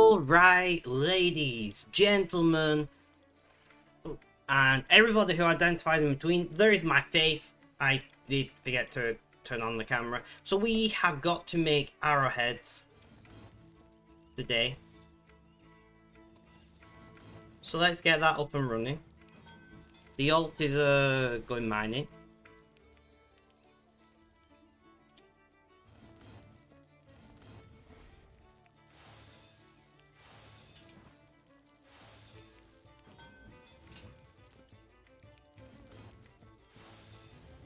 All right, ladies, gentlemen, and everybody who identifies in between, there is my face. I did forget to turn on the camera. So we have got to make arrowheads today. So let's get that up and running. The alt is going mining.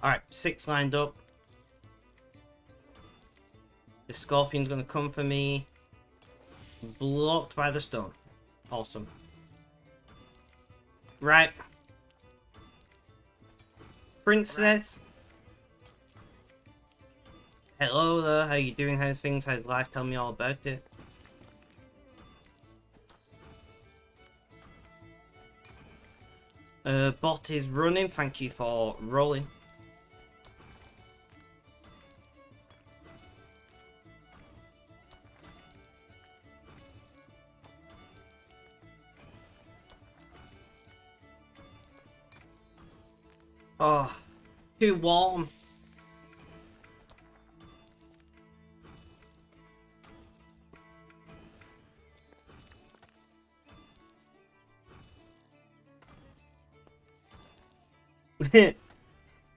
Alright, 6 lined up. The scorpion's gonna come for me. Blocked by the stone. Awesome. Right. Princess. Hello there, how you doing? How's things? How's life? Tell me all about it. Bot is running, thank you for rolling. Oh, too warm.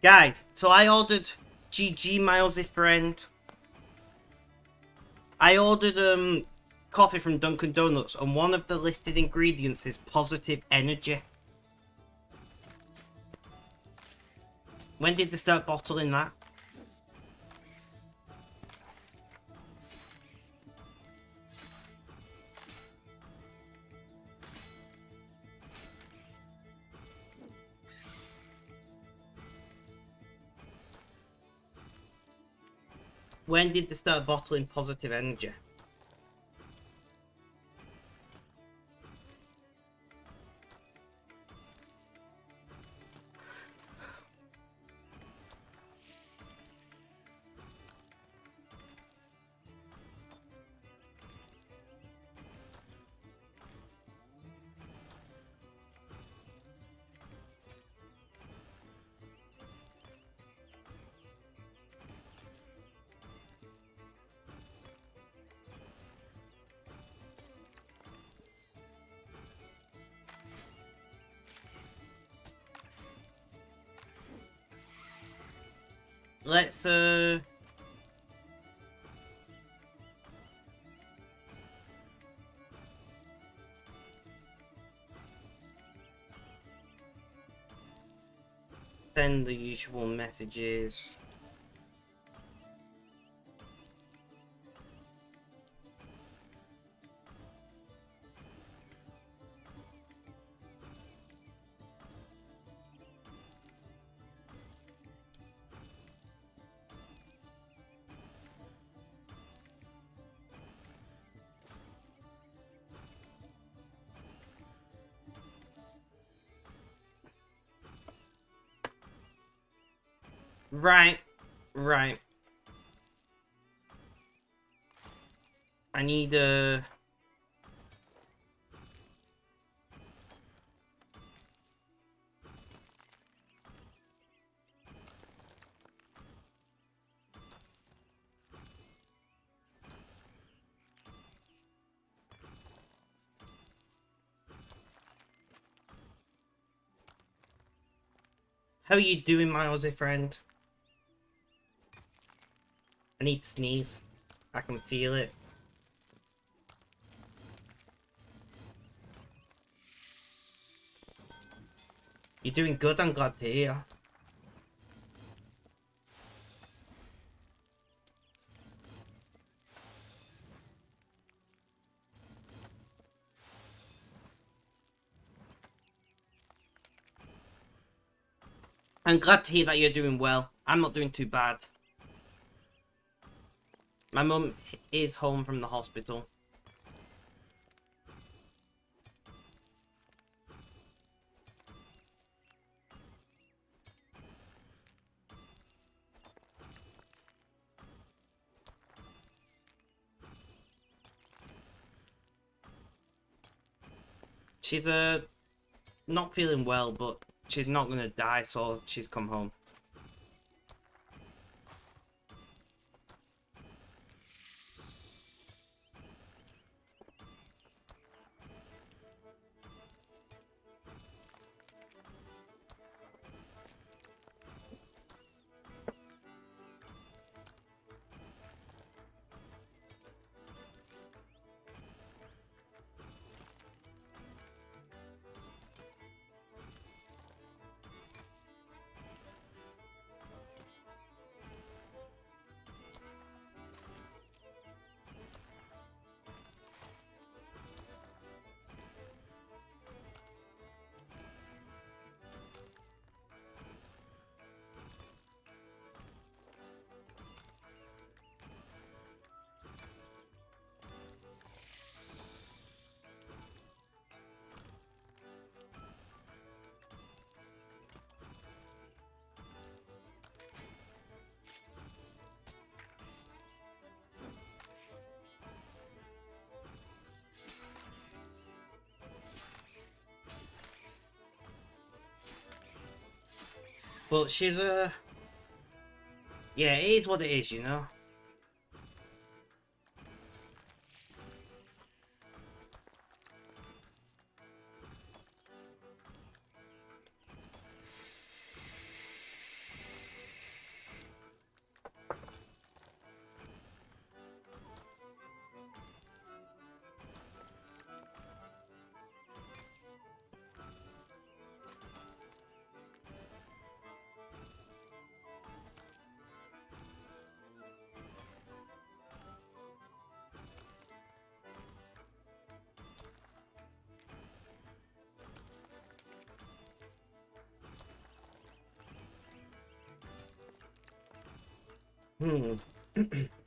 Guys, so I ordered GG my Aussie friend. I ordered coffee from Dunkin' Donuts, and one of the listed ingredients is positive energy. When did they start bottling that? When did they start bottling positive energy? Let's send the usual messages. Right. I need How are you doing, my Aussie friend? I need to sneeze. I can feel it. You're doing good, I'm glad to hear. I'm glad to hear that you're doing well. I'm not doing too bad. My mum is home from the hospital. She's not feeling well, but she's not gonna die, so she's come home. But she's yeah, it is what it is, you know.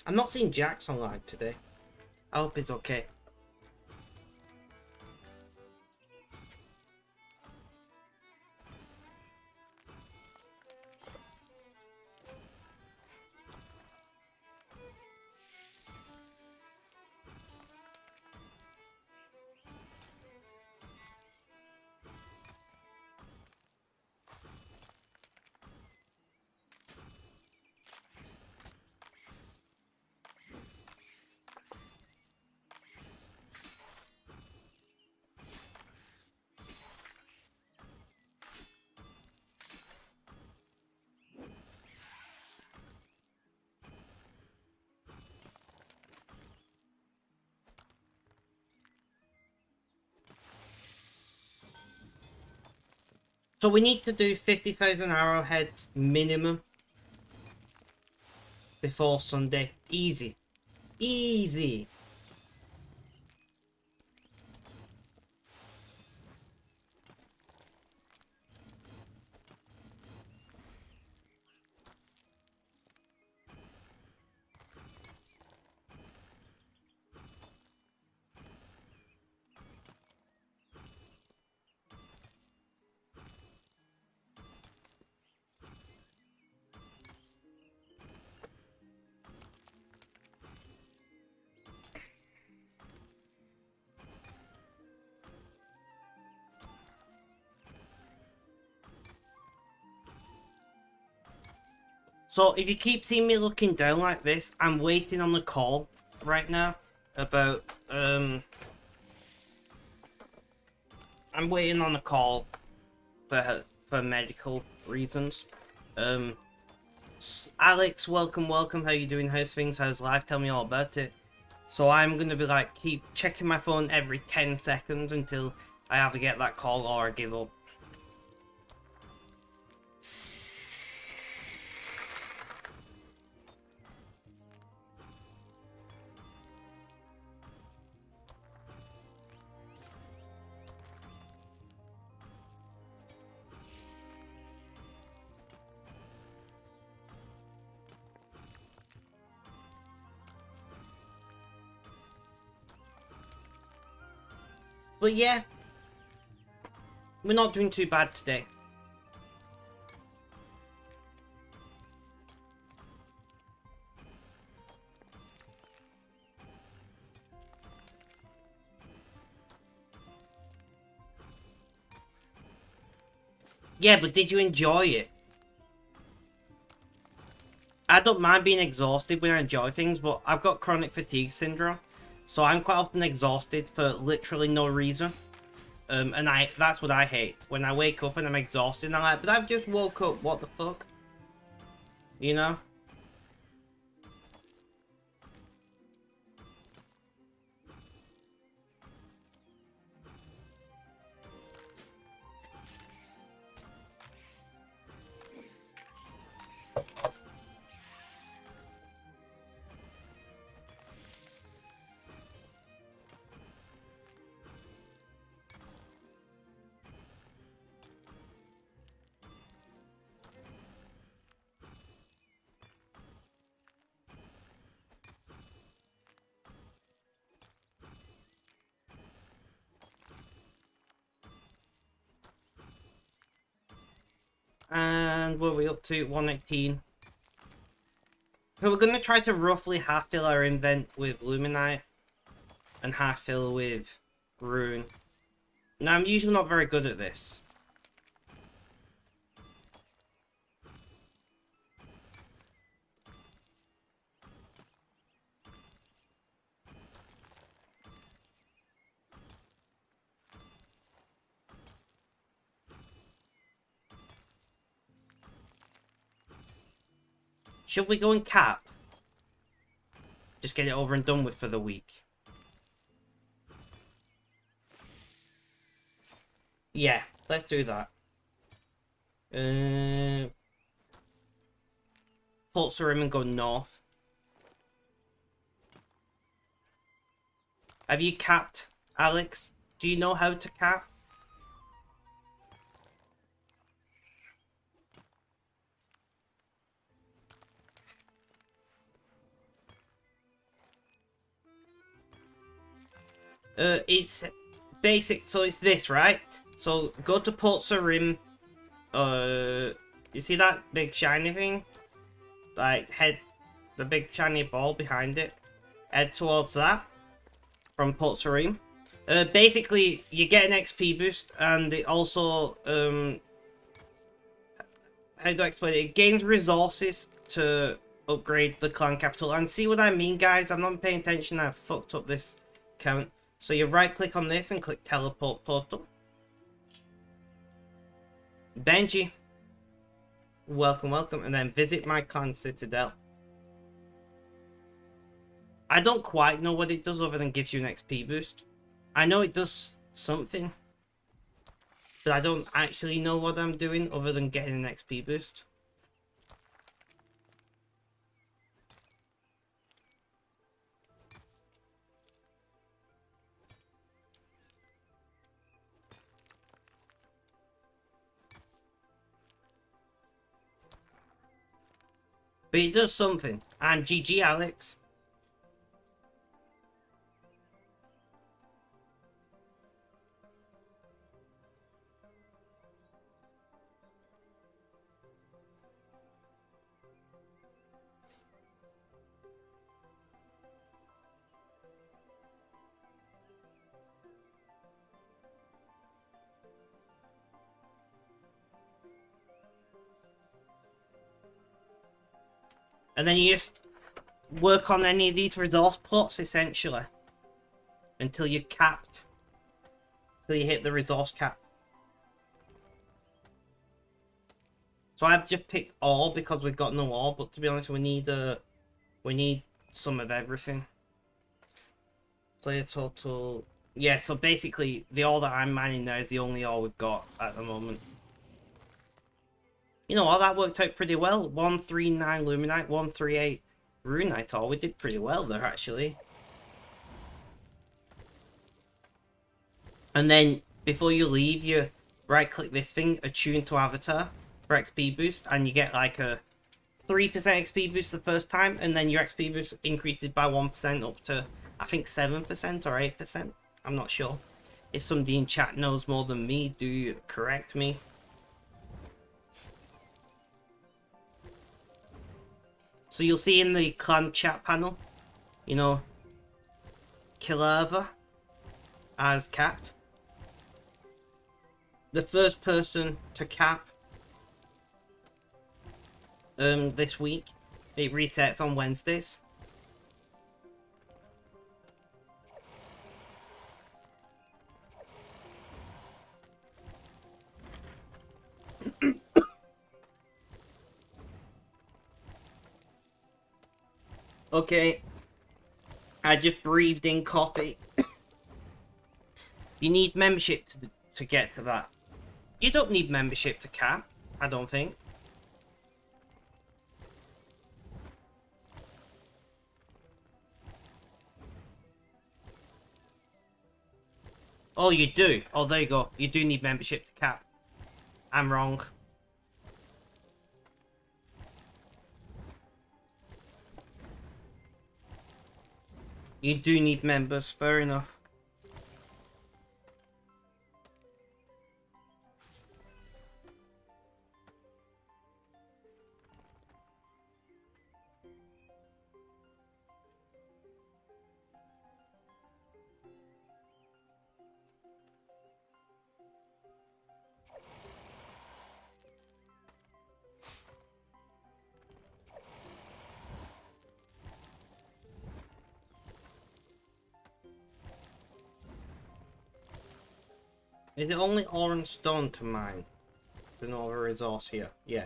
I'm not seeing Jax online today. I hope it's okay. So we need to do 50,000 arrowheads minimum before Sunday. Easy. Easy. So if you keep seeing me looking down like this, I'm waiting on the call right now about I'm waiting on a call for medical reasons. Alex, welcome. How you doing? How's things? How's life? Tell me all about it. So I'm gonna be like keep checking my phone every 10 seconds until I either get that call or I give up. But yeah, we're not doing too bad today. Yeah, but did you enjoy it? I don't mind being exhausted when I enjoy things, but I've got chronic fatigue syndrome. So I'm quite often exhausted for literally no reason. And that's what I hate. When I wake up and I'm exhausted and I'm like, but I've just woke up, what the fuck? You know? And what are we up to? 118. So we're going to try to roughly half fill our invent with Luminite and half fill with Rune. Now, I'm usually not very good at this. Should we go and cap? Just get it over and done with for the week. Yeah, let's do that. Port Surim and go north. Have you capped, Alex? Do you know how to cap? It's basic, so it's this, right? So go to Port Surim. You see that big shiny thing? Like, the big shiny ball behind it. Head towards that from Port Surim. Basically, you get an XP boost, and it also, how do I explain it? It gains resources to upgrade the clan capital. And see what I mean, guys? I'm not paying attention. I've fucked up this count. So you right click on this and click teleport portal. Benji. Welcome, welcome. And then visit my clan citadel. I don't quite know what it does other than gives you an XP boost. I know it does something. But I don't actually know what I'm doing other than getting an XP boost. But it does something. And GG, Alex. And then you just work on any of these resource pots, essentially. Until you're capped. Until you hit the resource cap. So I've just picked ore because we've got no ore, but to be honest, we need some of everything. Player total. Yeah, so basically the ore that I'm mining now is the only ore we've got at the moment. You know what, that worked out pretty well. 139 Luminite, 138 Runite ore. We did pretty well there, actually. And then, before you leave, you right-click this thing, Attune to Avatar, for XP boost, and you get like a 3% XP boost the first time, and then your XP boost increases by 1% up to, I think, 7% or 8%. I'm not sure. If somebody in chat knows more than me, do you correct me? So you'll see in the clan chat panel, you know, Killerva as capped. The first person to cap this week. It resets on Wednesdays. Okay, I just breathed in coffee. You need membership to get to that. You don't need membership to cap, I don't think. Oh, you do. Oh, there you go. You do need membership to cap. I'm wrong. You do need members. Fair enough. Is it only ore and stone to mine? There's no other resource here. Yeah.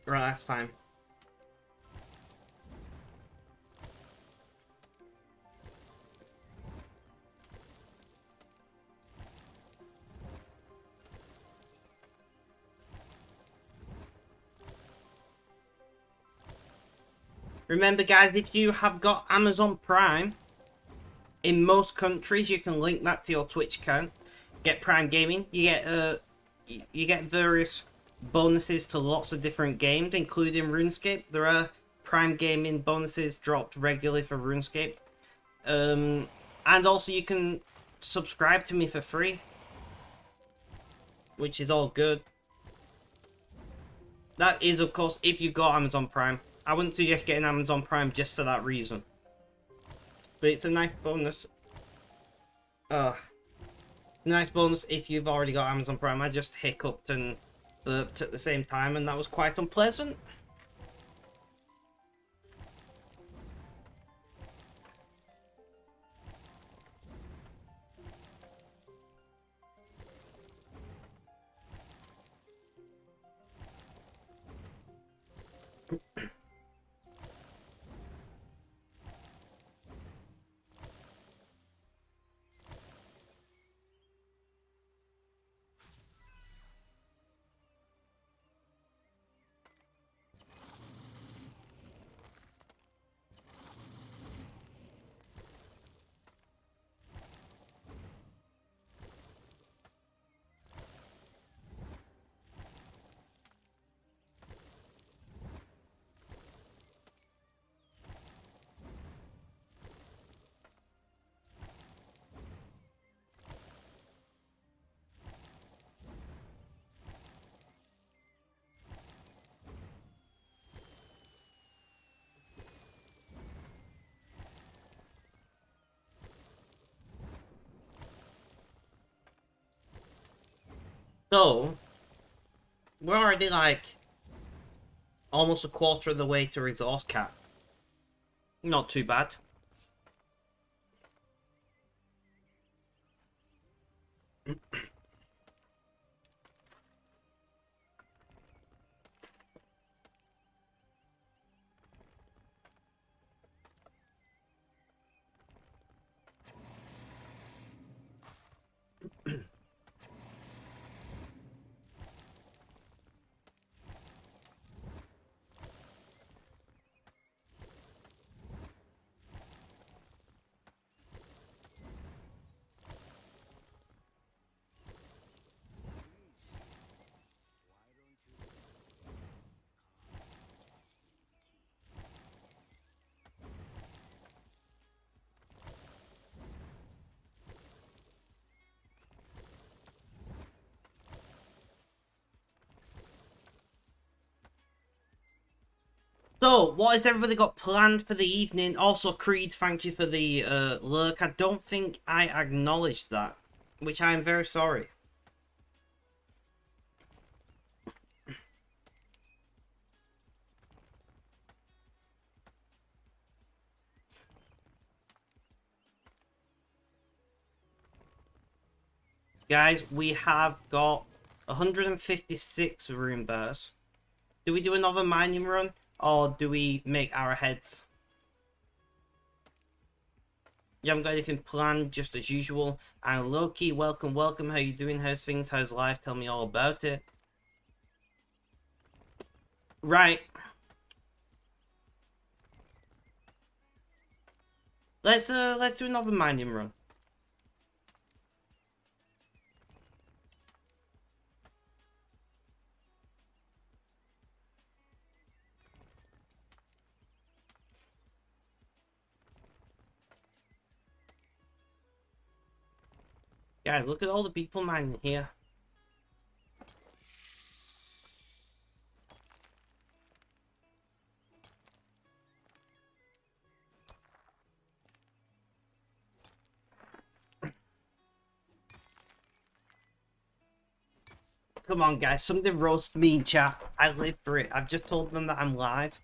Right, that's fine. Remember, guys, if you have got Amazon Prime, in most countries, you can link that to your Twitch account. Get Prime Gaming. You get various bonuses to lots of different games, including RuneScape. There are Prime Gaming bonuses dropped regularly for RuneScape. And also you can subscribe to me for free, which is all good. That is, of course, if you've got Amazon Prime. I wouldn't suggest getting Amazon Prime just for that reason. But it's a nice bonus. Nice bonus if you've already got Amazon Prime. I just hiccuped and burped at the same time, and that was quite unpleasant. So, we're already like almost a quarter of the way to resource cap. Not too bad. So, what has everybody got planned for the evening? Also, Creed, thank you for the lurk. I don't think I acknowledged that, which I am very sorry. Guys, we have got 156 rune bars. Do we do another mining run? Or do we make arrowheads? You haven't got anything planned, just as usual. And Loki, welcome, welcome. How you doing? How's things? How's life? Tell me all about it. Right. Let's do another mining run. Guys, look at all the people mining here. Come on, guys. Somebody roast me in chat. I live for it. I've just told them that I'm live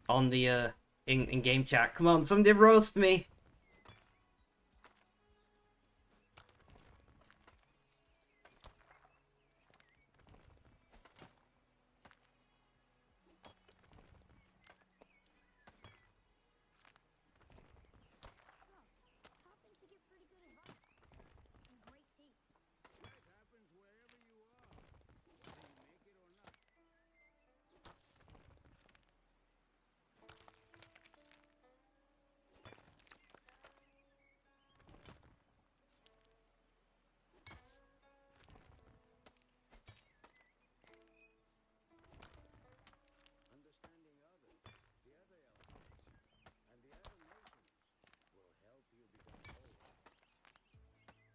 on the in game chat. Come on, somebody roast me.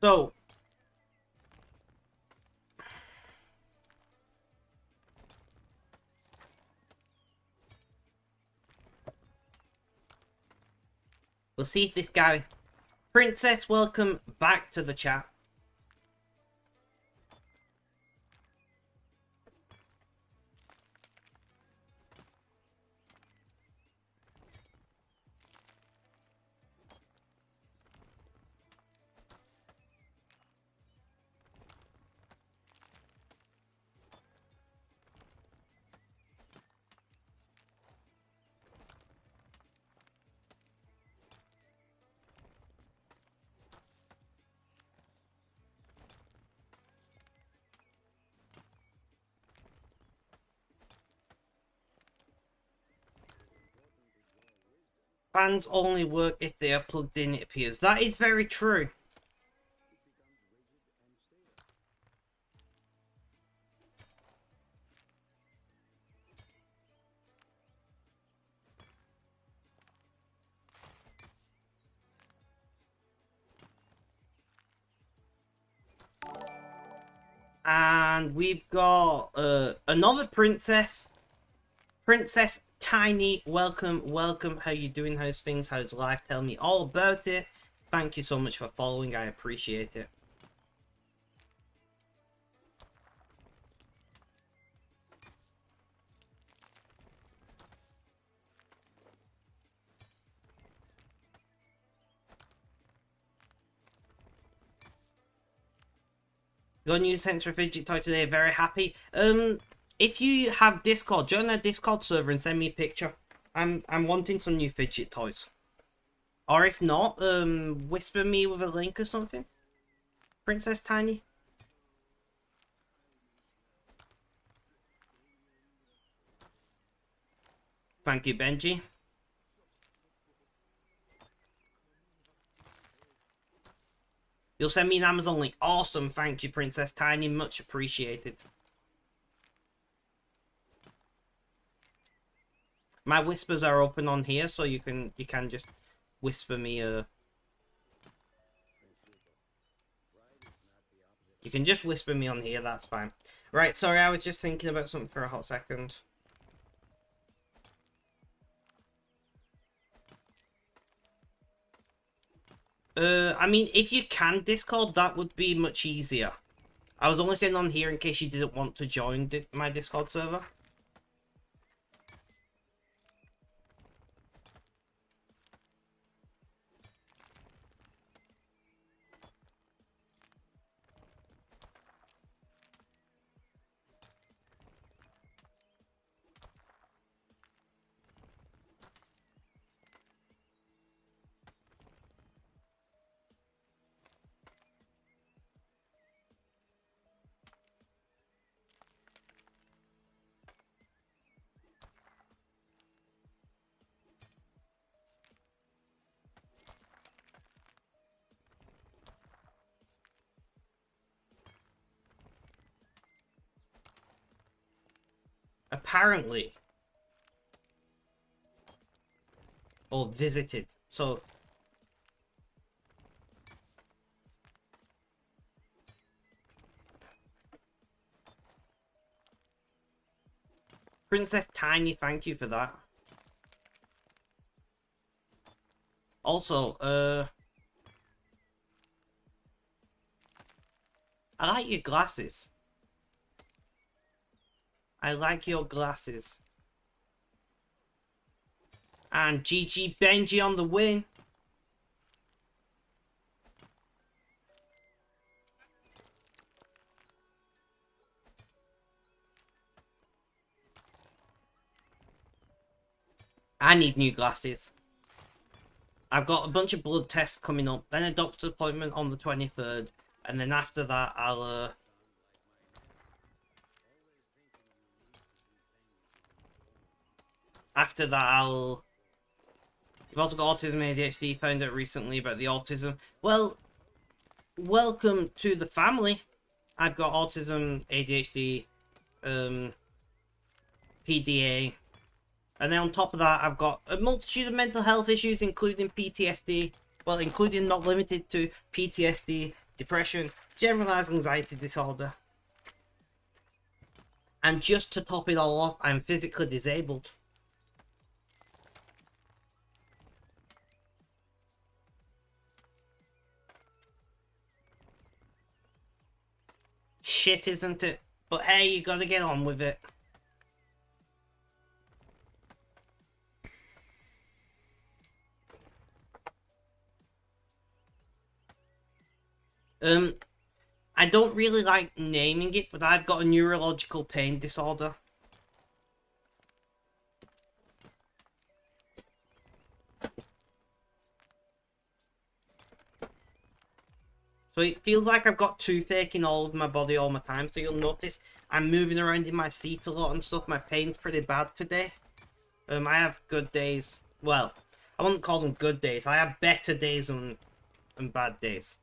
So, we'll see if this guy... Princess, welcome back to the chat. Fans only work if they are plugged in, it appears. That is very true. And we've got another princess. Princess Tiny, welcome, welcome. How you doing? How's things? How's life? Tell me all about it. Thank you so much for following. I appreciate it. Got a new Sensory Fidget Toy today. Very happy. If you have Discord, join our Discord server and send me a picture. I'm wanting some new fidget toys. Or if not, whisper me with a link or something. Princess Tiny. Thank you, Benji. You'll send me an Amazon link. Awesome. Thank you, Princess Tiny. Much appreciated. My whispers are open on here, so you can just whisper me you can just whisper me on here, that's fine. Right, sorry, I was just thinking about something for a hot second. I mean, if you can Discord, that would be much easier. I was only saying on here in case you didn't want to join my Discord server. apparently, or visited. So Princess Tiny, thank you for that. Also, I like your glasses. I like your glasses. And GG Benji on the win. I need new glasses. I've got a bunch of blood tests coming up, then a doctor's appointment on the 23rd, and then after that I'll after that I'll You've also got autism ADHD, found out recently about the autism. Well, welcome to the family. I've got autism, ADHD, PDA, and then on top of that, I've got a multitude of mental health issues, including PTSD. Well, including not limited to PTSD, depression, generalized anxiety disorder. And just to top it all off, I'm physically disabled. Shit, isn't it? But hey, you gotta get on with it. I don't really like naming it, but I've got a neurological pain disorder. So it feels like I've got toothache in all of my body all my time, so you'll notice I'm moving around in my seat a lot and stuff. My pain's pretty bad today. I have good days. Well, I wouldn't call them good days. I have better days and bad days.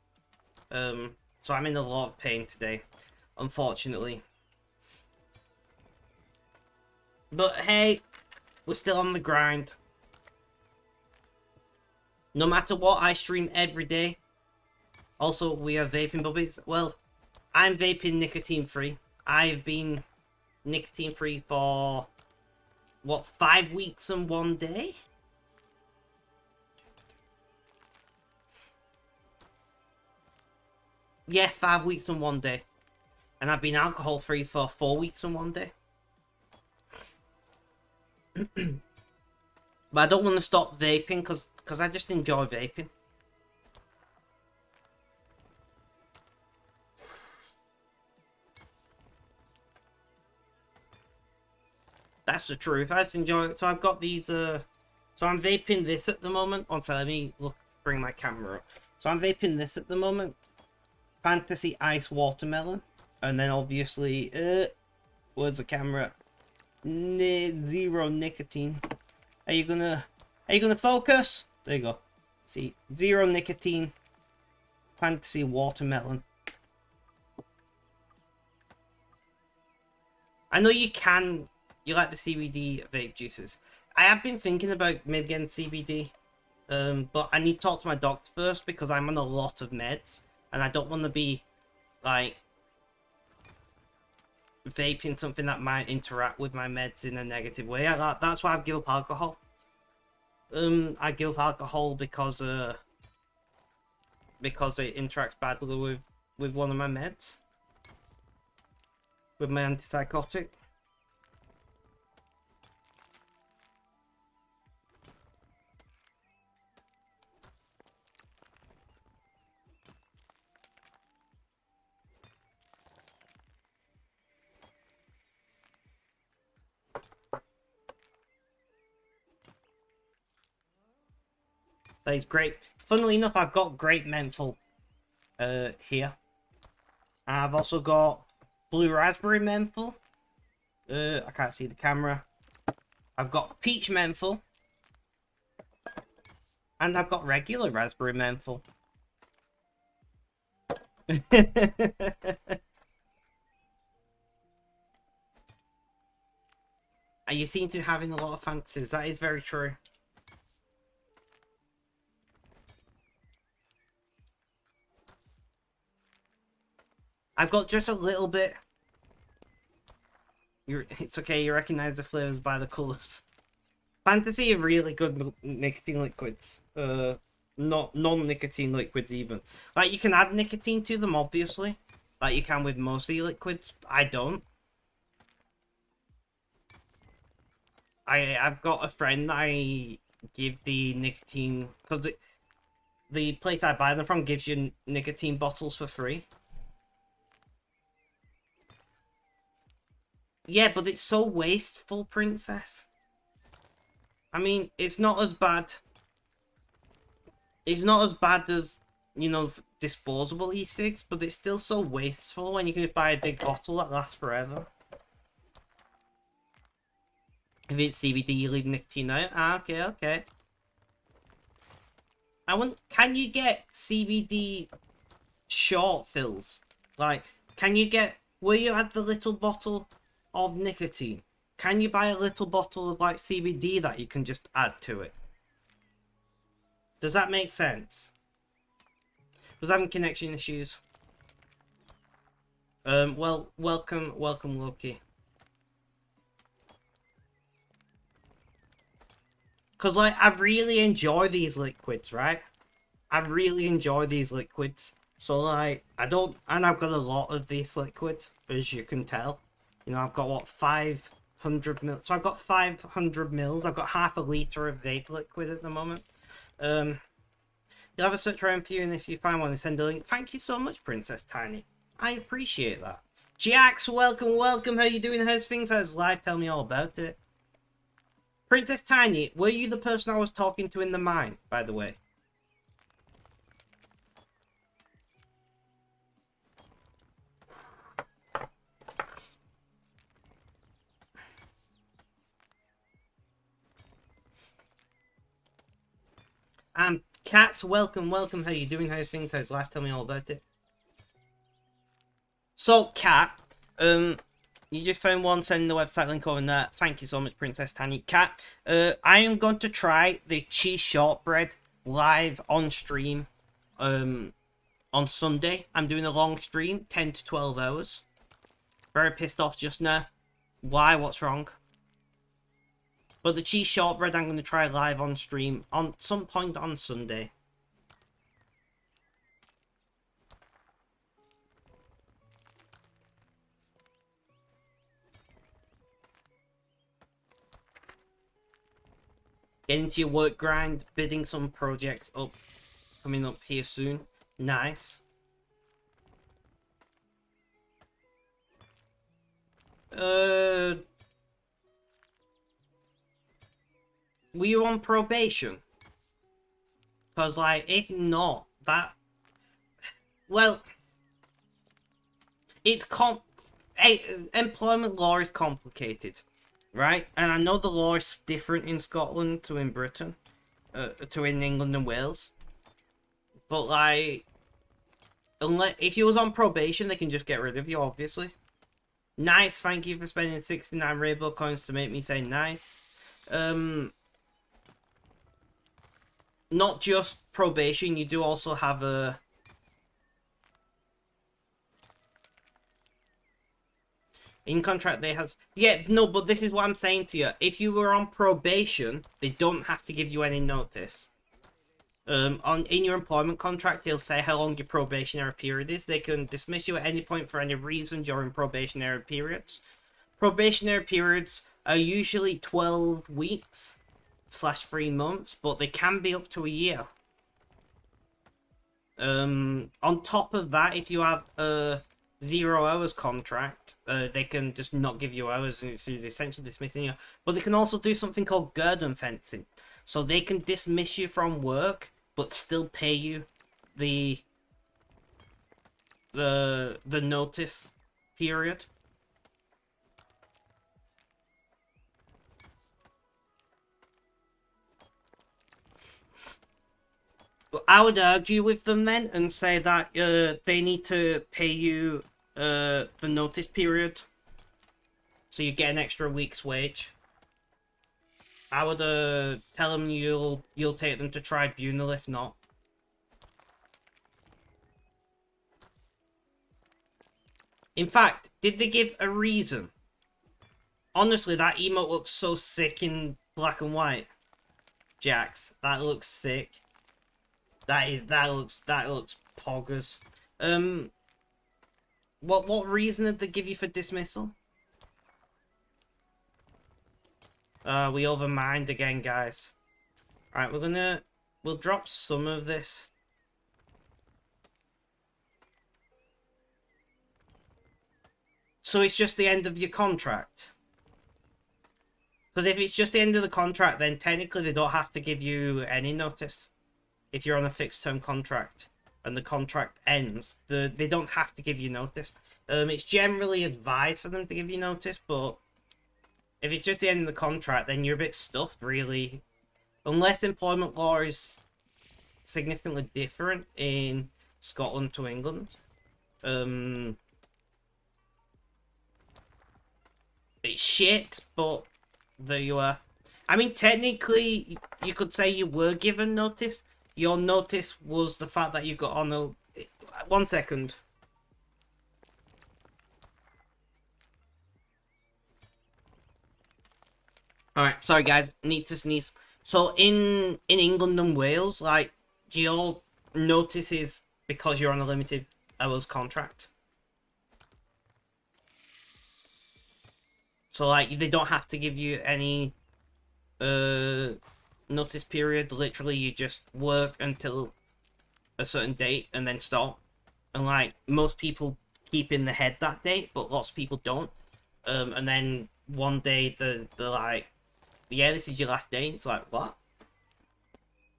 So I'm in a lot of pain today, unfortunately. But hey, we're still on the grind. No matter what, I stream every day. Also, we have vaping bubbies. Well, I'm vaping nicotine free. I've been nicotine free for, what, 5 weeks and 1 day? Yeah, 5 weeks and 1 day. And I've been alcohol free for 4 weeks and 1 day. But I don't want to stop vaping because I just enjoy vaping. That's the truth. I just enjoy it. So I've got these, so I'm vaping this at the moment. So let me bring my camera up. So I'm vaping this at the moment. Fantasy Ice Watermelon. And then obviously, where's the camera? Zero nicotine. Are you gonna focus? There you go. See, zero nicotine. Fantasy Watermelon. I know you like the CBD vape juices. I have been thinking about maybe getting CBD, but I need to talk to my doctor first because I'm on a lot of meds, and I don't want to be, like, vaping something that might interact with my meds in a negative way. That's why I give up alcohol. I give up alcohol because it interacts badly with one of my meds, with my antipsychotic. That is great. Funnily enough, I've got grape menthol here. I've also got blue raspberry menthol. I can't see the camera. I've got peach menthol. And I've got regular raspberry menthol. And you seem to be having a lot of fantasies. That is very true. I've got just a little bit. It's okay, you recognize the flavors by the colors. Fantasy are really good nicotine liquids. Not non-nicotine liquids even. Like, you can add nicotine to them, obviously. Like you can with most of the liquids. I don't. I've got a friend that I give the nicotine... Because the place I buy them from gives you nicotine bottles for free. Yeah, but it's so wasteful, Princess. I mean, it's not as bad. It's not as bad as, you know, disposable e-cigs, but it's still so wasteful when you can buy a big bottle that lasts forever. If it's CBD, you leave nicotine out. Ah, okay, okay. I want. Can you get CBD short fills? Like, can you get? Will you add the little bottle of nicotine? Can you buy a little bottle of like CBD that you can just add to it? Does that make sense? Was having connection issues. Well, welcome, Loki. Because, like, I really enjoy these liquids, right? I really enjoy these liquids. So, like, I don't... And I've got a lot of these liquids, as you can tell. You know, I've got, what, 500 mils. So I've got 500 mils. I've got half a litre of vape liquid at the moment. You'll have a search around for you, and if you find one, send a link. Thank you so much, Princess Tiny. I appreciate that. Jax, welcome, welcome. How you doing? How's things? How's life? Tell me all about it. Princess Tiny, were you the person I was talking to in the mine, by the way? Cats, welcome, welcome. How you doing? How's things? How's life? Tell me all about it. So, Cat, you just found one, sending the website link over there. Thank you so much, Princess Tiny. Cat, I am going to try the cheese shortbread live on stream on Sunday. I'm doing a long stream, 10 to 12 hours. Very pissed off just now. Why? What's wrong? But the cheese shortbread I'm going to try live on stream on some point on Sunday. Get into your work grind, bidding some projects up, coming up here soon. Nice. Were you on probation? Because, like, if not, that... Well... It's employment law is complicated, right? And I know the law is different in Scotland to in Britain, to in England and Wales. But, like... if you was on probation, they can just get rid of you, obviously. Nice, thank you for spending 69 rainbow coins to make me say nice. Not just probation, you do also have a... In contract, they has... Yeah, no, but this is what I'm saying to you. If you were on probation, they don't have to give you any notice. In your employment contract, they'll say how long your probationary period is. They can dismiss you at any point for any reason during probationary periods. Probationary periods are usually 12 weeks / 3 months, but they can be up to a year. On top of that, if you have a 0 hours contract, they can just not give you hours, and it's essentially dismissing you. But they can also do something called guerdon fencing. So they can dismiss you from work, but still pay you the notice period. I would argue with them then and say that they need to pay you the notice period, so you get an extra week's wage. I would tell them you'll take them to tribunal if not. In fact, did they give a reason? Honestly, that emote looks so sick in black and white. Jax, that looks sick. That looks poggers. What reason did they give you for dismissal? We overmined again, guys. Alright, we'll drop some of this. So it's just the end of your contract? Because if it's just the end of the contract, then technically they don't have to give you any notice. If you're on a fixed term contract and the contract ends, they don't have to give you notice. It's generally advised for them to give you notice, but if it's just the end of the contract, then you're a bit stuffed, really. Unless employment law is significantly different in Scotland to England. It's shit, but there you are. I mean, technically, you could say you were given notice. Your notice was the fact that you got on a... 1 second. Alright, sorry guys, need to sneeze. So in England and Wales, like, your notice is because you're on a limited hours contract. So like, they don't have to give you any notice period. Literally, you just work until a certain date and then stop. And like, most people keep in the head that date, but lots of people don't. And then one day they're like, yeah, this is your last day. It's like, what?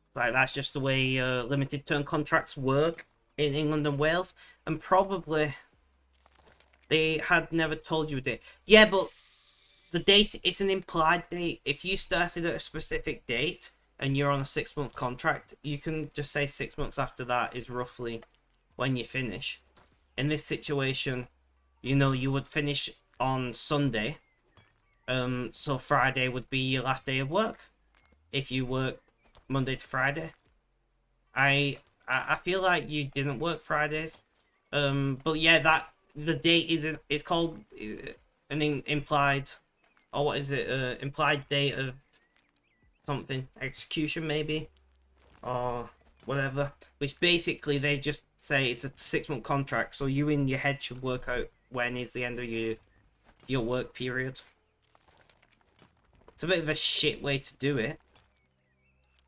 It's like, that's just the way limited term contracts work in England and Wales. And probably they had never told you a date. Yeah, but the date is an implied date. If you started at a specific date and you're on a 6-month contract, you can just say 6 months after that is roughly when you finish. In this situation, you know, you would finish on Sunday. So Friday would be your last day of work if you work Monday to Friday. I feel like you didn't work Fridays. But yeah, that the date it's called an implied, or what is it? Implied date of something, execution maybe, or whatever. Which basically they just say it's a 6-month contract, so you in your head should work out when is the end of your work period. It's a bit of a shit way to do it.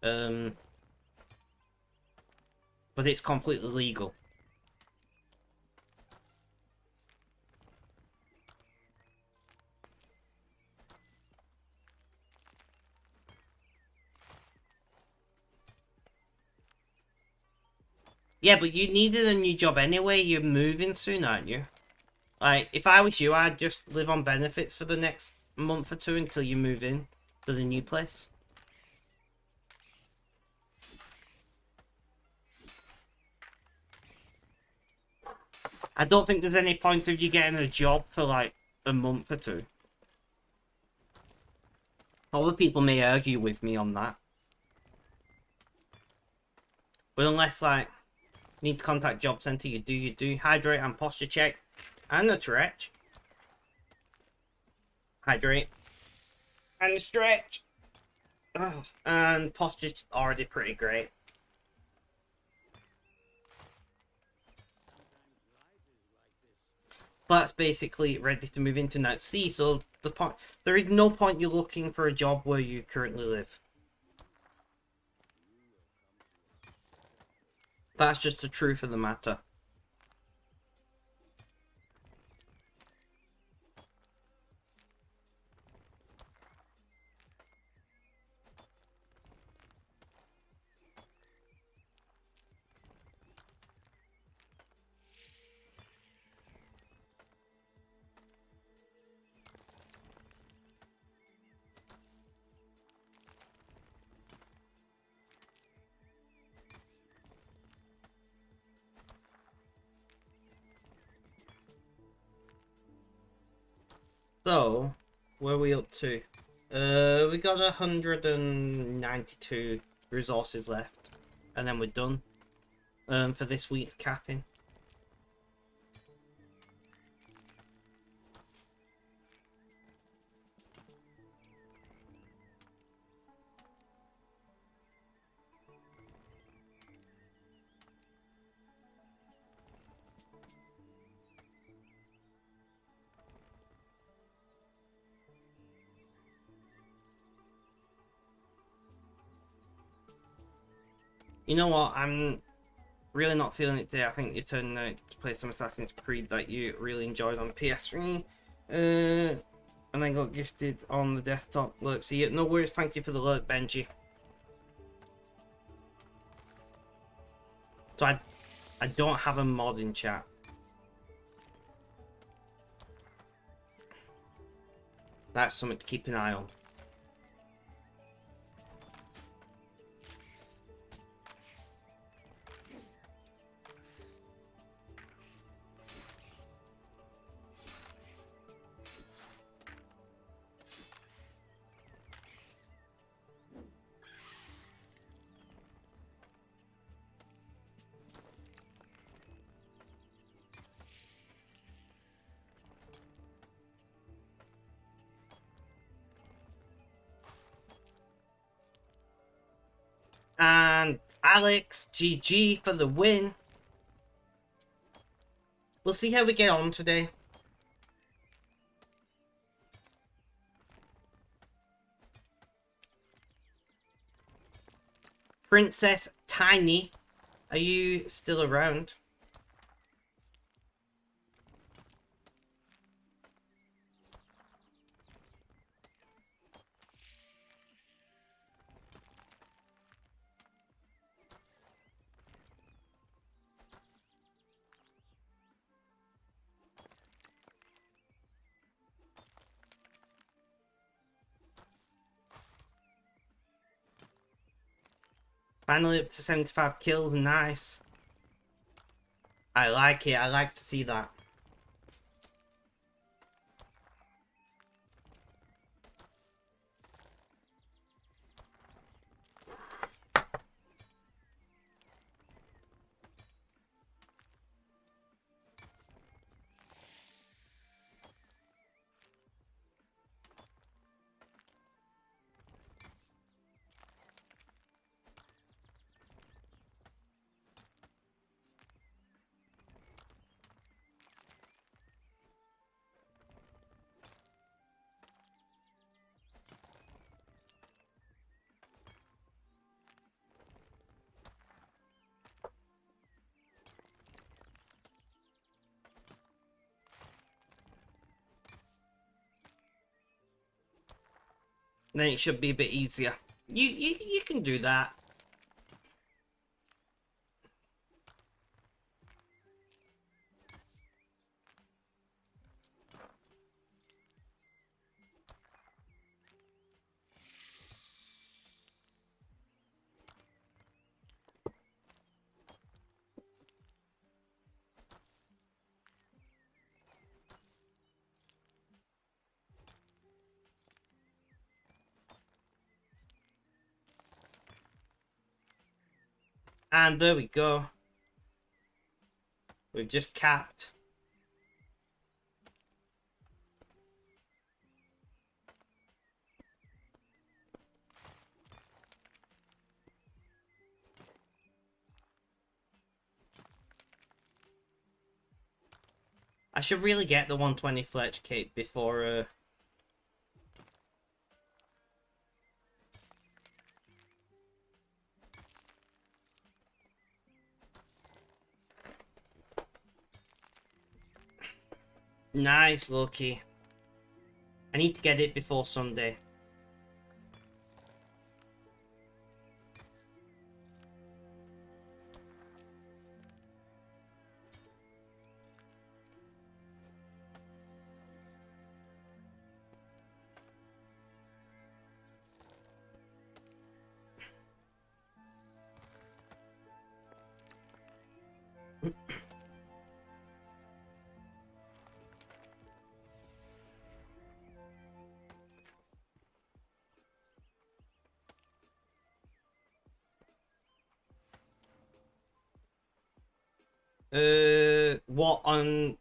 But it's completely legal. Yeah, but you needed a new job anyway. You're moving soon, aren't you? Like, if I was you, I'd just live on benefits for the next month or two until you move in to the new place. I don't think there's any point of you getting a job for like a month or two. Other people may argue with me on that. But unless like you need to contact job centre, you do hydrate and posture check and a stretch. Hydrate and stretch. Oh, and posture's already pretty great. But that's basically ready to move into now. See, so there is no point you looking for a job where you currently live. That's just the truth of the matter. So, where are we up to? We got 192 resources left, and then we're done. For this week's capping. You know what? I'm really not feeling it today. I think you're turning out to play some Assassin's Creed that you really enjoyed on PS3. And then got gifted on the desktop. Look, see, no worries. Thank you for the lurk, Benji. So I don't have a mod in chat. That's something to keep an eye on. And Alex, GG for the win. We'll see how we get on today. Princess Tiny, are you still around? Finally up to 75 kills, nice. I like it, I like to see that. Then it should be a bit easier. You can do that. And there we go. We've just capped. I should really get the 120 Fletch cape before Nice, Loki. I need to get it before Sunday. What on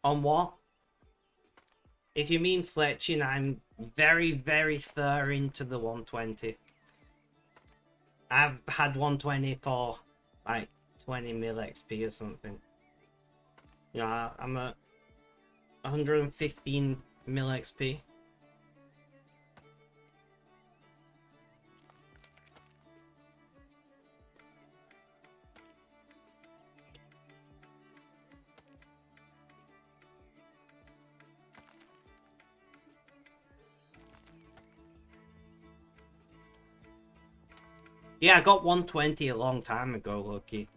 what? If you mean fletching, I'm very, very far into the 120. I've had 120 for like 20 mil XP or something. You know, I'm at 115 mil XP. Yeah, I got 120 a long time ago, Lucky.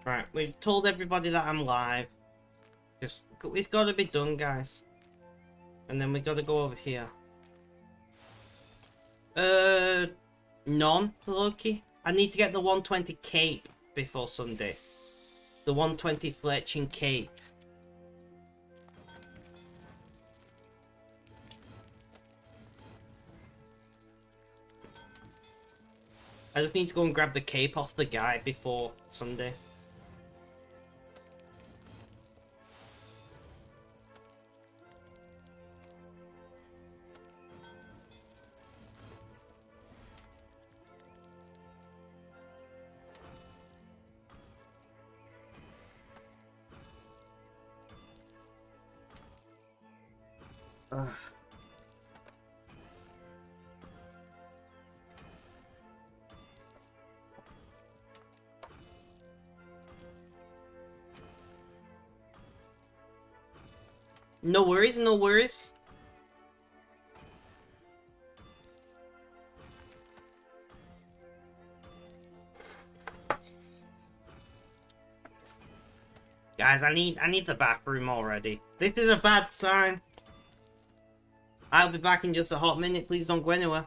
Right, we've told everybody that I'm live. Just, it's got to be done, guys. And then we got to go over here. None, Lucky. I need to get the 120 cape before Sunday. The 120 fletching cape. I just need to go and grab the cape off the guy before Sunday. Ugh. No worries, no worries. Guys, I need the bathroom already. This is a bad sign. I'll be back in just a hot minute. Please don't go anywhere.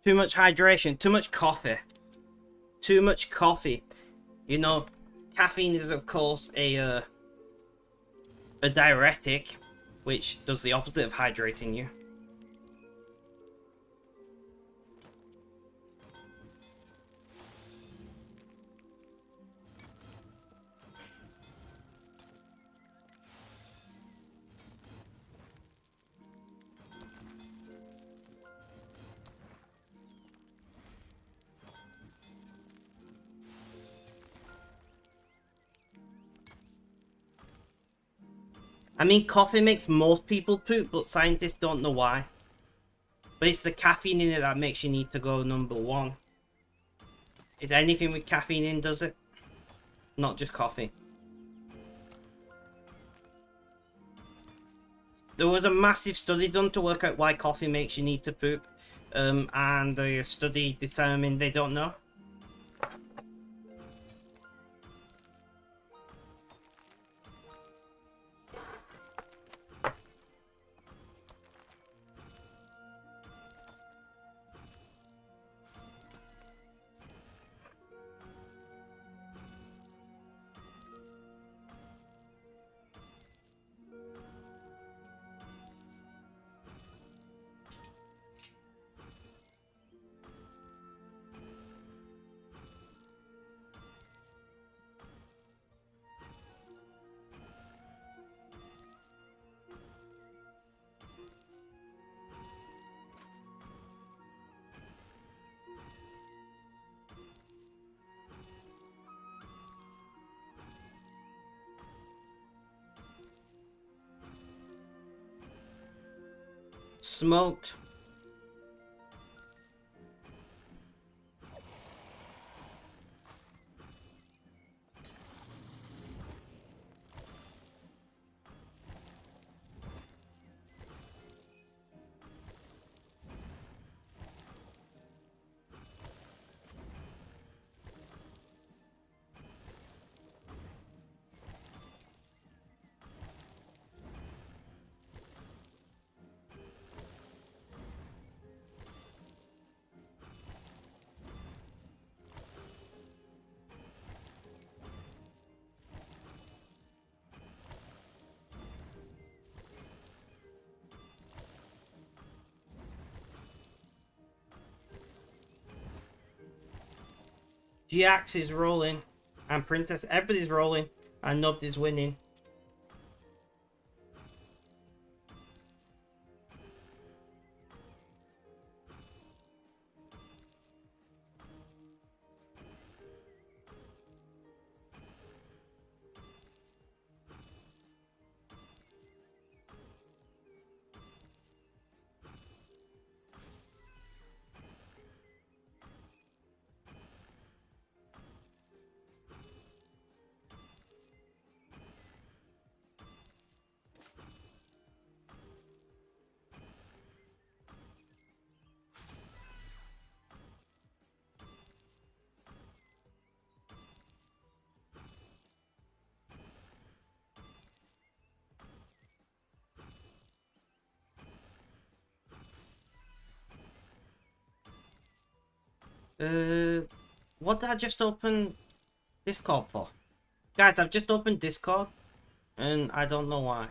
Too much hydration. Too much coffee. Too much coffee. You know, caffeine is of course a diuretic, which does the opposite of hydrating you. I mean, coffee makes most people poop, but scientists don't know why. But it's the caffeine in it that makes you need to go #1. Is anything with caffeine in does it? Not just coffee. There was a massive study done to work out why coffee makes you need to poop. And the study determined they don't know. Smoked. GX is rolling, and Princess, everybody's rolling, and nobody's winning. What did I just open Discord for? Guys, I've just opened Discord, and I don't know why.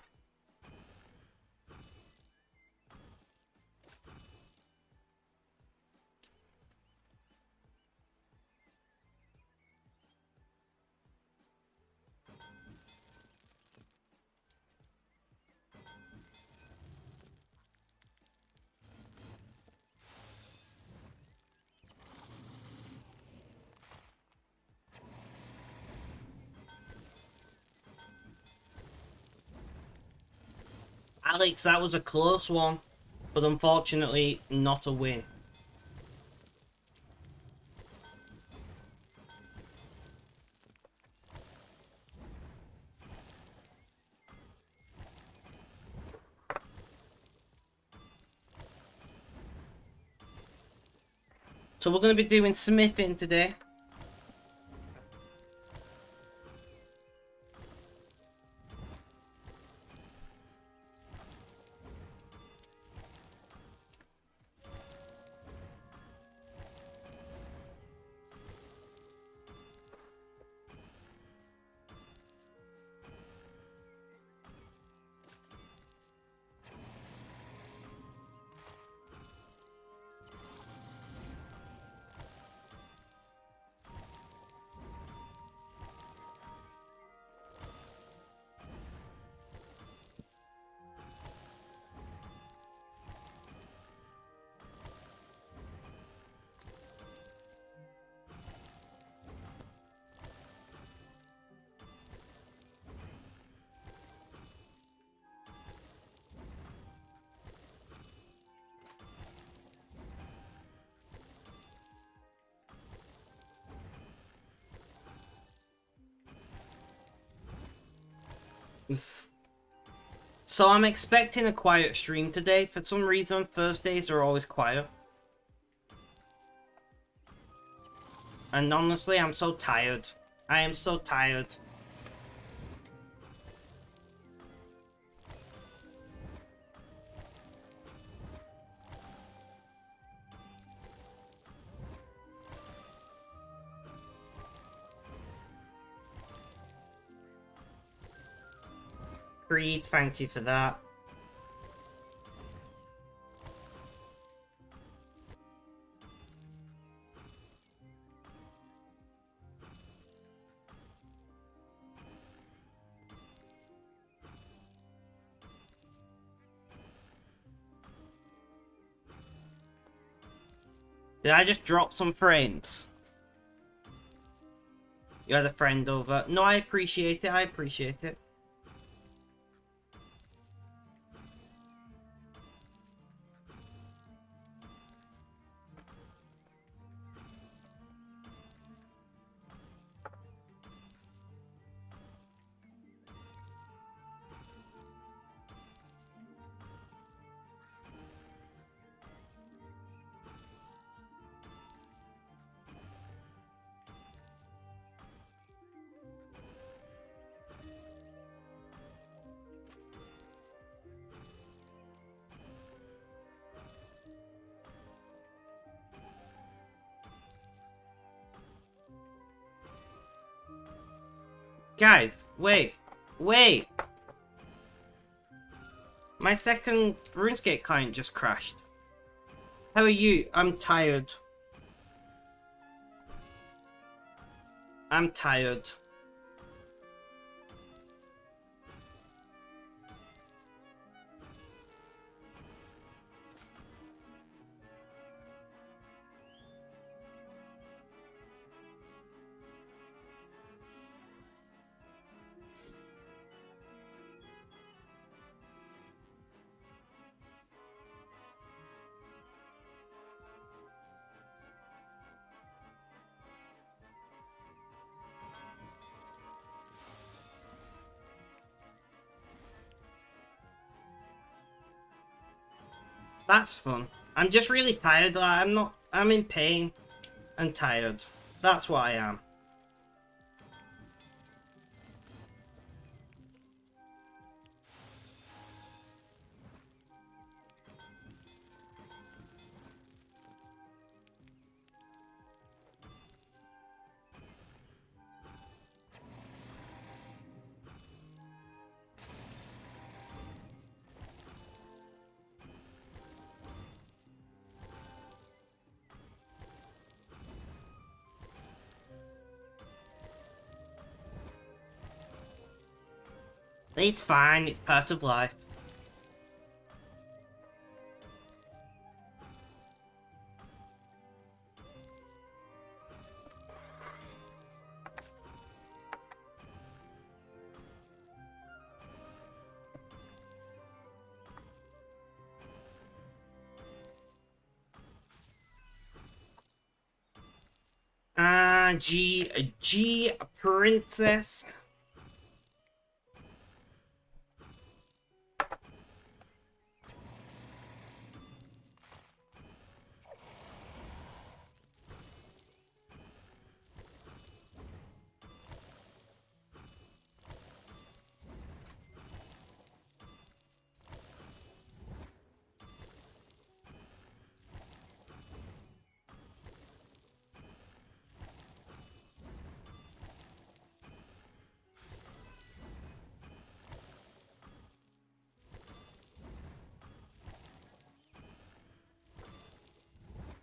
Alex, that was a close one, but unfortunately not a win. So we're going to be doing smithing today. So I'm expecting a quiet stream today. For some reason, Thursdays are always quiet. And honestly, I'm so tired. I am so tired. Creed, thank you for that. Did I just drop some frames? You had a friend over. No, I appreciate it. I appreciate it. Guys, wait. Wait! My second RuneScape client just crashed. How are you? I'm tired. I'm tired. That's fun. I'm just really tired. I'm in pain and tired. That's what I am. It's fine. It's part of life. G Princess.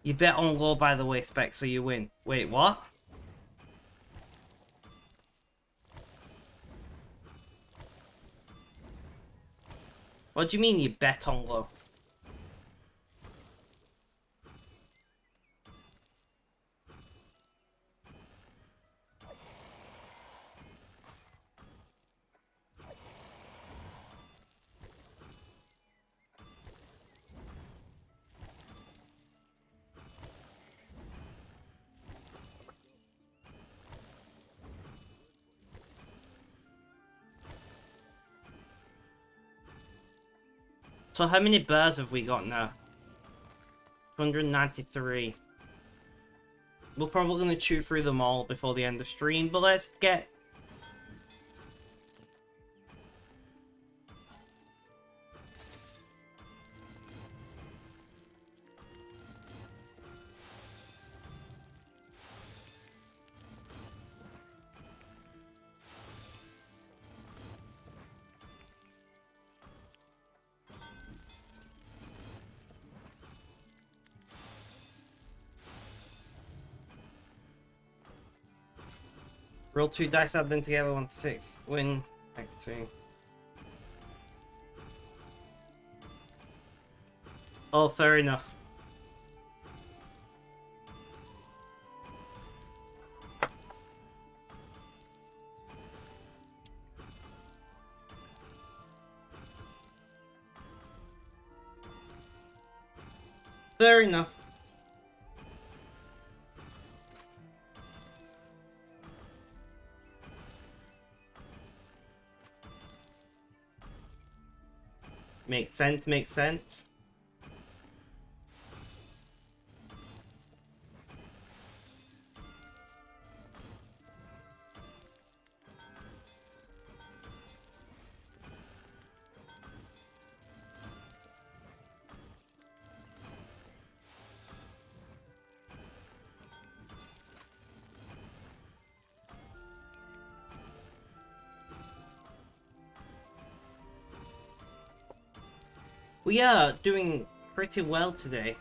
You bet on low, by the way, Spec, so you win. Wait, what? What do you mean you bet on low? So how many birds have we got now? 293. We're probably going to chew through them all before the end of stream, but let's get... Roll 2 dice, add them together, 1 to 6. Win. Activate. Oh, fair enough. Fair enough. Makes sense, makes sense. We are doing pretty well today.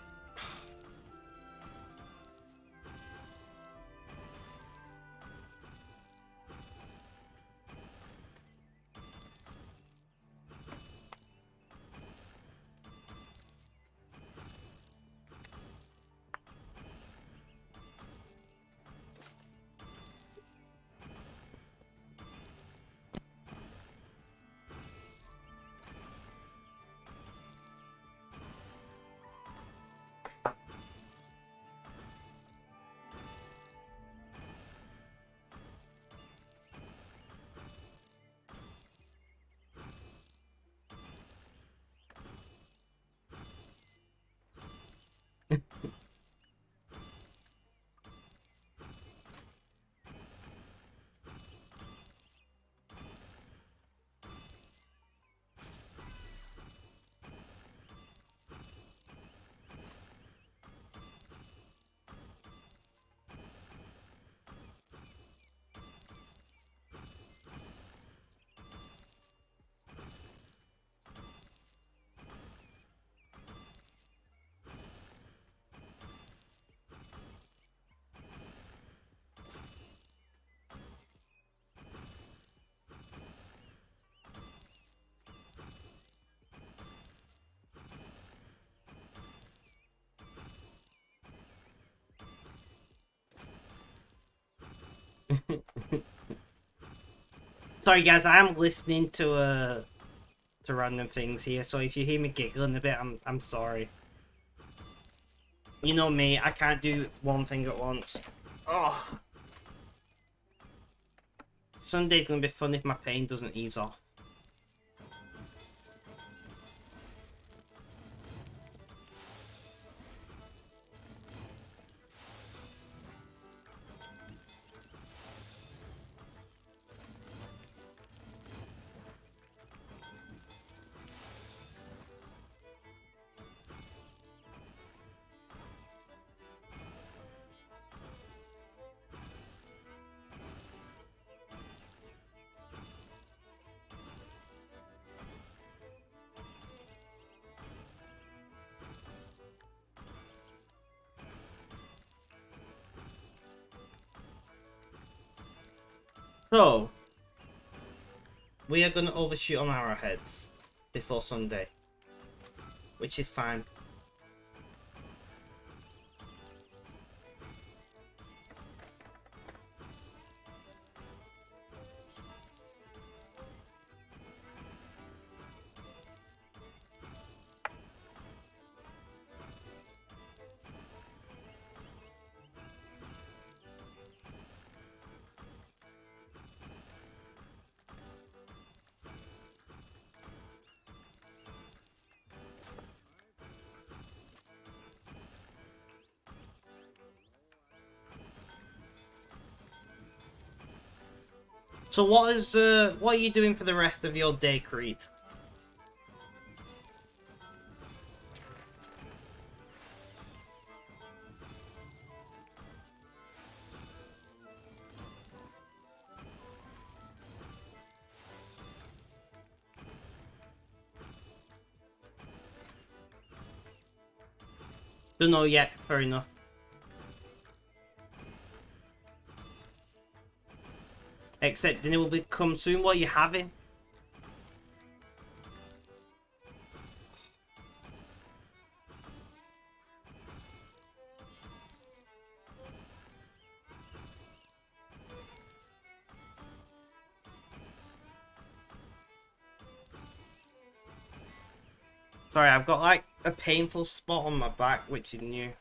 Sorry guys, I am listening to random things here, so if you hear me giggling a bit, I'm sorry. You know me, I can't do one thing at once. Oh. Sunday's gonna be fun if my pain doesn't ease off. So, we are going to overshoot on arrowheads before Sunday, which is fine. So what are you doing for the rest of your day, Creed? Don't know yet. Fair enough. Except dinner will come soon. What are you having? Sorry, I've got like a painful spot on my back, which is new.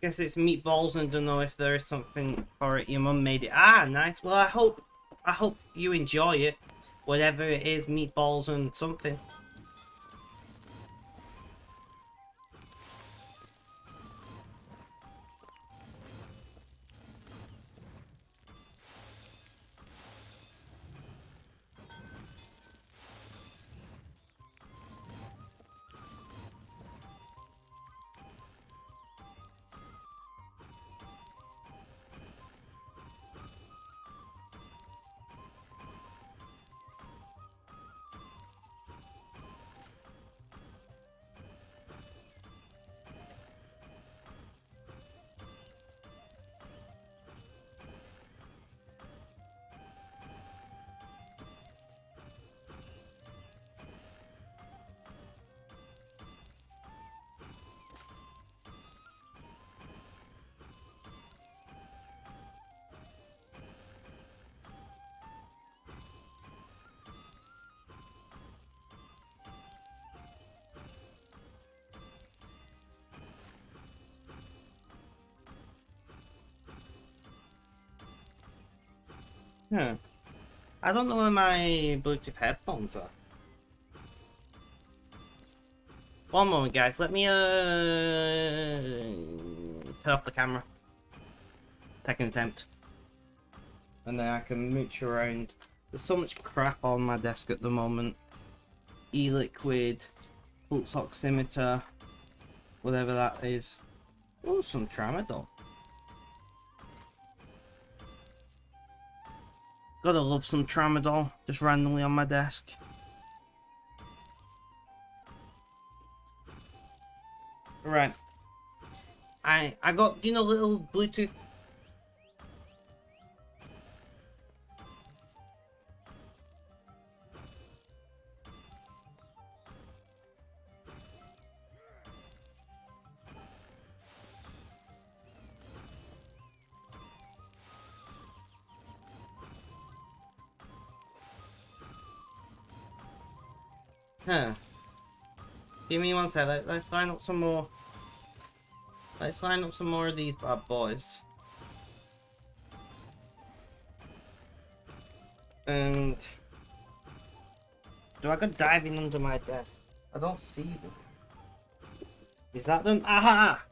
Guess it's meatballs and don't know if there is something for it. Your mum made it. Ah, nice. Well, I hope you enjoy it. Whatever it is, meatballs and something. Hmm. I don't know where my Bluetooth headphones are. One moment, guys. Let me turn off the camera. Second attempt. And then I can mooch around. There's so much crap on my desk at the moment. E-liquid, pulse oximeter, whatever that is. Oh, some tramadol. Gotta love some tramadol, just randomly on my desk. Right. I got, you know, little Bluetooth. Huh. Give me one sec. Let's line up some more. Let's line up some more of these bad boys. And do I go diving under my desk? I don't see them. Is that them? Aha!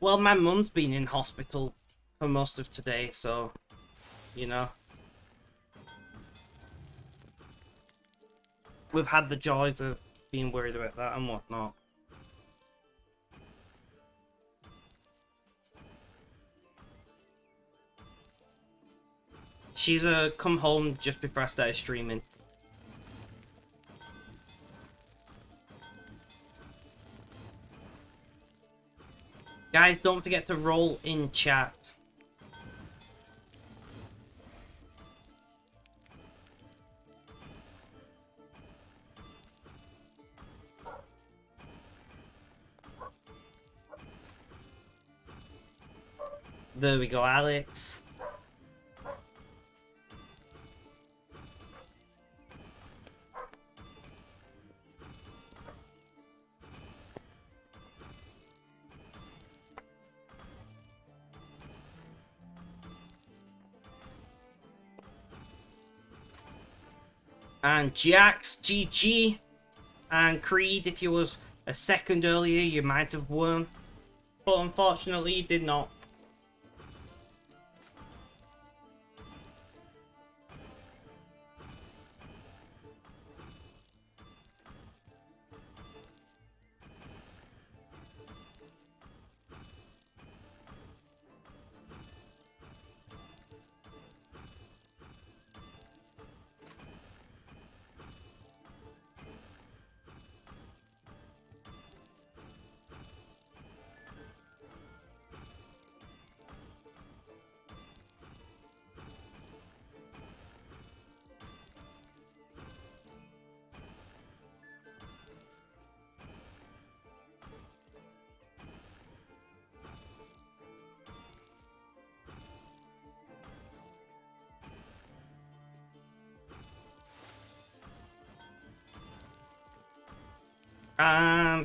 Well, my mum's been in hospital for most of today, so, you know. We've had the joys of being worried about that and whatnot. She's come home just before I started streaming. Guys, don't forget to roll in chat. There we go, Alex. And Jax, GG. And Creed, if you was a second earlier, you might have won. But unfortunately, you did not.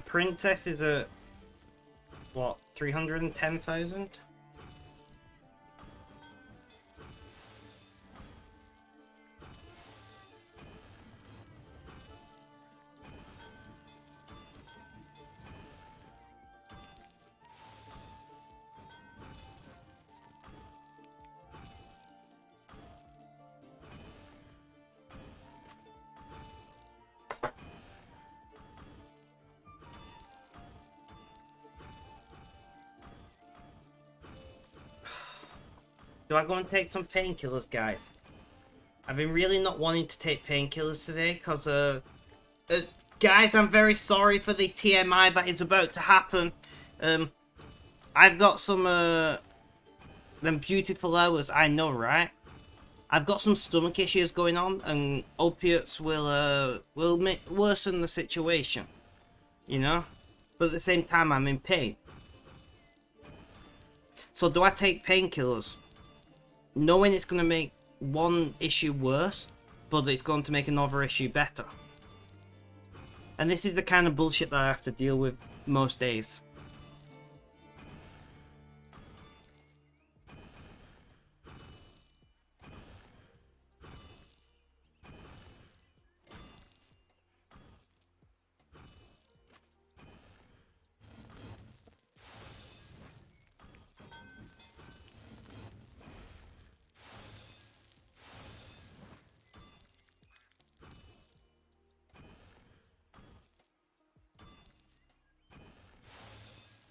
Princess is at, what, 310,000? Do I go and take some painkillers, guys? I've been really not wanting to take painkillers today, because, guys, I'm very sorry for the TMI that is about to happen. I've got some, them beautiful hours, I know, right? I've got some stomach issues going on, and opiates will worsen the situation, you know? But at the same time, I'm in pain. So do I take painkillers, knowing it's going to make one issue worse, but it's going to make another issue better? And this is the kind of bullshit that I have to deal with most days.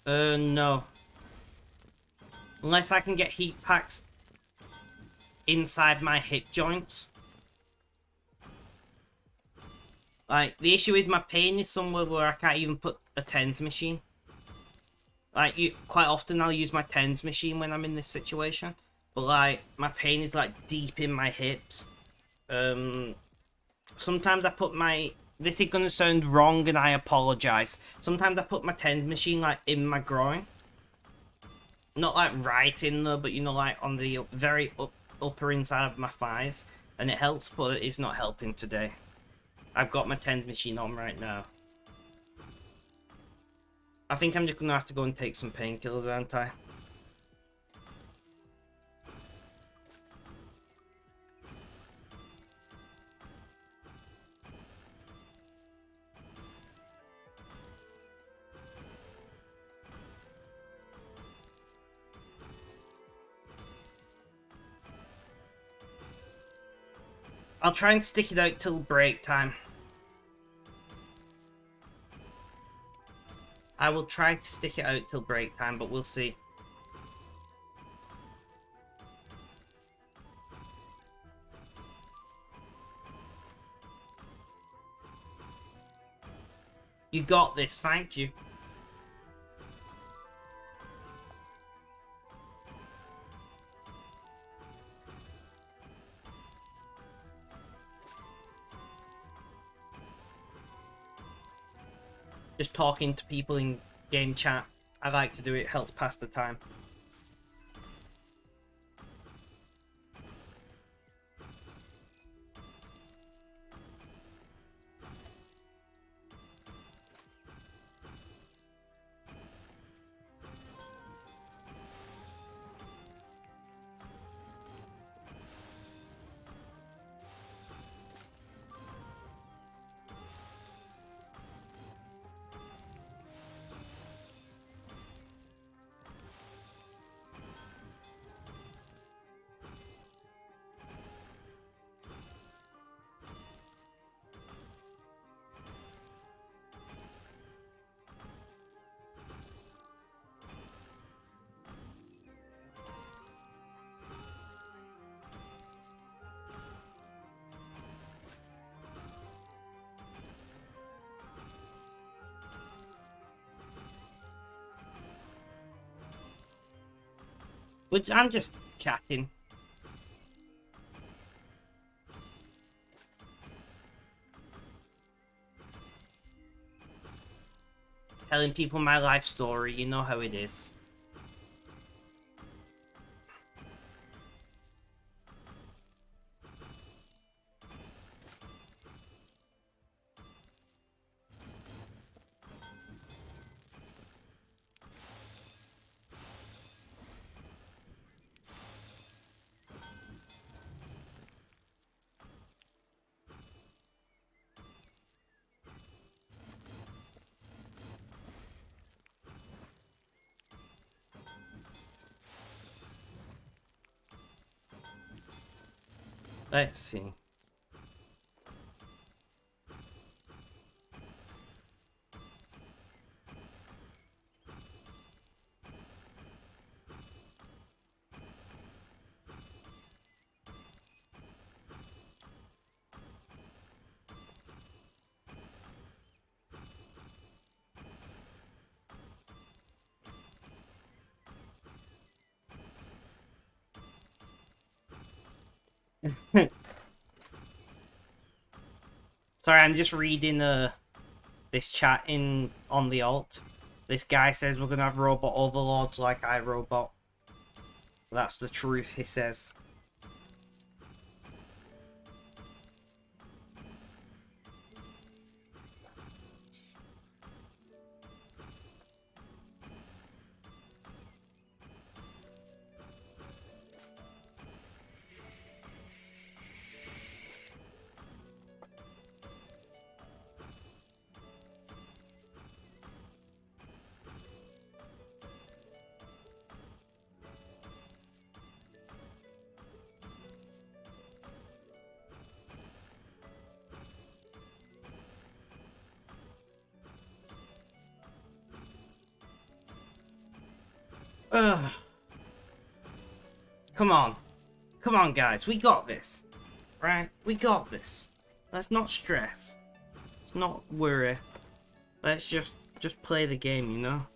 No. Unless I can get heat packs inside my hip joints. Like, the issue is my pain is somewhere where I can't even put a TENS machine. Like, quite often I'll use my TENS machine when I'm in this situation. But, like, my pain is, like, deep in my hips. Sometimes I put my... This is gonna sound wrong and I apologise. Sometimes I put my TENS machine, like, in my groin. Not, like, right in there, but, you know, like, on the very upper inside of my thighs. And it helps, but it's not helping today. I've got my TENS machine on right now. I think I'm just gonna have to go and take some painkillers, aren't I? I'll try and stick it out till break time. I will try to stick it out till break time, but we'll see. You got this, thank you. Just talking to people in game chat. I like to do it, helps pass the time. Which I'm just chatting. Telling people my life story, you know how it is. Let's see. Sorry, I'm just reading this chat on the alt. This guy says we're gonna have robot overlords like iRobot. That's the truth, he says. Ugh. Come on. Come on, guys. We got this. Right? We got this. Let's not stress. Let's not worry. Let's just play the game, you know?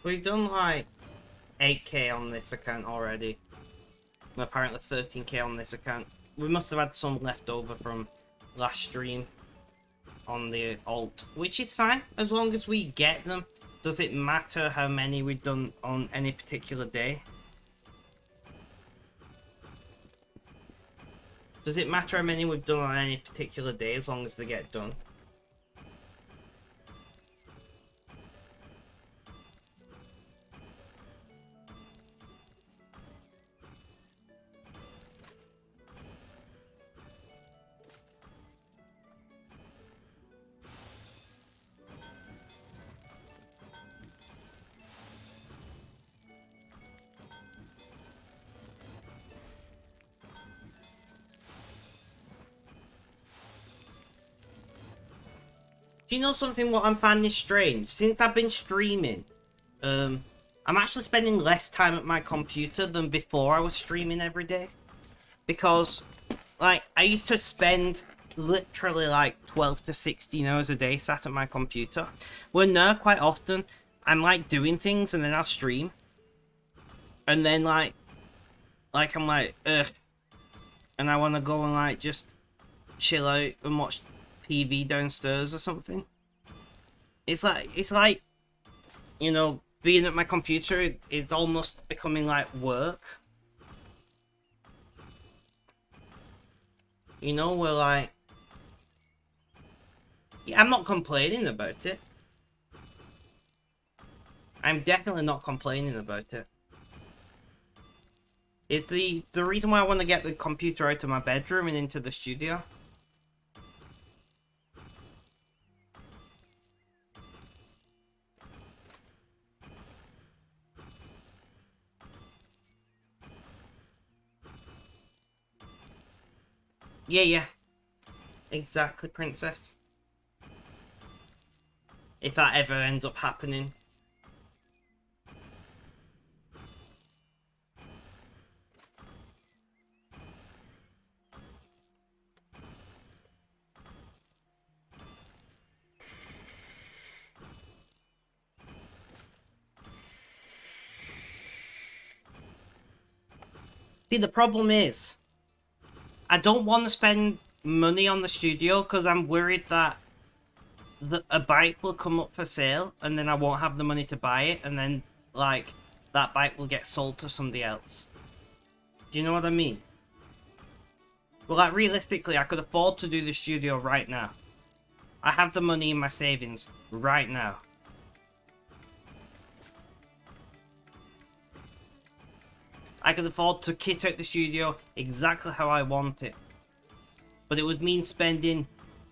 We've done like 8k on this account already. apparently 13k on this account. We must have had some left over from last stream on the alt, which is fine as long as we get them. Does it matter how many we've done on any particular day? Does it matter how many we've done on any particular day as long as they get done? Do you know something what I'm finding strange? Since I've been streaming, I'm actually spending less time at my computer than before I was streaming every day. Because, like, I used to spend literally like 12 to 16 hours a day sat at my computer. Where now, quite often, I'm like doing things and then I'll stream. And then like I'm like, ugh. And I want to go and like just chill out and watch TV downstairs or something. It's like, you know, being at my computer is almost becoming like work. You know, we're like, yeah, I'm not complaining about it. I'm definitely not complaining about it. It's the reason why I want to get the computer out of my bedroom and into the studio. Yeah. Exactly, princess. If that ever ends up happening. See, the problem is, I don't want to spend money on the studio because I'm worried that a bike will come up for sale and then I won't have the money to buy it, and then, like, that bike will get sold to somebody else. Do you know what I mean? Well, like, realistically, I could afford to do the studio right now. I have the money in my savings right now. I could afford to kit out the studio exactly how I want it. But it would mean spending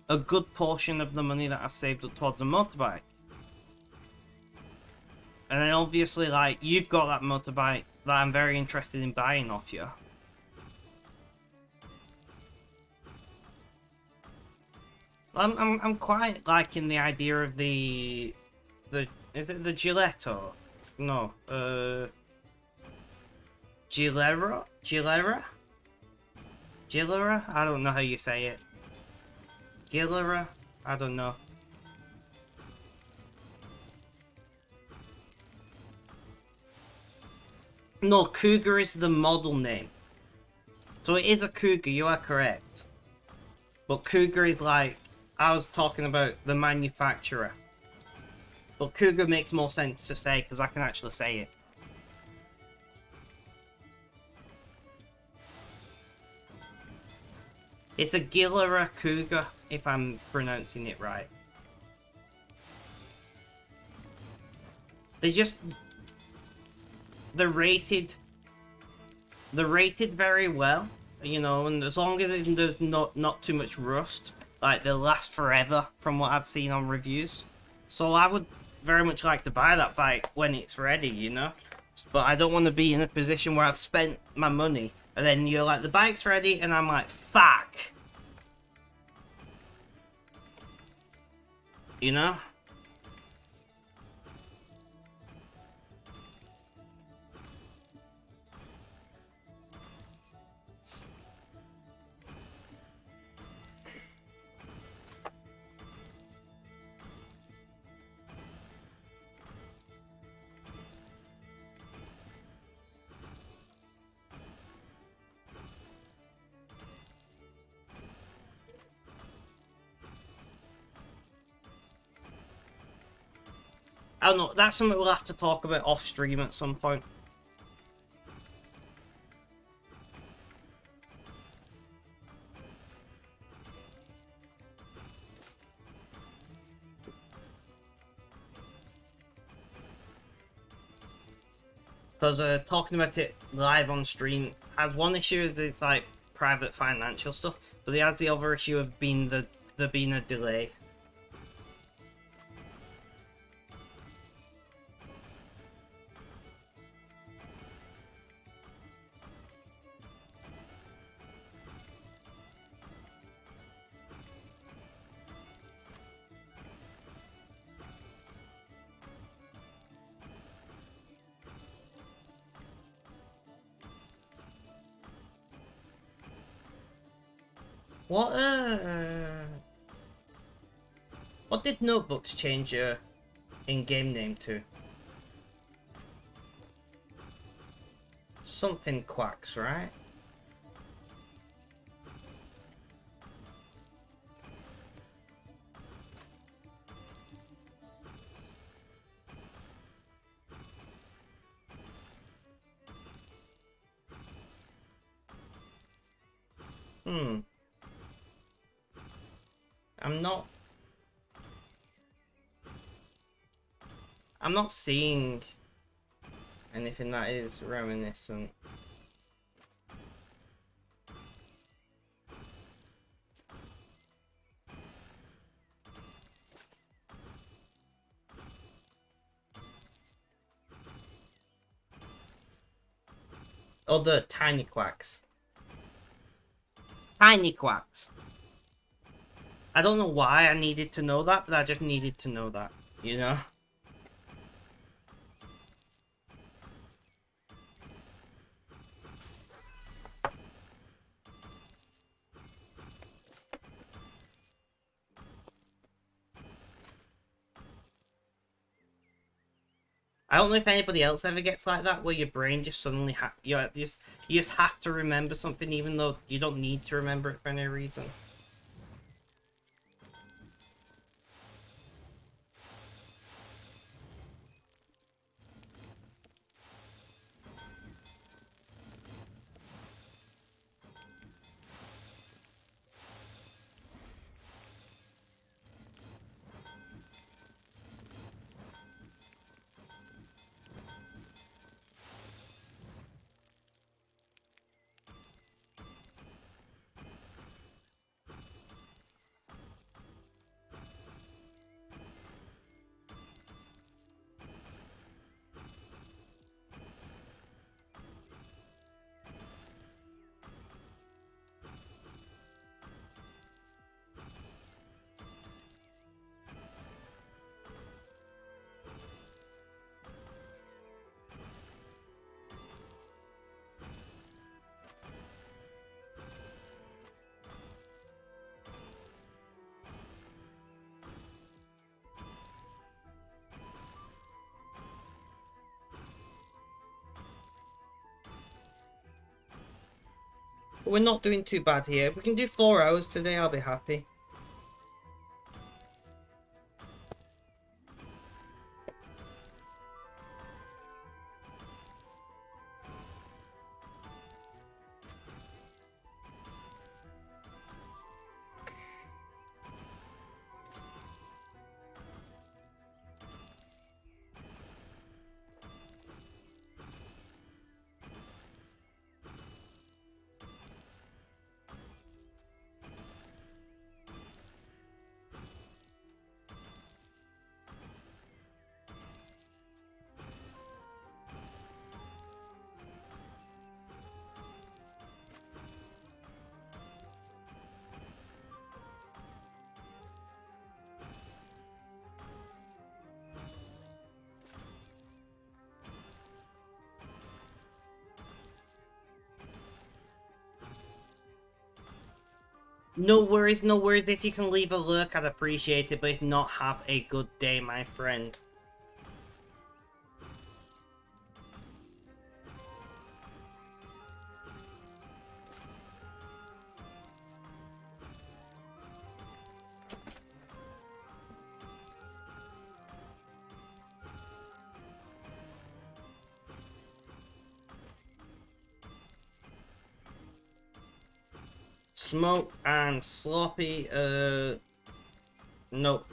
a good portion of the money that I saved up towards a motorbike. And then obviously, like, you've got that motorbike that I'm very interested in buying off you. I'm quite liking the idea of the is it the Gillette or no Gilera? I don't know how you say it. Gilera? I don't know. No, Cougar is the model name. So it is a Cougar, you are correct. But Cougar is like, I was talking about the manufacturer. But Cougar makes more sense to say because I can actually say it. It's a Gilera Cougar, if I'm pronouncing it right. They're rated very well, you know, and as long as there's not too much rust, like, they'll last forever from what I've seen on reviews. So I would very much like to buy that bike when it's ready, you know. But I don't want to be in a position where I've spent my money and then you're like, the bike's ready, and I'm like, fuck. You know? I don't know, that's something we'll have to talk about off stream at some point. Because talking about it live on stream has one issue is it's like private financial stuff, but it has the other issue of being there being a delay. What did Notebooks change your in-game name to? Something Quacks, right? I'm not seeing anything that is reminiscent. Oh, the tiny quacks. Tiny quacks. I don't know why I needed to know that, but I just needed to know that, you know? I don't know if anybody else ever gets like that, where your brain just suddenly you just have to remember something even though you don't need to remember it for any reason. But we're not doing too bad here. If we can do 4 hours today, I'll be happy. No worries, no worries. If you can leave a lurk, I'd appreciate it. But if not, have a good day, my friend. Smoke and sloppy. Nope.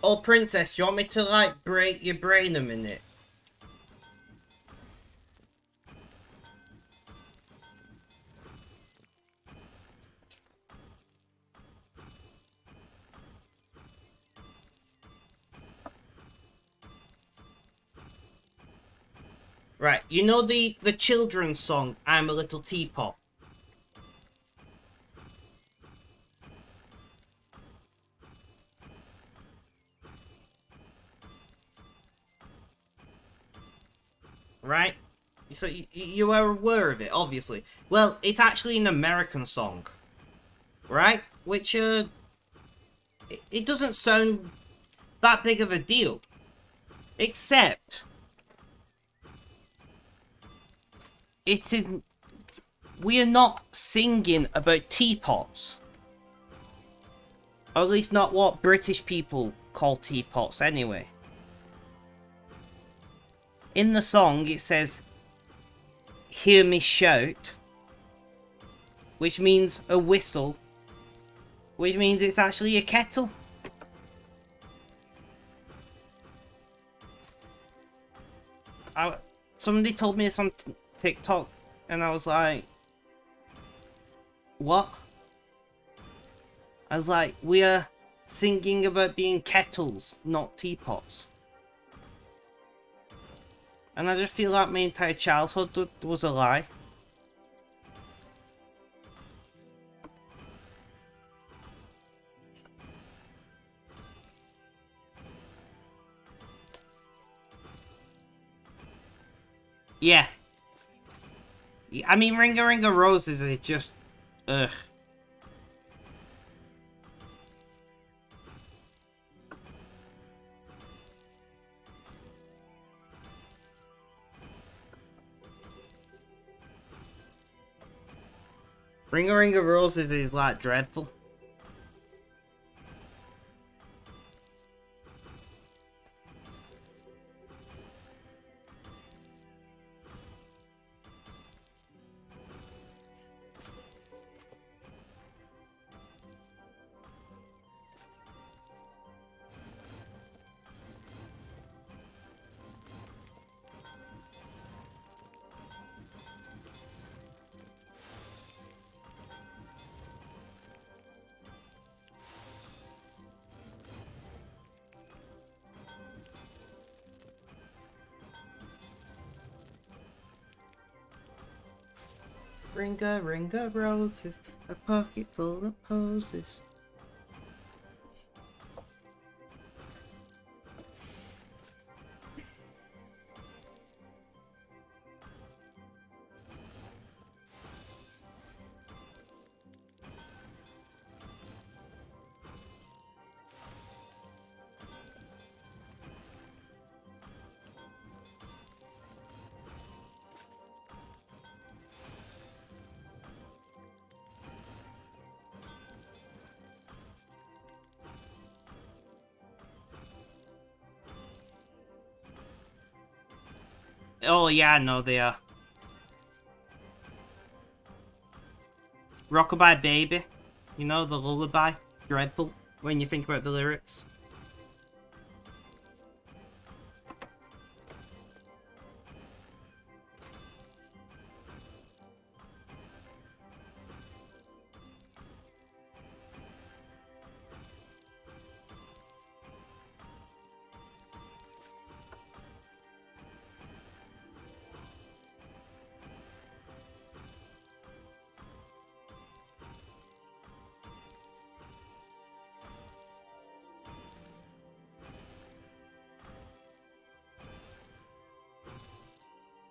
Oh, princess, do you want me to, like, break your brain a minute? Right, you know the children's song, I'm a Little Teapot? Right? So you are aware of it, obviously. Well, it's actually an American song. Right? Which, it doesn't sound that big of a deal. Except, it is... We are not singing about teapots. Or at least not what British people call teapots, anyway. In the song, it says, hear me shout, which means a whistle, which means it's actually a kettle. Somebody told me this on TikTok, and I was like, what? I was like, we are singing about being kettles, not teapots. And I just feel like my entire childhood was a lie. Yeah. I mean, Ring a Ring of Roses is just... Ugh. Ring a Ring of Roses is like dreadful. Ring a roses, a pocket full of posies. Oh yeah, no, they are. Rockabye Baby. You know, the lullaby. Dreadful when you think about the lyrics.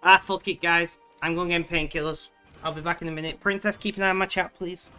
Ah, fuck it, guys. I'm going to get painkillers. I'll be back in a minute. Princess, keep an eye on my chat, please.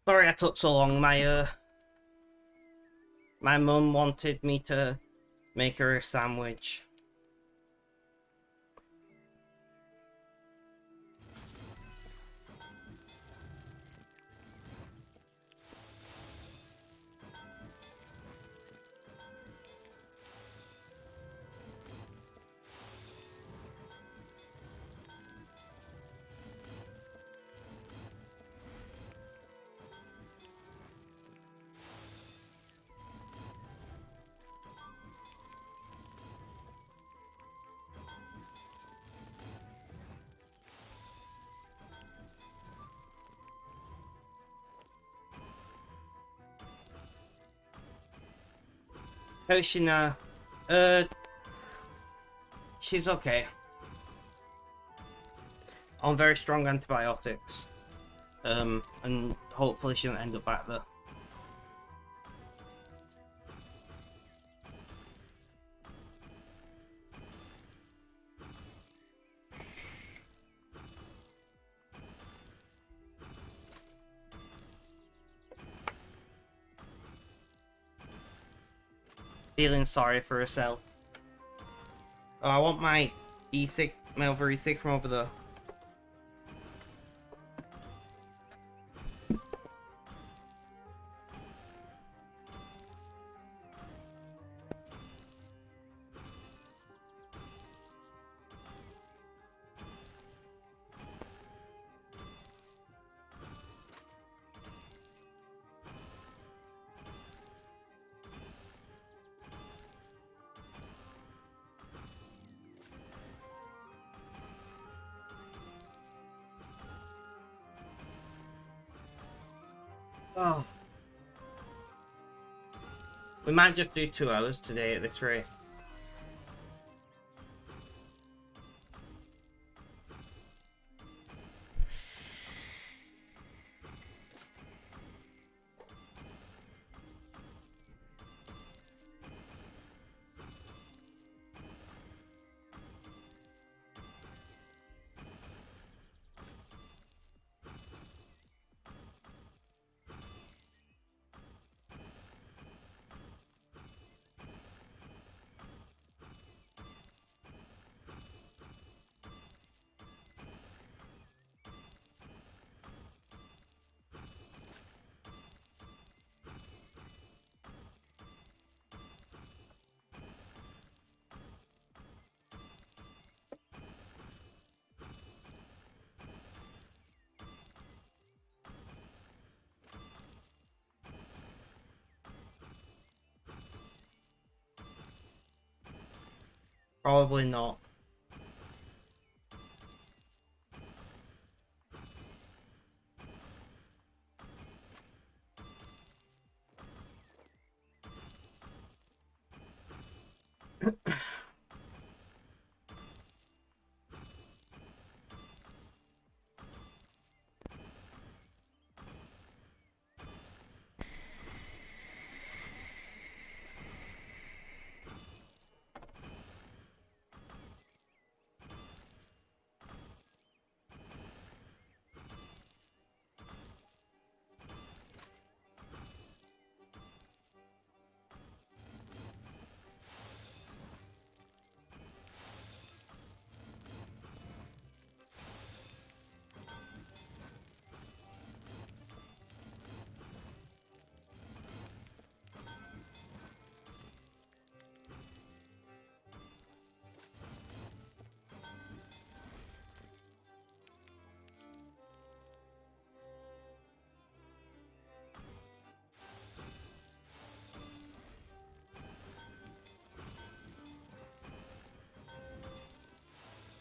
Sorry I took so long. My mum wanted me to make her a sandwich. How is she now? She's okay. On very strong antibiotics. And hopefully she doesn't end up back there. Feeling sorry for herself. Oh, I want my e-cig, my other e-cig from over there. Oh. We might just do 2 hours today at this rate. Probably not.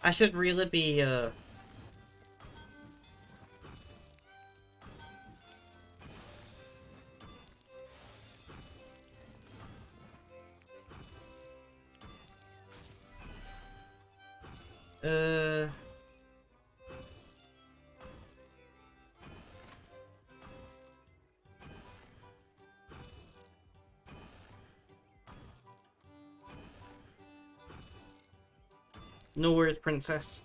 I should really be, uh... No worries, princess.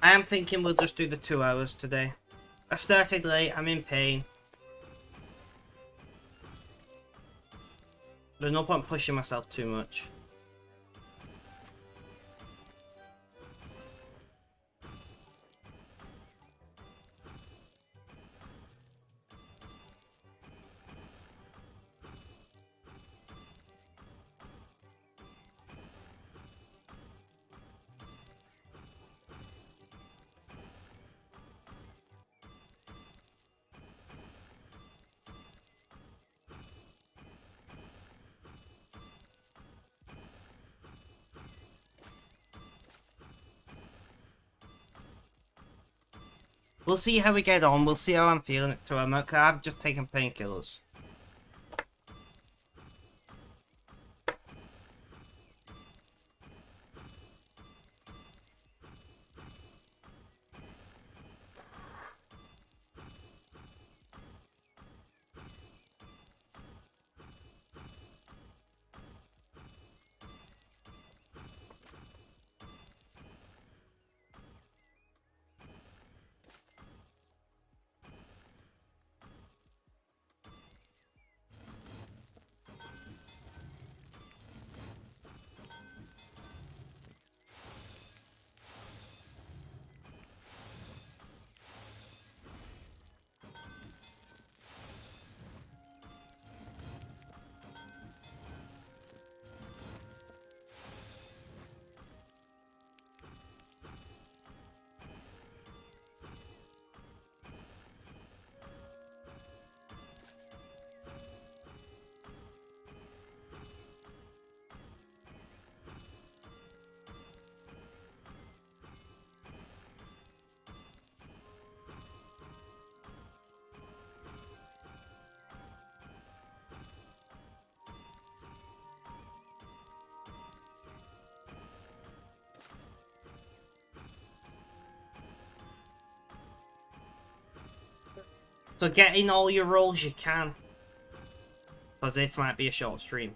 I am thinking we'll just do the 2 hours today. I started late, I'm in pain. There's no point pushing myself too much. We'll see how we get on. We'll see how I'm feeling it to him. I've just taken painkillers. So get in all your rolls you can. Because this might be a short stream.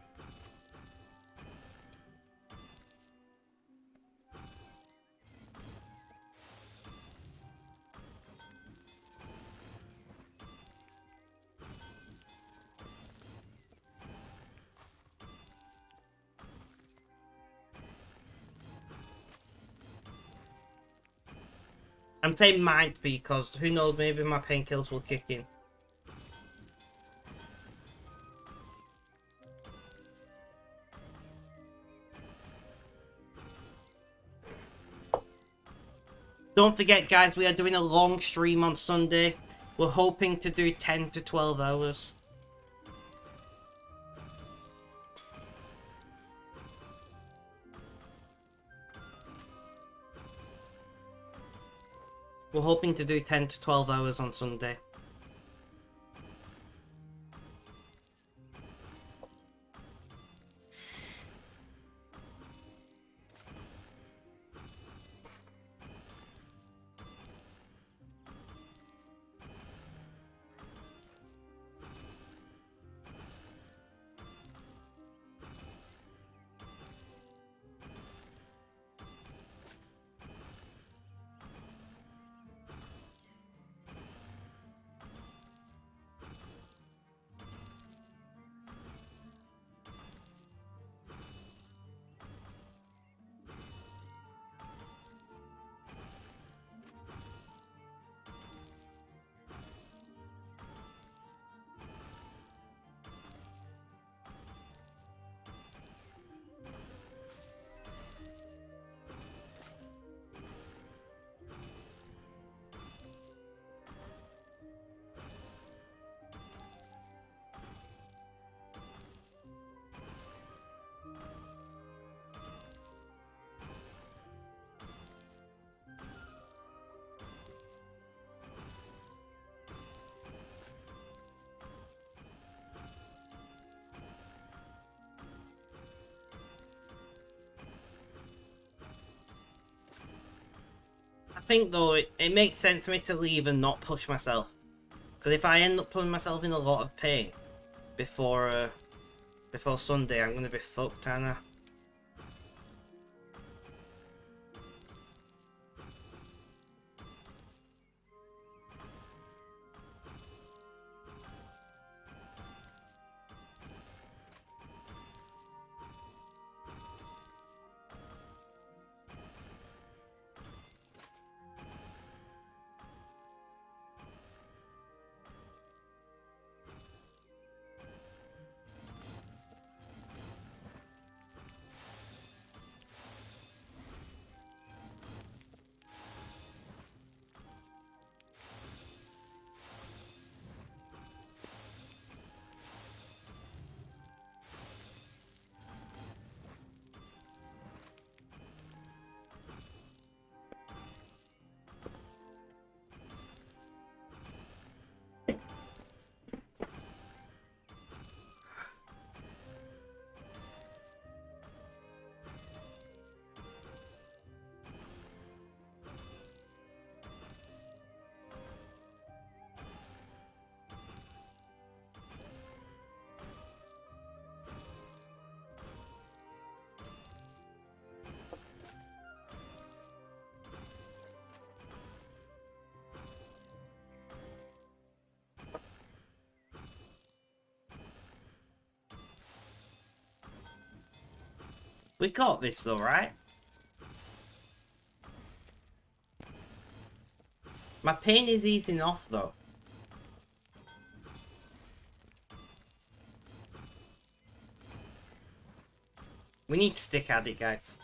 I'm saying might because who knows, maybe my painkillers will kick in. Don't forget guys, we are doing a long stream on Sunday. We're hoping to do 10 to 12 hours. We're hoping to do 10 to 12 hours on Sunday. I think though it makes sense for me to leave and not push myself. Because if I end up putting myself in a lot of pain before before Sunday, I'm gonna be fucked, Anna. We got this though, right? My pain is easing off though. We need to stick at it, guys.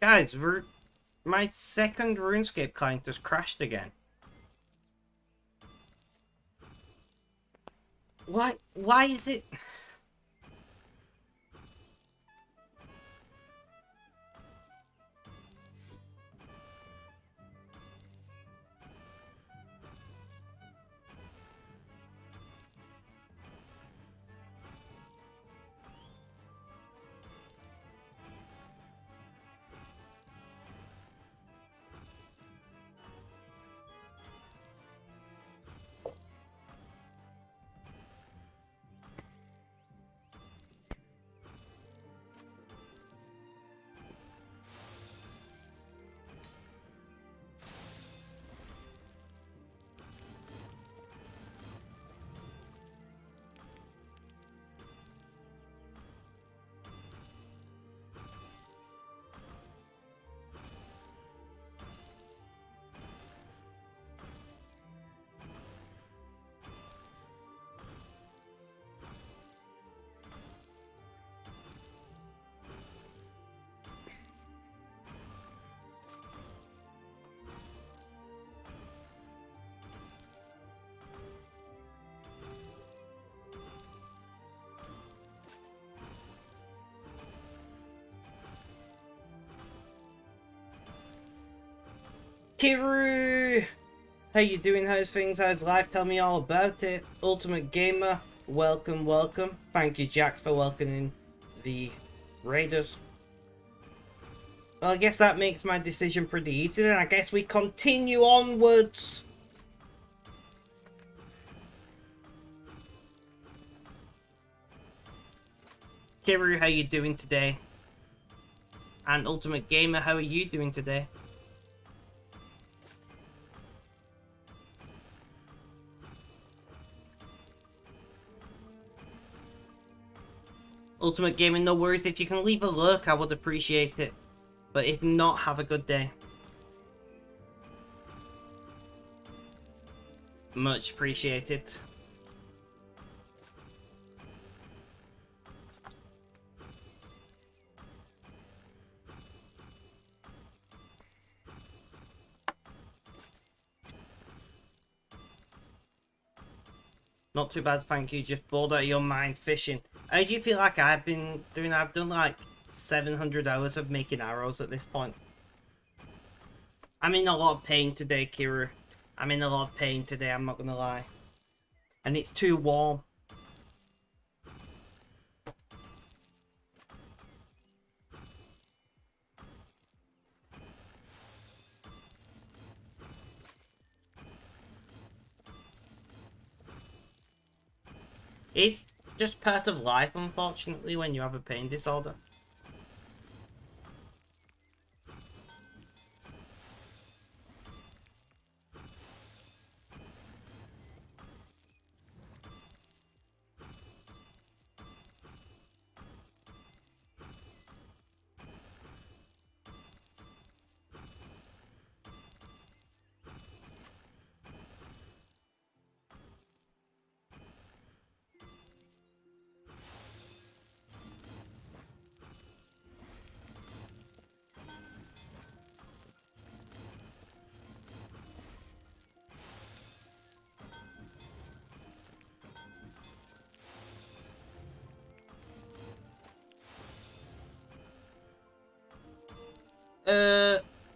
Guys, my second Runescape client just crashed again. Why is it? Kiru! How you doing? How's things? How's life? Tell me all about it. Ultimate Gamer, welcome, welcome. Thank you, Jax, for welcoming the Raiders. Well, I guess that makes my decision pretty easy then. I guess we continue onwards. Kiru, how you doing today? And Ultimate Gamer, how are you doing today? Ultimate Gaming, no worries. If you can leave a lurk, I would appreciate it. But if not, have a good day. Much appreciated. Not too bad, thank you. Just bored out of your mind fishing. How do you feel like I've been doing? I've done like 700 hours of making arrows at this point. I'm in a lot of pain today, Kira. I'm in a lot of pain today, I'm not gonna lie. And it's too warm. It's just part of life, unfortunately, when you have a pain disorder.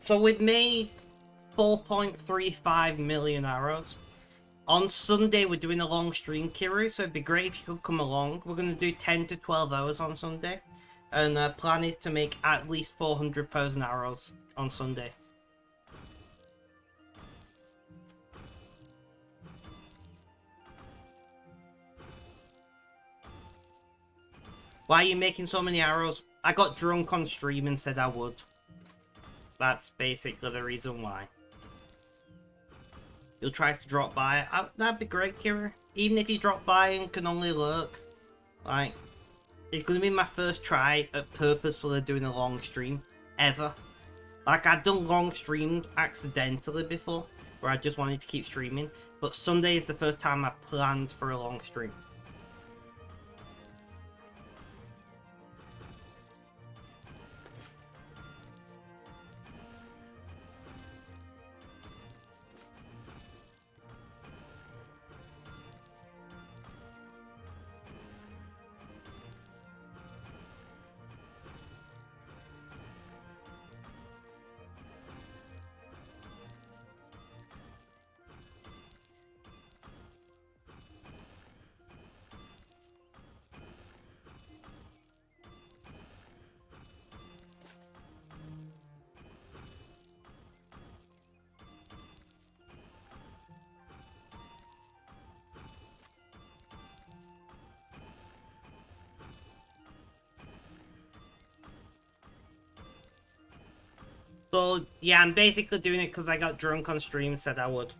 So we've made 4.35 million arrows. On Sunday, we're doing a long stream, Kiru, so it'd be great if you could come along. We're going to do 10 to 12 hours on Sunday. And the plan is to make at least 400,000 arrows on Sunday. Why are you making so many arrows? I got drunk on stream and said I would. That's basically the reason why. You'll try to drop by. That'd be great, Kira. Even if you drop by and can only lurk. Like, it's gonna be my first try at purposefully doing a long stream. Ever. Like, I've done long streams accidentally before, where I just wanted to keep streaming. But Sunday is the first time I planned for a long stream. So, yeah, I'm basically doing it because I got drunk on stream and said I would.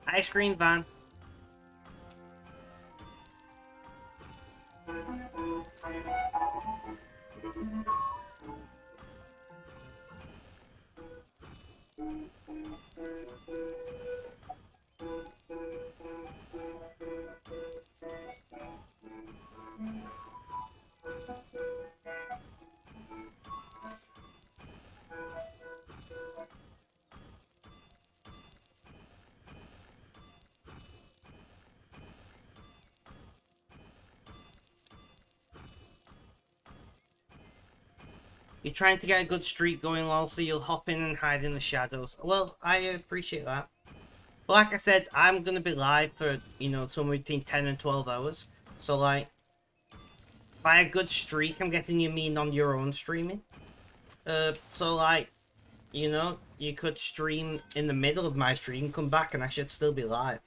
Ice cream van. You're trying to get a good streak going, lol, so you'll hop in and hide in the shadows. Well, I appreciate that. But like I said, I'm going to be live for, you know, somewhere between 10 and 12 hours. So, like, by a good streak, I'm guessing you mean on your own streaming. So, like, you know, you could stream in the middle of my stream, come back, and I should still be live.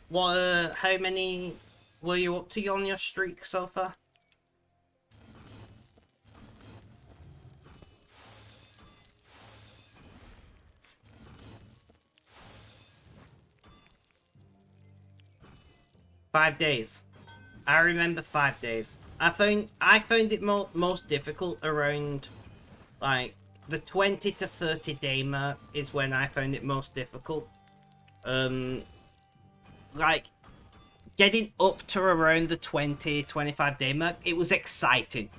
What, how many were you up to on your streak so far? Five days. I remember 5 days. I found it most difficult around, like, the 20 to 30 day mark is when I found it most difficult. Like, getting up to around the 20-25 day mark, it was exciting.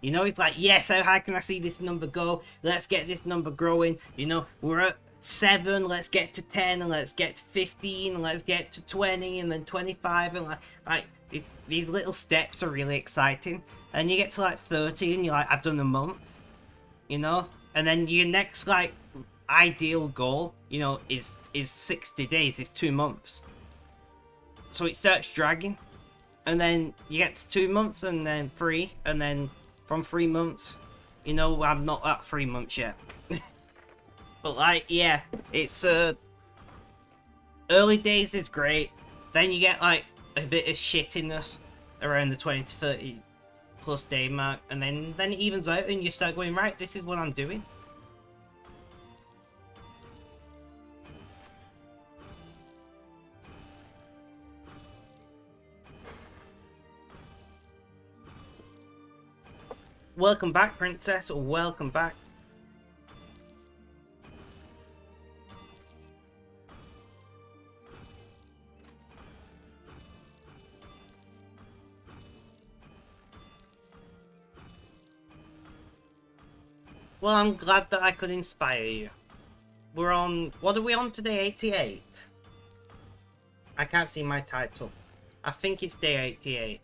You know, it's like, yes, how high can I see this number go? Let's get this number growing. You know, we're at 7, let's get to 10, and let's get to 15, and let's get to 20, and then 25, and like these little steps are really exciting. And you get to like 30, and you're like, I've done a month, you know? And then your next, like, ideal goal, you know, is 60 days, is 2 months. So it starts dragging, and then you get to 2 months, and then 3, and then from 3 months, you know, I'm not at 3 months yet. But, like, yeah, it's, early days is great. Then you get, like, a bit of shittiness around the 20 to 30 plus day mark, and then it evens out, and you start going, right, this is what I'm doing. Welcome back, Princess. Welcome back. Well, I'm glad that I could inspire you. We're on... What are we on today? 88? I can't see my title. I think it's day 88.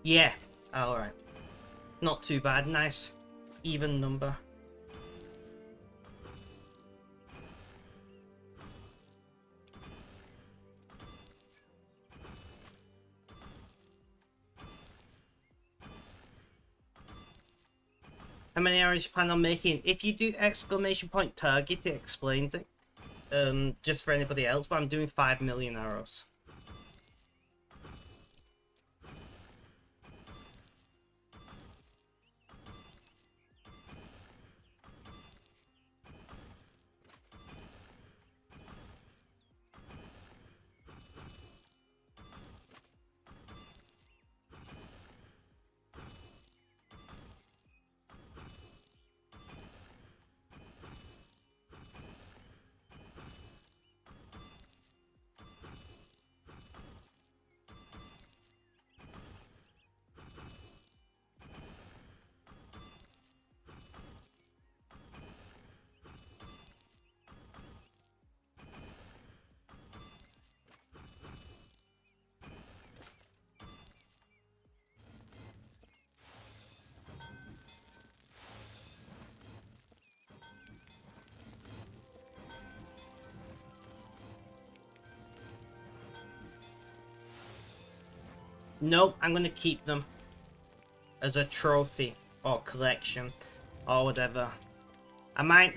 Yeah. Alright. Not too bad. Nice even number. How many arrows you plan on making? If you do exclamation point target, it explains it. Just for anybody else, but I'm doing 5 million arrows. Nope, I'm gonna keep them as a trophy or collection or whatever. I might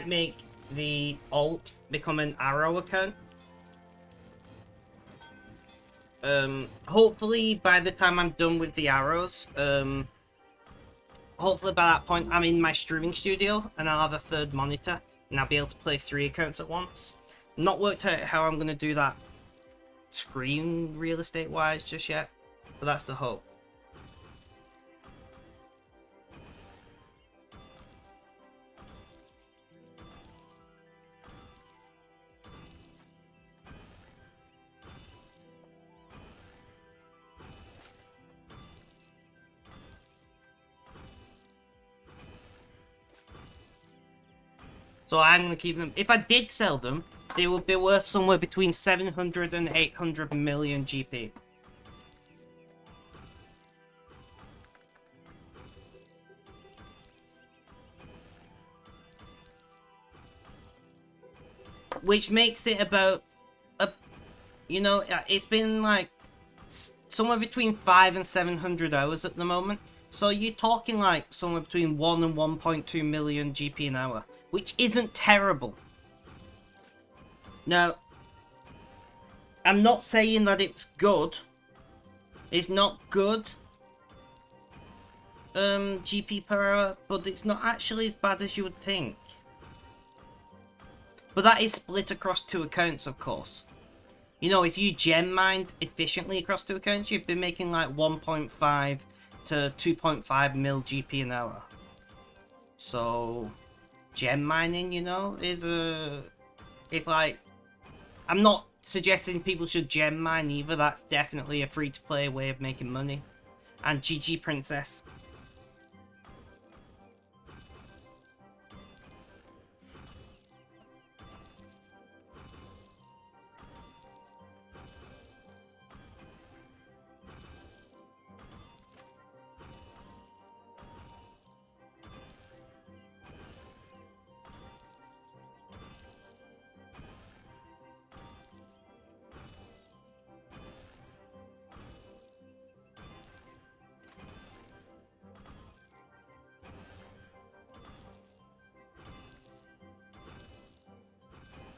make the alt become an arrow account. Hopefully by the time I'm done with the arrows, hopefully by that point I'm in my streaming studio and I'll have a third monitor and I'll be able to play 3 accounts at once. Not worked out how I'm gonna do that screen real estate wise just yet, but that's the hope. So I'm gonna keep them. If I did sell them, they would be worth somewhere between 700 and 800 million GP. Which makes it about, you know, it's been like somewhere between 5 and 700 hours at the moment. So you're talking like somewhere between 1 and 1.2 million GP an hour, which isn't terrible. Now, I'm not saying that it's good. It's not good, GP per hour, but it's not actually as bad as you would think. But that is split across 2 accounts, of course. You know, if you gem mined efficiently across 2 accounts, you've been making like 1.5 to 2.5 mil GP an hour. So, gem mining, you know, is a... If like... I'm not suggesting people should gem mine either, that's definitely a free-to-play way of making money. And GG Princess.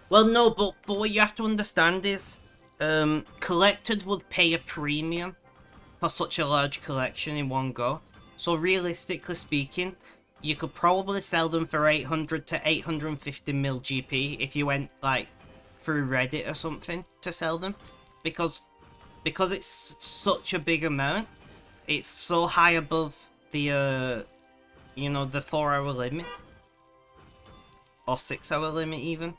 Well, no, but what you have to understand is, collectors would pay a premium for such a large collection in one go. So realistically speaking, you could probably sell them for 800 to 850 mil GP if you went like through Reddit or something to sell them, because it's such a big amount. It's so high above the you know, the 4-hour limit or 6-hour limit even.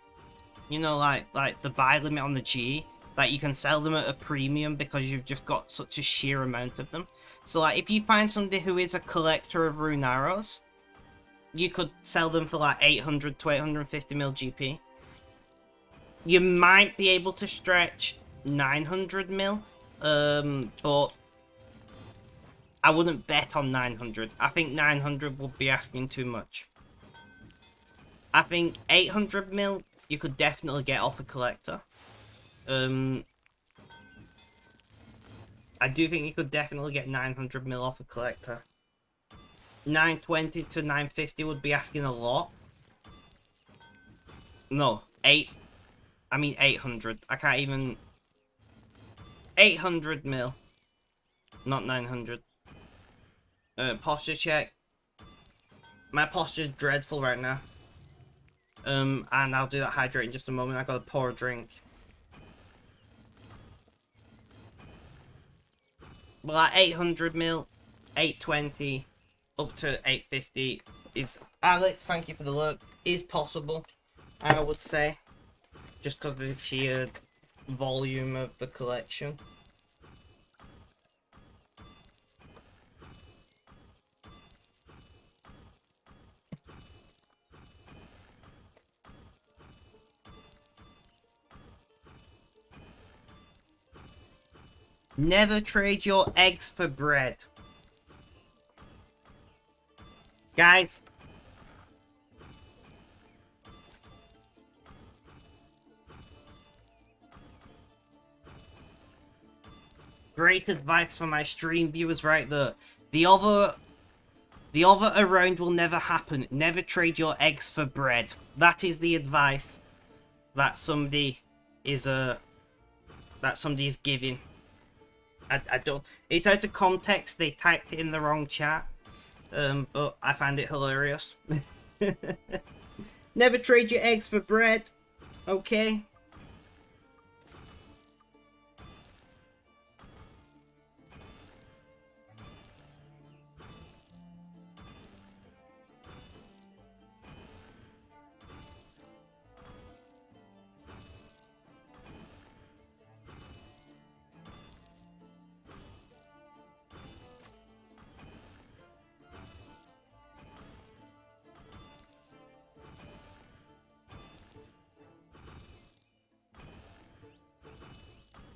You know, like the buy limit on the G, that you can sell them at a premium because you've just got such a sheer amount of them. So like if you find somebody who is a collector of rune arrows, you could sell them for like 800 to 850 mil GP. You might be able to stretch 900 mil, but I wouldn't bet on 900. I think 900 would be asking too much. I think 800 mil you could definitely get off a collector. I do think you could definitely get 900 mil off a collector. 920 to 950 would be asking a lot. No, 800. I can't even... 800 mil. Not 900. Posture check. My posture's dreadful right now. And I'll do that hydrate in just a moment. I gotta pour a drink. But like 800 mil, 820, up to 850 is... Alex, thank you for the look. Is possible, I would say. Just because of the sheer volume of the collection. Never trade your eggs for bread. Guys. Great advice for my stream viewers right there. The other round will never happen. Never trade your eggs for bread. That is the advice that somebody is giving. I don't... It's out of context. They typed it in the wrong chat. But I find it hilarious. Never trade your eggs for bread. Okay?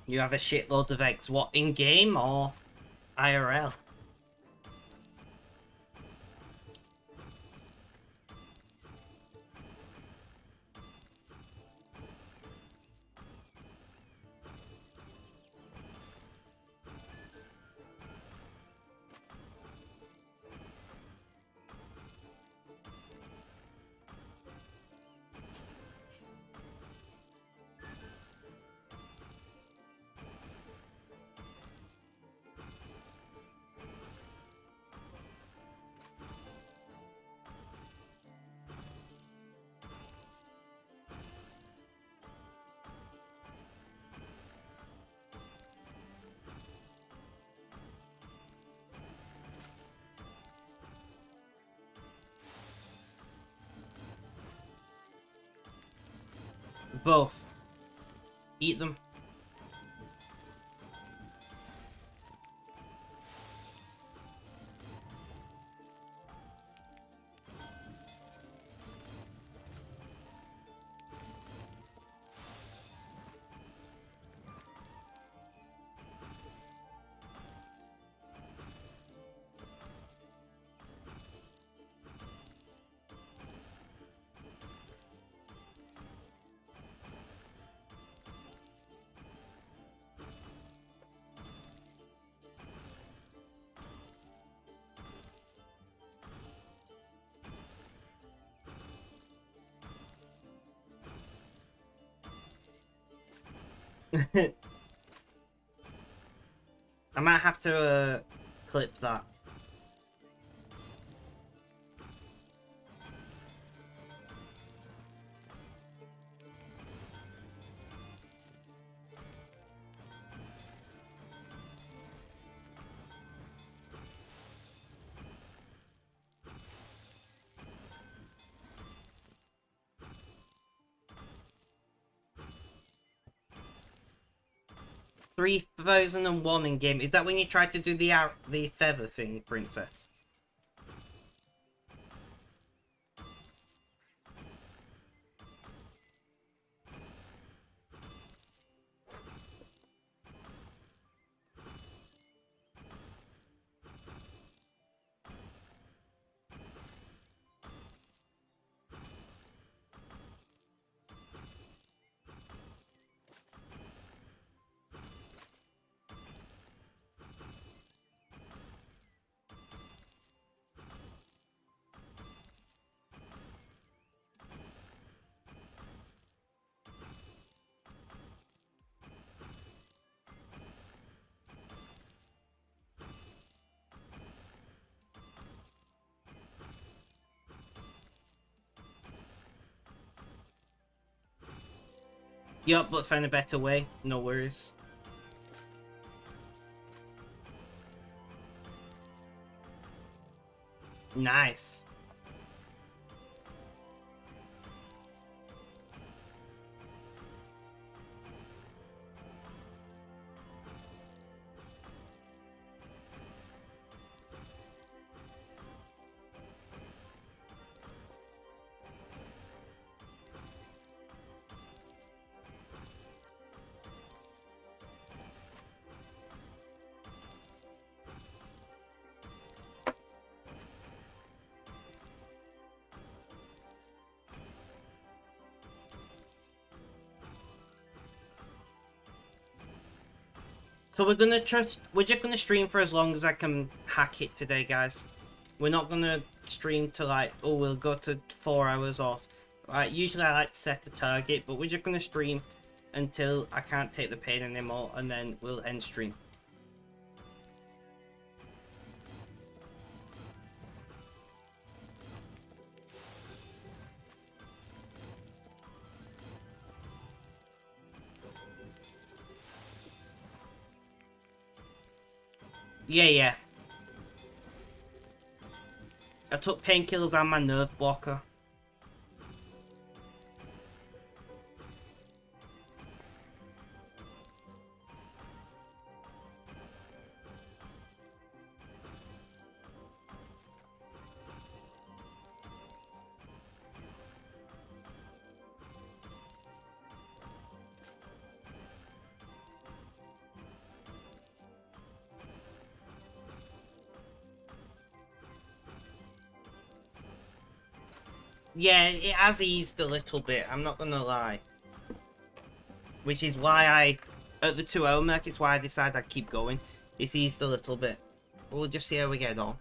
You have a shitload of eggs. What, in-game or IRL? Both. Eat them. I might have to clip that. $3001 in game. Is that when you tried to do the feather thing, Princess? Yup, but find a better way. No worries. Nice. So we're just gonna stream for as long as I can hack it today, guys. We're not gonna stream to like, oh, we'll go to 4 hours or usually I like to set a target, but we're just gonna stream until I can't take the pain anymore, and then we'll end stream. Yeah. I took painkillers and my nerve blocker. Yeah, it has eased a little bit, I'm not gonna lie. Which is why at the 2-hour mark, it's why I decided I'd keep going. It's eased a little bit. We'll just see how we get on.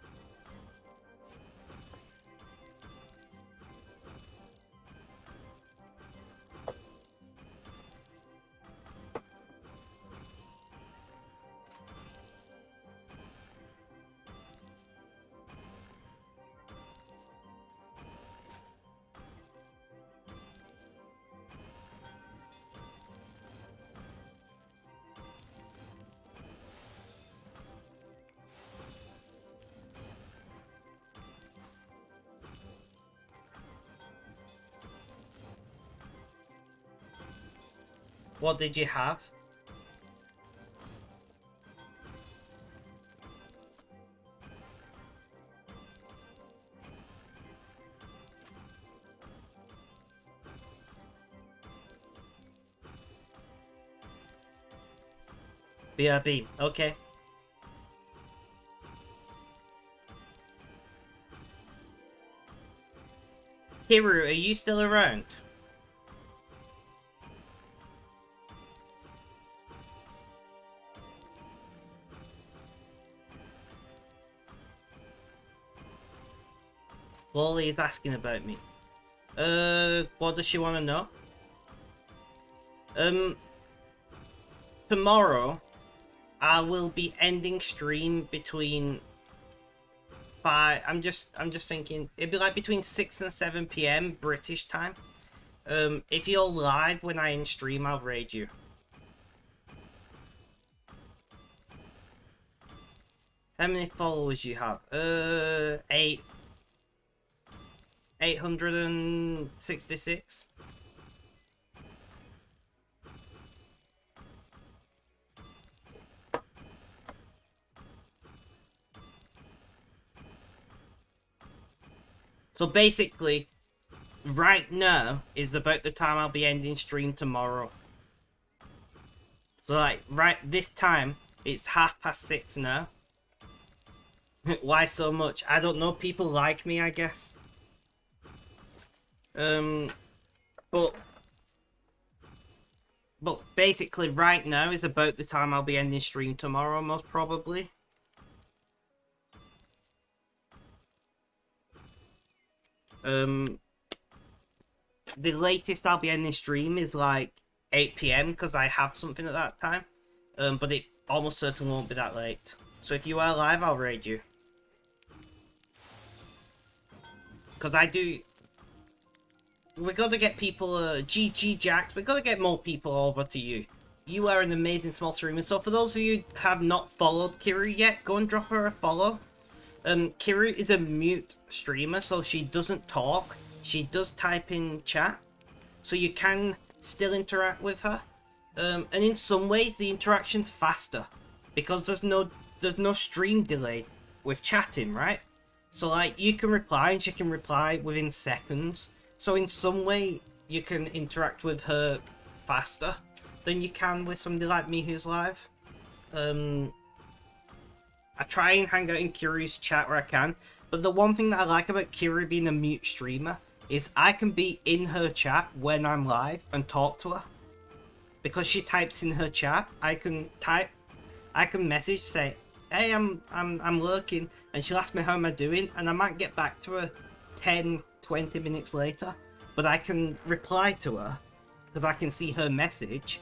What did you have? BRB, okay. Hiru, are you still around? Lolly is asking about me. What does she want to know? Tomorrow, I will be ending stream between 5. I'm just thinking it'd be like between 6 and 7 p.m. British time. If you're live when I end stream, I'll raid you. How many followers you have? 866. So basically, right now is about the time I'll be ending stream tomorrow. So like, right this time, it's 6:30 now. Why so much? I don't know, people like me, I guess. But basically right now is about the time I'll be ending stream tomorrow, most probably. The latest I'll be ending stream is like 8 p.m. because I have something at that time. But it almost certainly won't be that late. So if you are live, I'll raid you. Because I do... we got to get people, GG Jax, we got to get more people over to you. You are an amazing small streamer. So for those of you who have not followed Kiru yet, go and drop her a follow. Kiru is a mute streamer, so she doesn't talk. She does type in chat, so you can still interact with her. And in some ways, the interaction's faster because there's no stream delay with chatting, right? So like you can reply and she can reply within seconds. So in some way, you can interact with her faster than you can with somebody like me who's live. I try and hang out in Kiru's chat where I can, but the one thing that I like about Kiru being a mute streamer is I can be in her chat when I'm live and talk to her. Because she types in her chat, I can message, say, hey, I'm lurking, and she'll ask me how am I doing, and I might get back to her 10, 20 minutes later, but I can reply to her because I can see her message,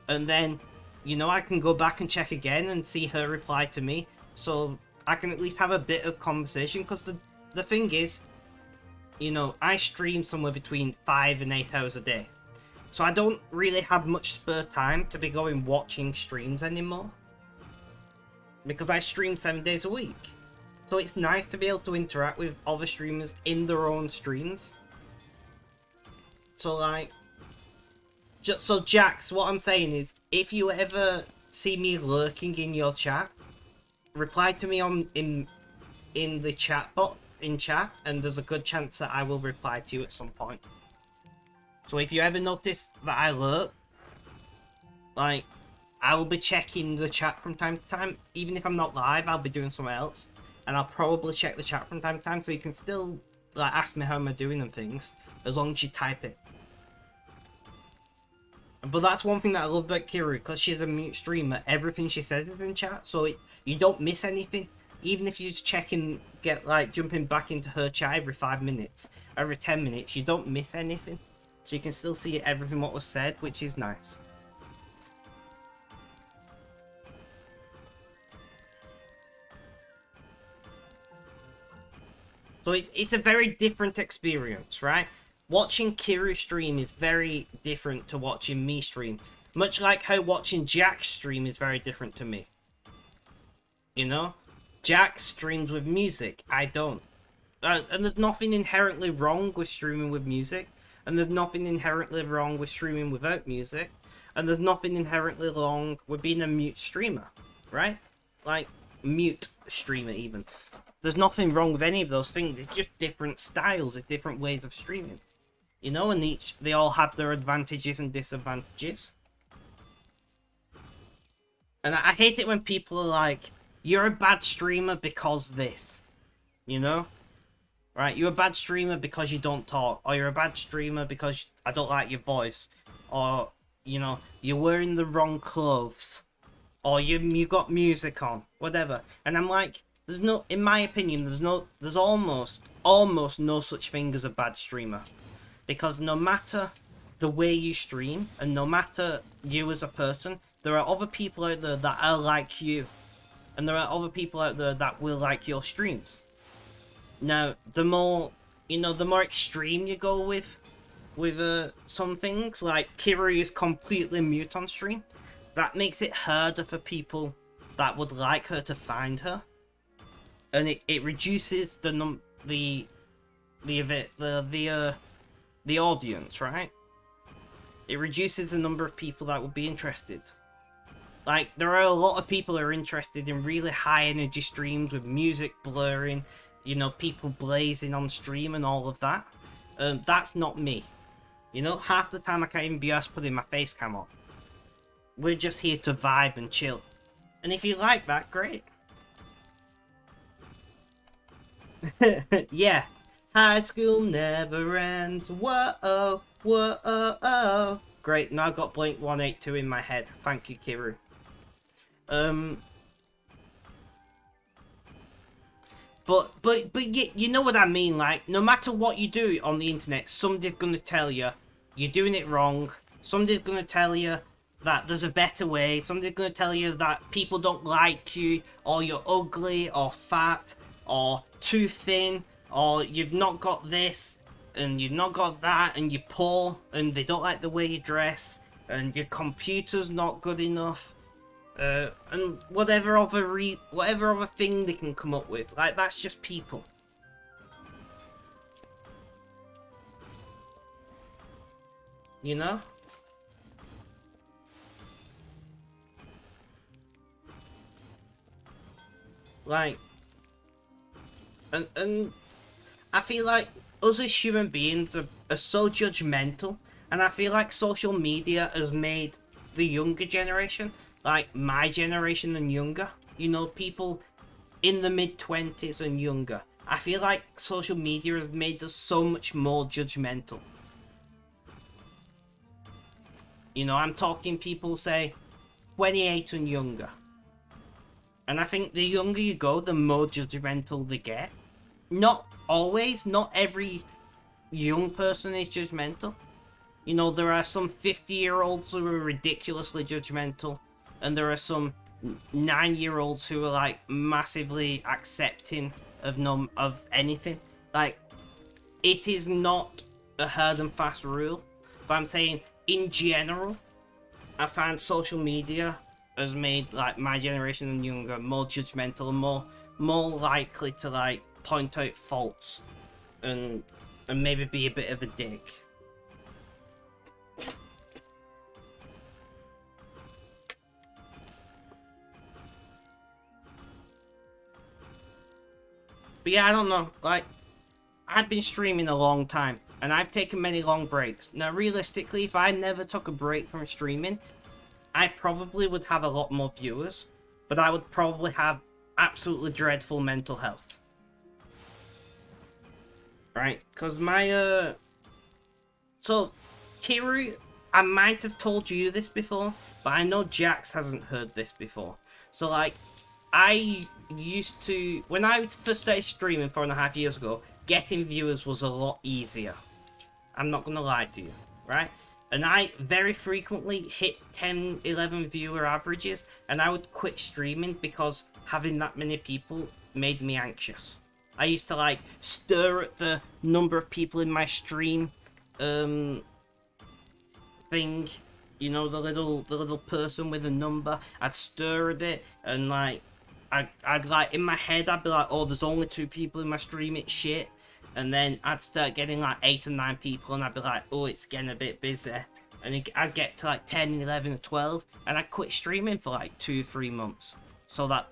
and then, you know, I can go back and check again and see her reply to me, so I can at least have a bit of conversation, because the thing is, you know, I stream somewhere between 5 and 8 hours a day, so I don't really have much spare time to be going watching streams anymore, because I stream 7 days a week. So it's nice to be able to interact with other streamers in their own streams. So like, so Jax, what I'm saying is, if you ever see me lurking in your chat, reply to me in the chat bot in chat, and there's a good chance that I will reply to you at some point. So if you ever notice that I lurk, like, I will be checking the chat from time to time. Even if I'm not live, I'll be doing something else, and I'll probably check the chat from time to time, so you can still like ask me how am I doing and things, as long as you type it. But that's one thing that I love about Kiru, because she's a mute streamer, everything she says is in chat, so you don't miss anything. Even if you just check and get like jumping back into her chat every 5 minutes, every 10 minutes, you don't miss anything. So you can still see everything what was said, which is nice. So it's a very different experience, right? Watching Kiru stream is very different to watching me stream. Much like how watching Jax stream is very different to me. You know? Jax streams with music, I don't. And there's nothing inherently wrong with streaming with music. And there's nothing inherently wrong with streaming without music. And there's nothing inherently wrong with being a mute streamer, right? Like, mute streamer even. There's nothing wrong with any of those things. It's just different styles, it's different ways of streaming. You know, and they all have their advantages and disadvantages. And I hate it when people are like, you're a bad streamer because this. You know? Right, you're a bad streamer because you don't talk. Or you're a bad streamer because I don't like your voice. Or, you know, you're wearing the wrong clothes. Or you got music on. Whatever. And I'm like, there's no, in my opinion, there's almost no such thing as a bad streamer. Because no matter the way you stream, and no matter you as a person, there are other people out there that are like you. And there are other people out there that will like your streams. Now, the more, you know, the more extreme you go with some things, like Kiru is completely mute on stream, that makes it harder for people that would like her to find her. And it reduces the audience, right? It reduces the number of people that would be interested. Like, there are a lot of people who are interested in really high energy streams with music blurring, you know, people blazing on stream and all of that. That's not me. You know, half the time I can't even be asked putting my face cam on. We're just here to vibe and chill. And if you like that, great. Yeah. High school never ends. Whoa, whoa. Great, now I've got Blink 182 in my head. Thank you, Kiru. But you know what I mean, like, no matter what you do on the internet, somebody's gonna tell you you're doing it wrong. Somebody's gonna tell you that there's a better way. Somebody's gonna tell you that people don't like you, or you're ugly, or fat, or too thin, or you've not got this. and you've not got that, and you're poor, and they don't like the way you dress, and your computer's not good enough, and whatever other thing they can come up with. Like, that's just people. You know? Like, and I feel like us as human beings are so judgmental, and I feel like social media has made the younger generation, like my generation and younger, you know, people in the mid-20s and younger, I feel like social media has made us so much more judgmental. You know, I'm talking people, say, 28 and younger. And I think the younger you go, the more judgmental they get. Not always, not every young person is judgmental. You know, there are some 50-year-olds who are ridiculously judgmental, and there are some 9-year-olds who are like massively accepting of anything. Like, it is not a hard and fast rule, but I'm saying in general, I find social media has made like my generation and younger more judgmental and more likely to like point out faults and maybe be a bit of a dick. But yeah, I don't know. Like, I've been streaming a long time, and I've taken many long breaks. Now, realistically, if I never took a break from streaming, I probably would have a lot more viewers, but I would probably have absolutely dreadful mental health. Right? Because my, So, Kiru, I might have told you this before, but I know Jax hasn't heard this before. So, like, I used to... When I first started streaming 4.5 years ago, getting viewers was a lot easier. I'm not gonna lie to you, right? And I very frequently hit 10, 11 viewer averages, and I would quit streaming because having that many people made me anxious. I used to like stare at the number of people in my stream thing, you know, the little person with a number. I'd stare at it, and like I'd like in my head I'd be like, oh, there's only 2 people in my stream, it's shit. And then I'd start getting like 8 or 9 people, and I'd be like, oh, it's getting a bit busy. And I'd get to like 10, 11, or 12, and I'd quit streaming for like 2-3 months. So that,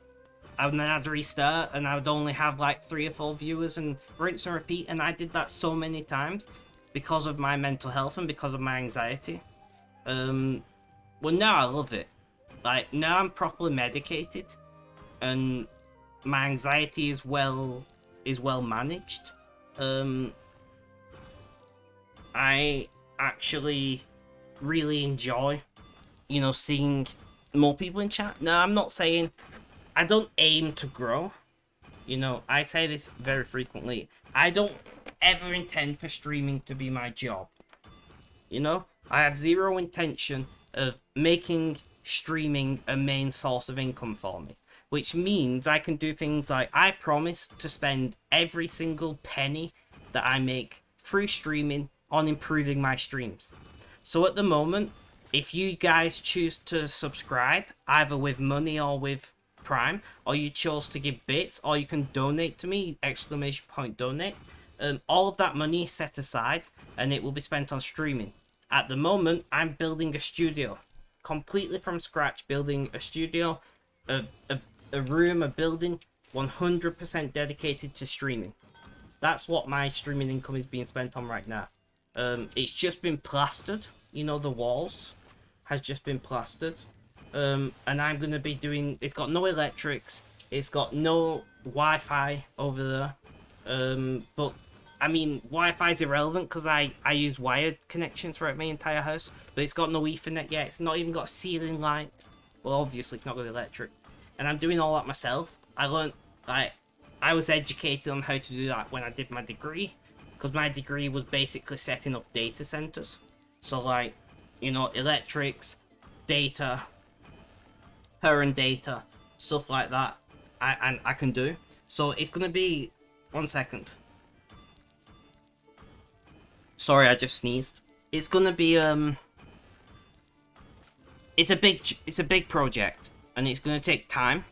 and then I'd restart, and I would only have like 3 or 4 viewers, and rinse and repeat. And I did that so many times because of my mental health and because of my anxiety. Well, now I love it. Like, now I'm properly medicated, and my anxiety is well managed. I actually really enjoy, you know, seeing more people in chat. Now, I'm not saying I don't aim to grow. You know, I say this very frequently. I don't ever intend for streaming to be my job. You know, I have zero intention of making streaming a main source of income for me. Which means I can do things like, I promise to spend every single penny that I make through streaming on improving my streams. So at the moment, if you guys choose to subscribe, either with money or with Prime, or you chose to give bits, or you can donate to me, ! Donate, all of that money is set aside, and it will be spent on streaming. At the moment, I'm building a studio, completely from scratch, building a studio, a room, a building, 100% dedicated to streaming. That's what my streaming income is being spent on right now. It's just been plastered, you know, the walls has just been plastered. And I'm going to be doing, it's got no electrics, it's got no Wi-Fi over there. But, I mean, Wi-Fi is irrelevant because I use wired connections throughout my entire house. But it's got no Ethernet yet, it's not even got a ceiling light. Well, obviously it's not got electric. And I'm doing all that myself. I learned, like, I was educated on how to do that when I did my degree. Because my degree was basically setting up data centers. So, like, you know, electrics, data, power and data, stuff like that, I can do. So it's going to be, 1 second. Sorry, I just sneezed. It's gonna be it's a big project, and it's gonna take time.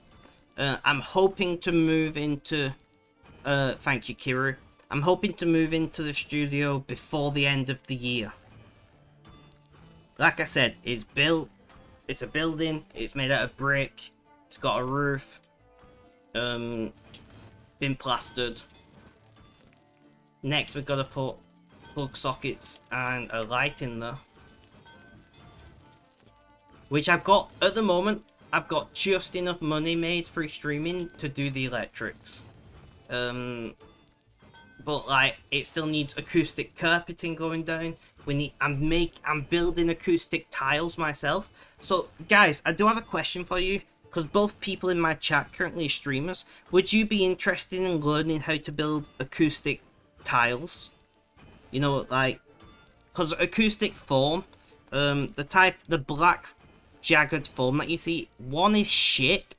I'm hoping to move into thank you, Kiru. I'm hoping to move into the studio before the end of the year. Like I said, it's built. It's a building. It's made out of brick. It's got a roof. Been plastered. Next, we've got to put plug sockets and a light in there, which I've got at the moment. I've got just enough money made through streaming to do the electrics. But like, it still needs acoustic carpeting going down. I'm building acoustic tiles myself. So guys, I do have a question for you, because both people in my chat currently are streamers. Would you be interested in learning how to build acoustic tiles? You know, like, because acoustic foam, the black jagged foam that you see, one is shit,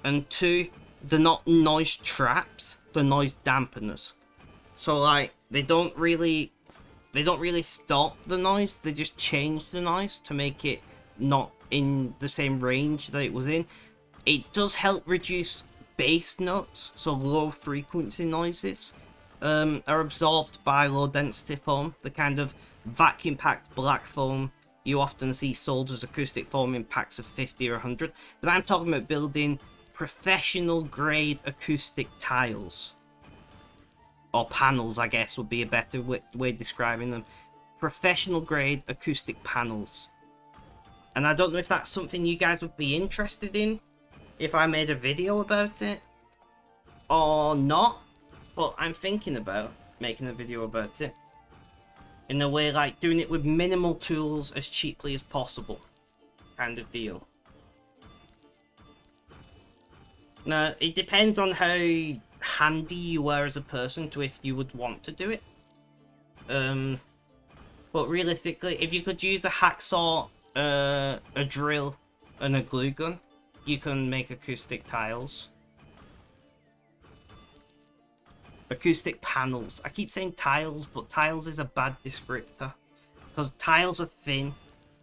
and two, they're not noise traps, they're noise dampeners. So like, they don't really stop the noise, they just change the noise to make it not in the same range that it was in. It does help reduce bass notes, so low frequency noises are absorbed by low density foam, the kind of vacuum packed black foam you often see sold as acoustic foam in packs of 50 or 100. But I'm talking about building professional grade acoustic tiles. Or panels, I guess, would be a better way of describing them. Professional grade acoustic panels. And I don't know if that's something you guys would be interested in, if I made a video about it, or not. But I'm thinking about making a video about it. In a way, like, doing it with minimal tools as cheaply as possible. Kind of deal. Now, it depends on how handy you are as a person to if you would want to do it. But realistically, if you could use a hacksaw, a drill, and a glue gun, you can make acoustic tiles. Acoustic panels. I keep saying tiles, but tiles is a bad descriptor. Because tiles are thin,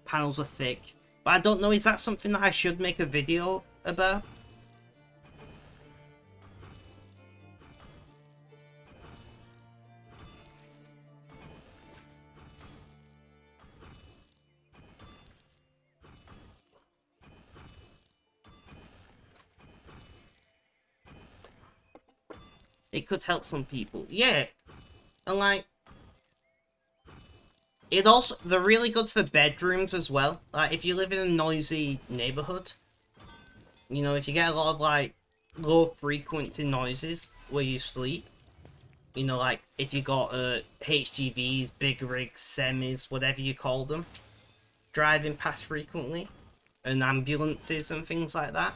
panels are thick. But I don't know, is that something that I should make a video about? It could help some people. Yeah. And like, they're really good for bedrooms as well. Like, if you live in a noisy neighborhood, you know, if you get a lot of like low frequency noises where you sleep, you know, like if you got HGVs, big rigs, semis, whatever you call them, driving past frequently, and ambulances and things like that,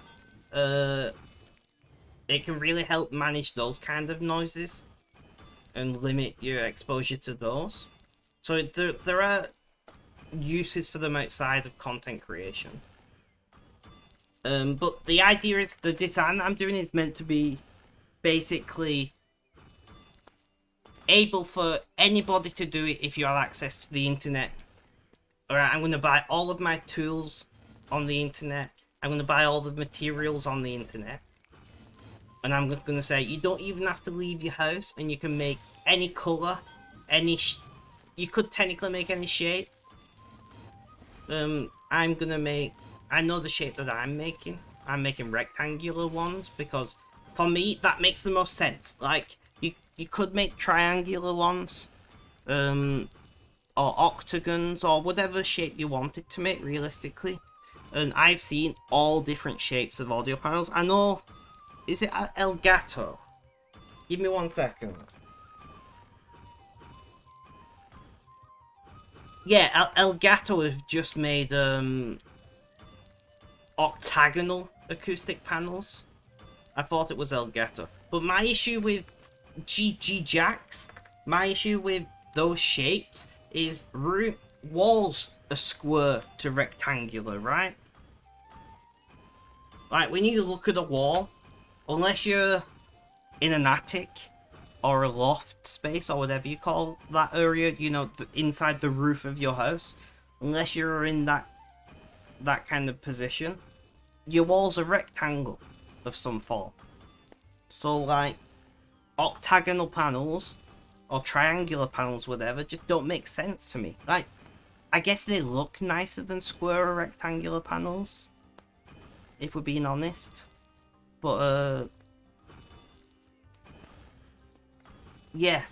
it can really help manage those kind of noises and limit your exposure to those. So there are uses for them outside of content creation. But the idea is, the design I'm doing is meant to be basically able for anybody to do it if you have access to the internet. Alright, I'm going to buy all of my tools on the internet. I'm going to buy all the materials on the internet. And I'm just going to say, you don't even have to leave your house, and you can make any colour, you could technically make any shape. I'm going to make, I know the shape that I'm making rectangular ones, because for me, that makes the most sense. Like, you could make triangular ones, or octagons, or whatever shape you wanted to make, realistically. And I've seen all different shapes of audio panels. I know, is it Elgato? Give me 1 second. Yeah, Elgato have just made octagonal acoustic panels. I thought it was Elgato. But my issue with GG Jacks, my issue with those shapes is walls are square to rectangular, right? Like, when you look at a wall, unless you're in an attic or a loft space or whatever you call that area, you know, inside the roof of your house, unless you're in that kind of position, your walls are rectangle of some form. So like octagonal panels or triangular panels, whatever, just don't make sense to me. Like, I guess they look nicer than square or rectangular panels, if we're being honest. But yeah,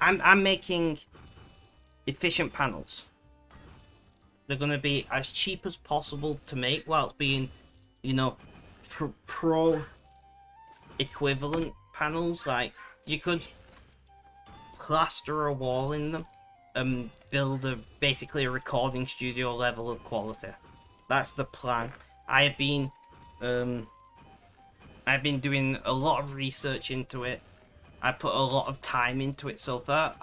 I'm making efficient panels. They're gonna be as cheap as possible to make while being, you know, pro equivalent panels. Like, you could plaster a wall in them and build basically a recording studio level of quality. That's the plan. I've been doing a lot of research into it. I put a lot of time into it so far.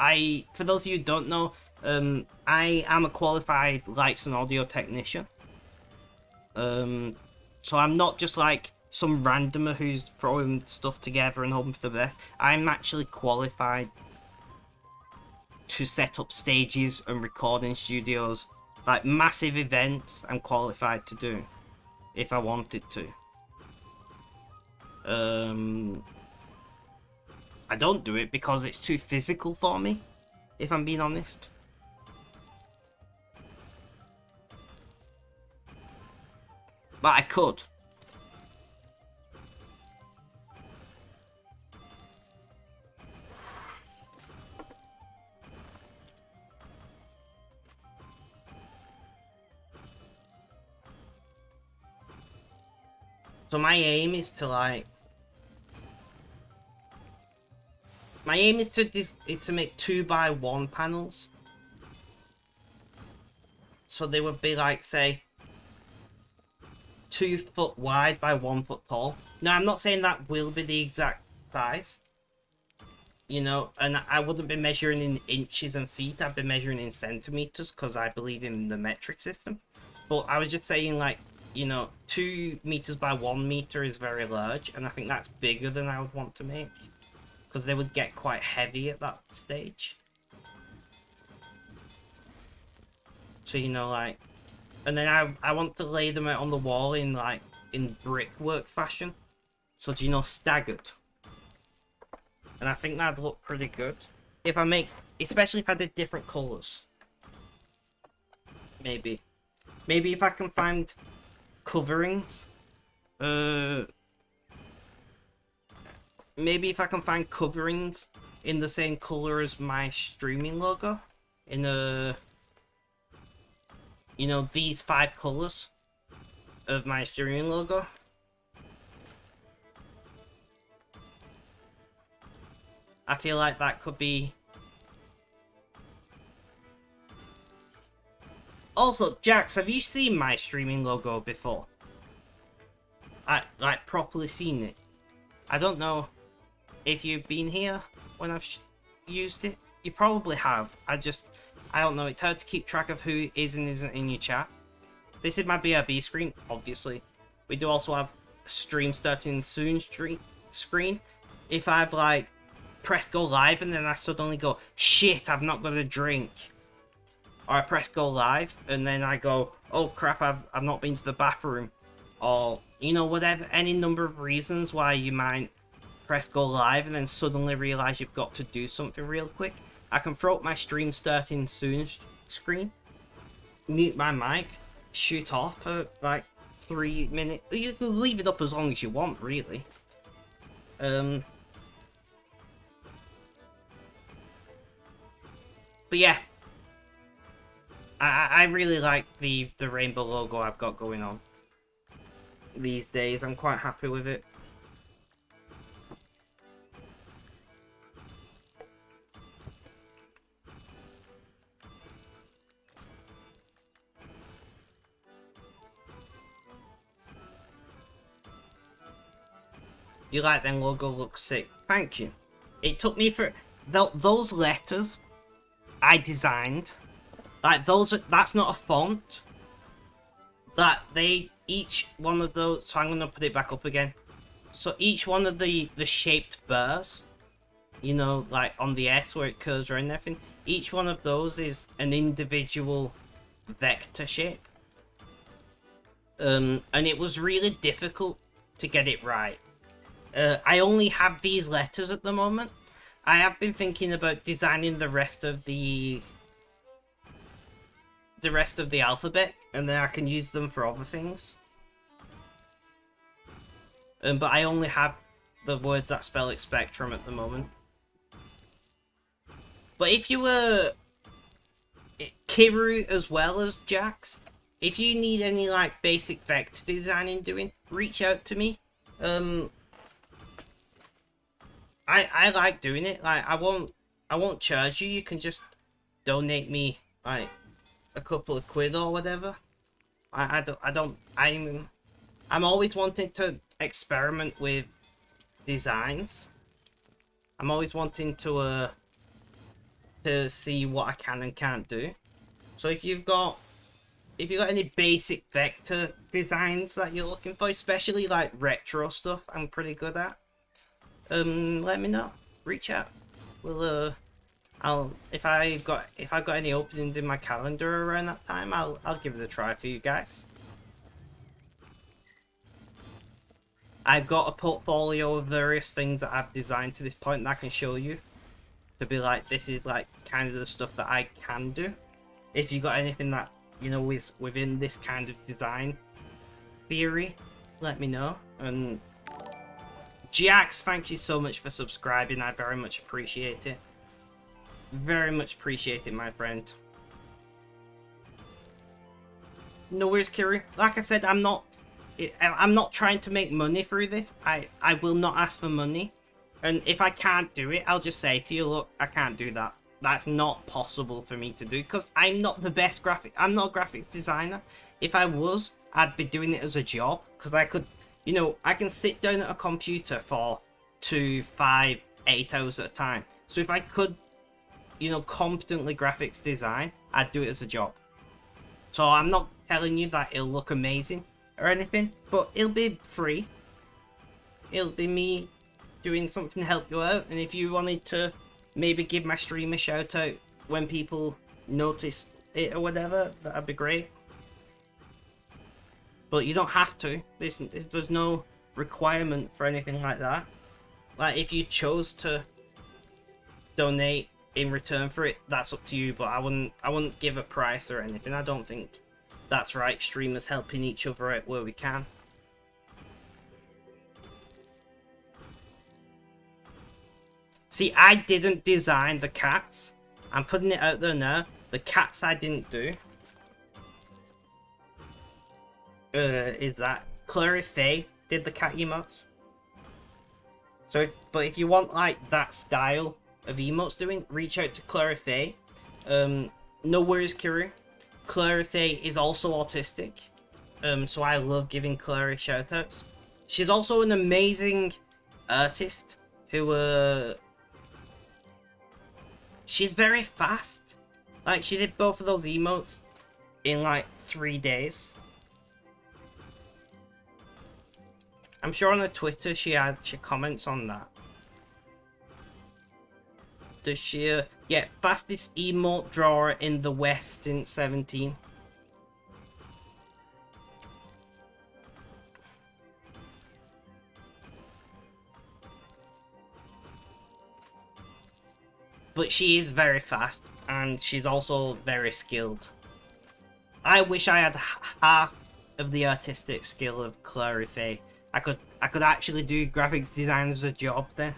For those of you who don't know, I am a qualified lights and audio technician. So I'm not just like some randomer who's throwing stuff together and hoping for the best. I'm actually qualified to set up stages and recording studios. Like massive events, I'm qualified to do if I wanted to. I don't do it because it's too physical for me, if I'm being honest. But I could. So my aim is to like... My aim is to make 2x1 panels. So they would be like, say, 2 foot wide by 1 foot tall. Now, I'm not saying that will be the exact size. You know, and I wouldn't be measuring in inches and feet. I'd be measuring in centimeters because I believe in the metric system. But I was just saying, like, you know, 2 meters by 1 meter is very large. And I think that's bigger than I would want to make, because they would get quite heavy at that stage. So, you know, like... And then I want to lay them out on the wall in, like, in brickwork fashion. So, do you know, staggered. And I think that'd look pretty good. If I make... Especially if I did different colours. Maybe. Maybe if I can find coverings. Maybe if I can find coverings in the same colour as my streaming logo. In a... You know, these 5 colours of my streaming logo. I feel like that could be... Also, Jax, have you seen my streaming logo before? Like, properly seen it? I don't know if you've been here when I've used it. You probably have. I don't know. It's hard to keep track of who is and isn't in your chat. This is my BRB screen, obviously. We do also have stream starting soon screen. If I've, like, pressed go live and then I suddenly go, shit, I've not got a drink. Or I press go live and then I go, oh crap, I've not been to the bathroom. Or, you know, whatever, any number of reasons why you might press go live and then suddenly realise you've got to do something real quick. I can throw up my stream starting soon screen, mute my mic, shoot off for like 3 minutes. You can leave it up as long as you want, really. But yeah, I really like the rainbow logo I've got going on these days. I'm quite happy with it. You like them logo, looks sick. Thank you. It took me for those letters I designed. Like that's not a font. That each one of those. So I'm gonna put it back up again. So each one of the shaped bars you know, like on the S where it curves around and everything. Each one of those is an individual vector shape. And it was really difficult to get it right. I only have these letters at the moment. I have been thinking about designing the rest of the alphabet, and then I can use them for other things. But I only have the words that spell it spectrum at the moment. But if you were Kiru as well as Jax, if you need any like basic vector designing doing, reach out to me. I like doing it. Like I won't charge you. You can just donate me like a couple of quid or whatever. I'm always wanting to experiment with designs. I'm always wanting to see what I can and can't do. So if you've got any basic vector designs that you're looking for, especially like retro stuff, I'm pretty good at. Let me know. Reach out. We'll if I've got any openings in my calendar around that time, I'll give it a try for you guys. I've got a portfolio of various things that I've designed to this point that I can show you. To be like, this is like kind of the stuff that I can do. If you got anything that, you know, is within this kind of design theory, let me know. And Jax, thank you so much for subscribing. I very much appreciate it. Very much appreciate it, my friend. No worries, Kiri. Like I said, I'm not trying to make money through this. I will not ask for money. And if I can't do it, I'll just say to you, look, I can't do that. That's not possible for me to do, because I'm not the best I'm not a graphics designer. If I was, I'd be doing it as a job, because I could, you know, I can sit down at a computer for 2, 5, 8 hours at a time. So if I could, you know, competently graphics design, I'd do it as a job. So I'm not telling you that it'll look amazing or anything, but it'll be free. It'll be me doing something to help you out, and if you wanted to maybe give my stream a shout out when people notice it or whatever, that'd be great. But you don't have to. There's no requirement for anything like that. Like, if you chose to donate in return for it, that's up to you, but I wouldn't give a price or anything. I don't think that's right. Streamers helping each other out where we can. See, I didn't design the cats. I'm putting it out there now. The cats I didn't do. Is that Clary Faye did the cat emotes. So, but if you want like that style of emotes doing, reach out to Clary Faye. No worries, Kiri. Clary Faye is also autistic. So I love giving Clary shoutouts. She's also an amazing artist who she's very fast. Like, she did both of those emotes in like 3 days. I'm sure on her Twitter she comments on that. Does she? Yeah, fastest emote drawer in the West since 17. But she is very fast, and she's also very skilled. I wish I had half of the artistic skill of Clary Faye. I could actually do graphics design as a job then.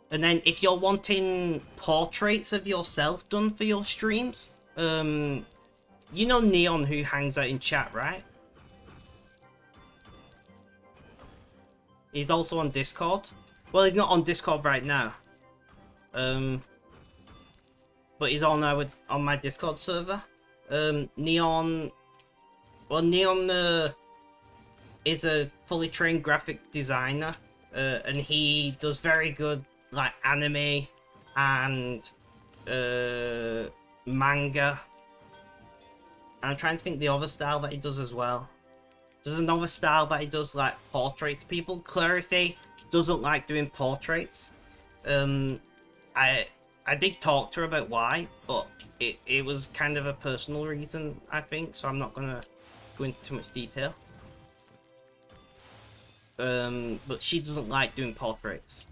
And then if you're wanting portraits of yourself done for your streams, you know Neon, who hangs out in chat, right? He's also on Discord. Well, he's not on Discord right now. But he's on now on my Discord server. Neon. Well, Neon is a fully trained graphic designer, and he does very good like anime and manga. I'm trying to think the other style that he does as well. There's another style that he does like portraits of people. Clary Faye doesn't like doing portraits. I I did talk to her about why, but it was kind of a personal reason, I think, so I'm not gonna go into too much detail. But she doesn't like doing portraits.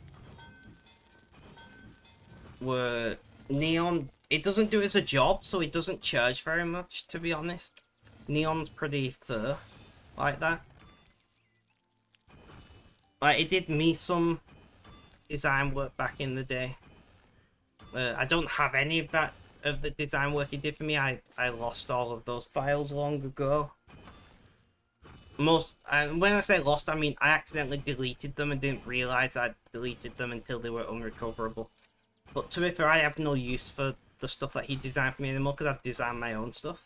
Where Neon, it doesn't do it as a job, so it doesn't charge very much, to be honest. Neon's pretty fair like that. Like, it did me some design work back in the day. I don't have any of that, of the design work he did for me. I lost all of those files long ago. And when I say lost, I mean I accidentally deleted them and didn't realize I'd deleted them until they were unrecoverable. But to be fair, I have no use for the stuff that he designed for me anymore because I've designed my own stuff.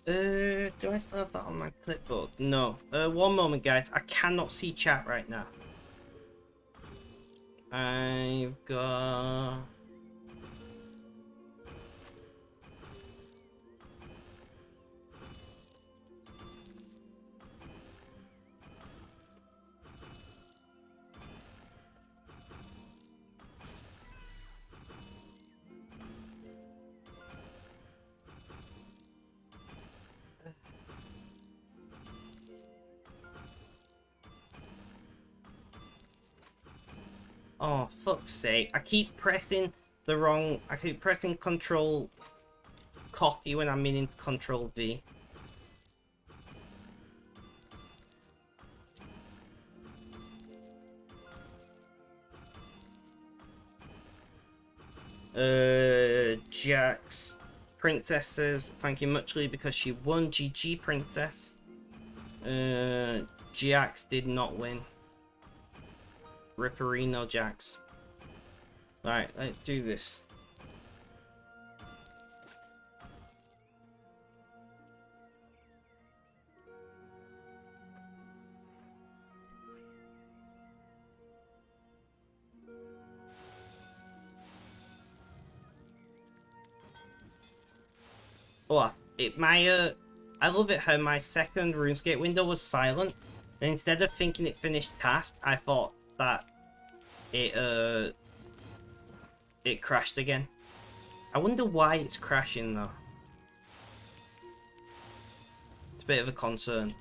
Do I still have that on my clipboard? No. One moment, guys. I cannot see chat right now. I've got... Oh, fuck's sake. I keep pressing Control copy when I'm in Control V. Jax. Princess says, thank you muchly because she won. GG, Princess. Jax did not win. Ripperino Jax. Alright, let's do this. Oh, I love it how my second RuneScape window was silent, and instead of thinking it finished task, I thought that it crashed again. I wonder why it's crashing though. It's a bit of a concern.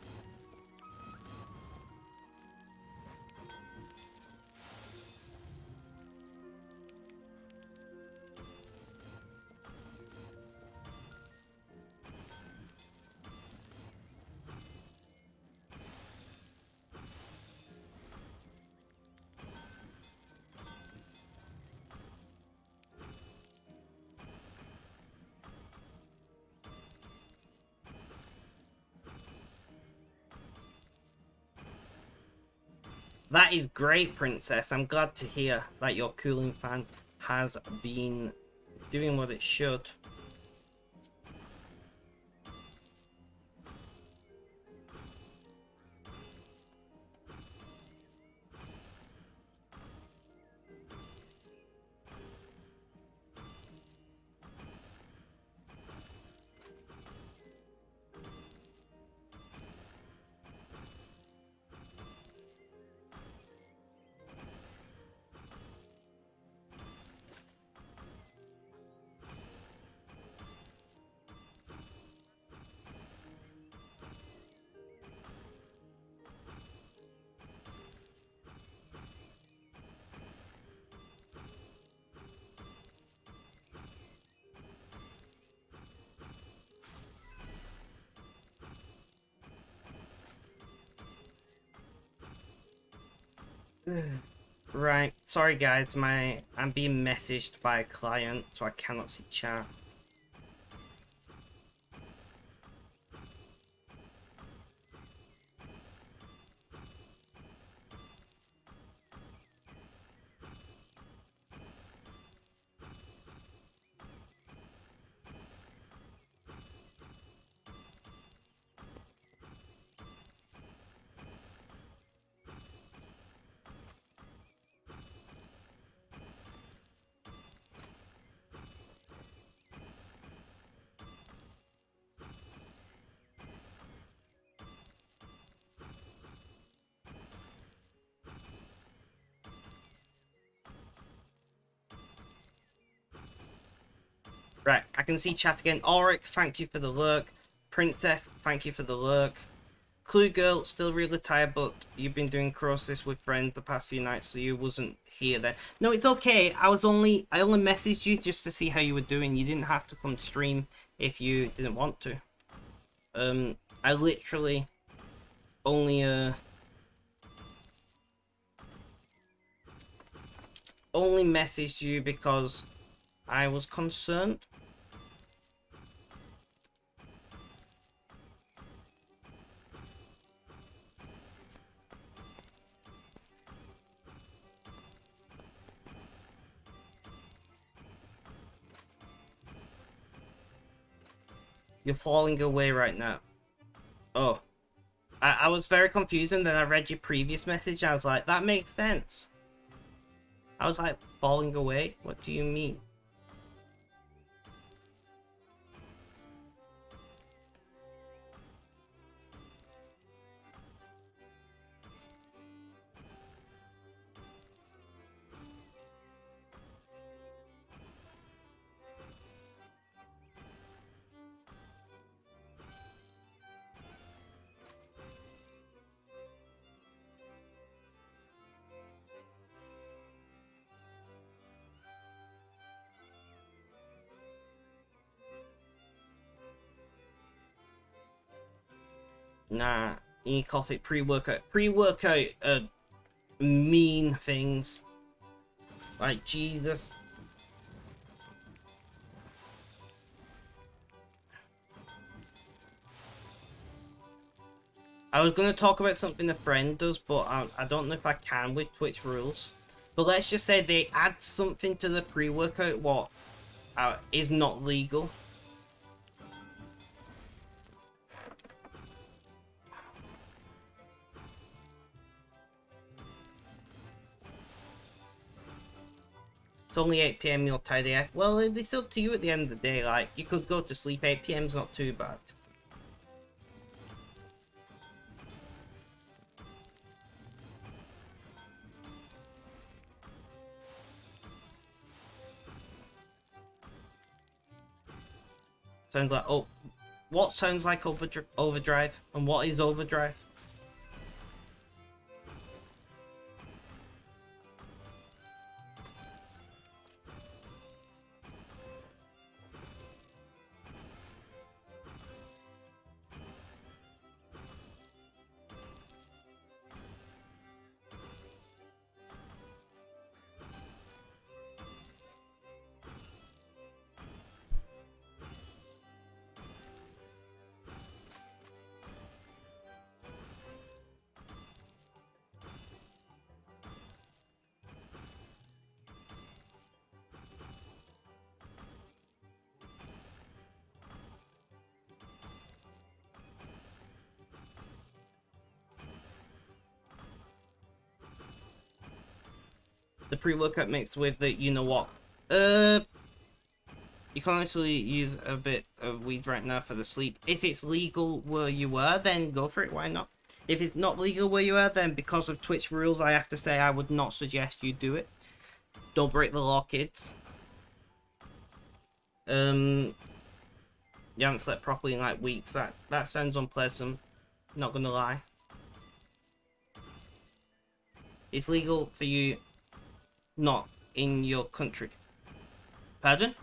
That is great, Princess. I'm glad to hear that your cooling fan has been doing what it should. Right, sorry guys, I'm being messaged by a client, so I cannot see chat. Right, I can see chat again. Auric, thank you for the lurk. Princess, thank you for the lurk. Clue Girl, still really tired, but you've been doing Crosis with friends the past few nights, so you wasn't here then. No, it's okay. I only messaged you just to see how you were doing. You didn't have to come stream if you didn't want to. I literally only messaged you because I was concerned. You're falling away right now. Oh. I was very confused, and then I read your previous message. I was like, that makes sense. I was like, falling away? What do you mean? Nah, you need coffee pre-workout. Pre-workout mean things. Like, Jesus. I was going to talk about something a friend does, but I don't know if I can with Twitch rules. But let's just say they add something to the pre-workout what is not legal. It's only 8 PM, you're tidy. Well, it's up to you at the end of the day. Like, you could go to sleep. 8 PM's not too bad. Sounds like, oh, what sounds like overdrive? And what is overdrive? The pre-workout mixed with the, you know what? You can actually use a bit of weed right now for the sleep. If it's legal where you are, then go for it. Why not? If it's not legal where you are, then because of Twitch rules, I have to say I would not suggest you do it. Don't break the law, kids. You haven't slept properly in like weeks. That sounds unpleasant. Not gonna lie. It's legal for you not in your country. Pardon?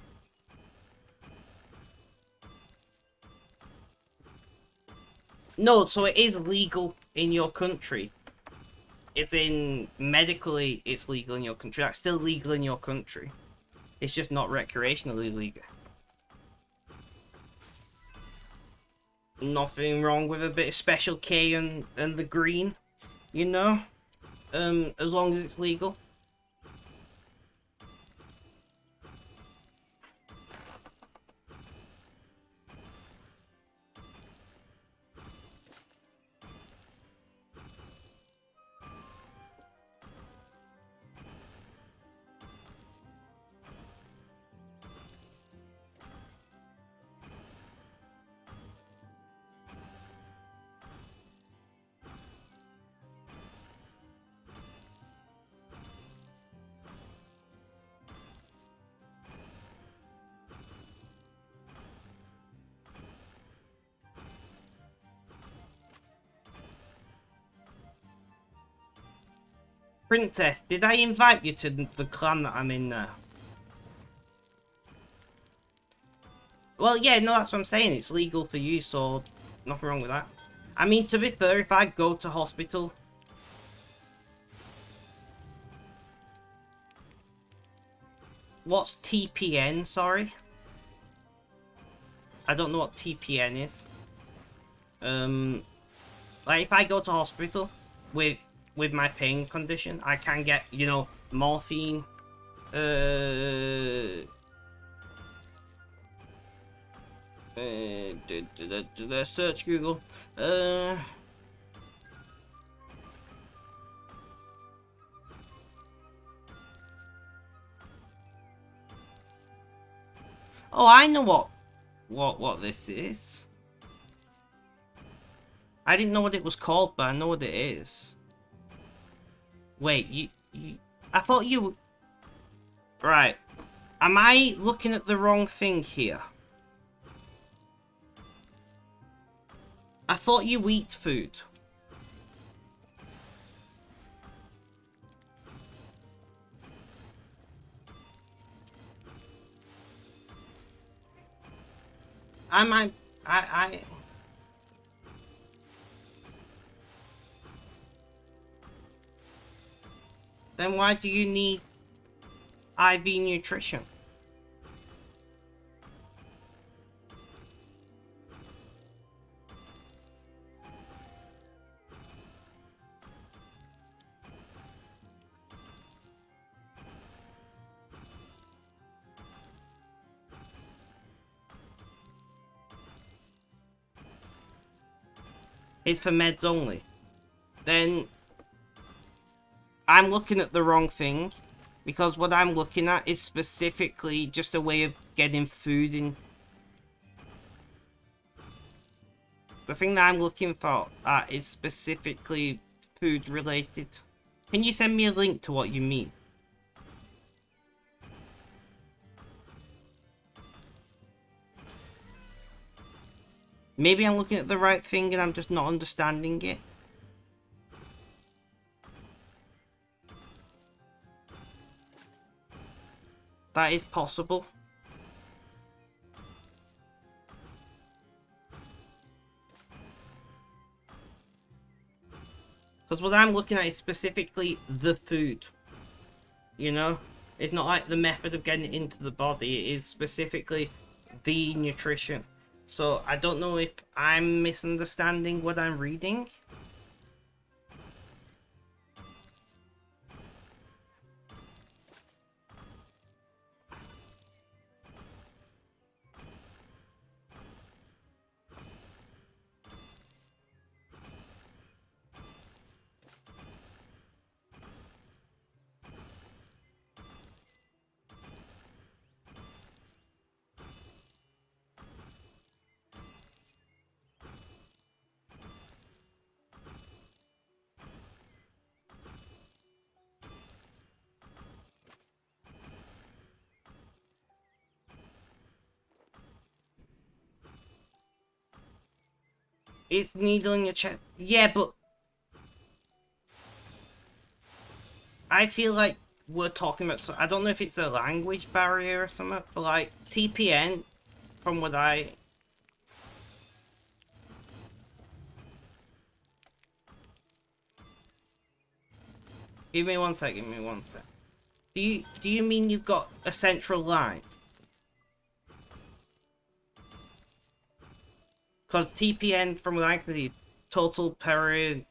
No, so it is legal in your country. it's in medically, it's legal in your country. That's still legal in your country. It's just not recreationally legal. Nothing wrong with a bit of Special K and the green, you know? As long as it's legal. Princess, did I invite you to the clan that I'm in now? Well, yeah, no, that's what I'm saying. It's legal for you, so nothing wrong with that. I mean, to be fair, if I go to hospital... What's TPN, sorry? I don't know what TPN is. Like, if I go to hospital with my pain condition, I can get, you know, morphine, search Google, oh, I know what this is. I didn't know what it was called, but I know what it is. Wait, you I thought you... Right. Am I looking at the wrong thing here? I thought you eat food. I... Then why do you need IV nutrition? It's for meds only. Then I'm looking at the wrong thing, because what I'm looking at is specifically just a way of getting food in. The thing that I'm looking for is specifically food related. Can you send me a link to what you mean? Maybe I'm looking at the right thing and I'm just not understanding it. That is possible. Because what I'm looking at is specifically the food. You know? It's not like the method of getting it into the body. It is specifically the nutrition. So I don't know if I'm misunderstanding what I'm reading. It's needle in your chest. Yeah, but I feel like we're talking about... So I don't know if it's a language barrier or something, but like TPN, from what I... Give me one sec. Do you mean you've got a central line? Because TPN, from what I can see, total I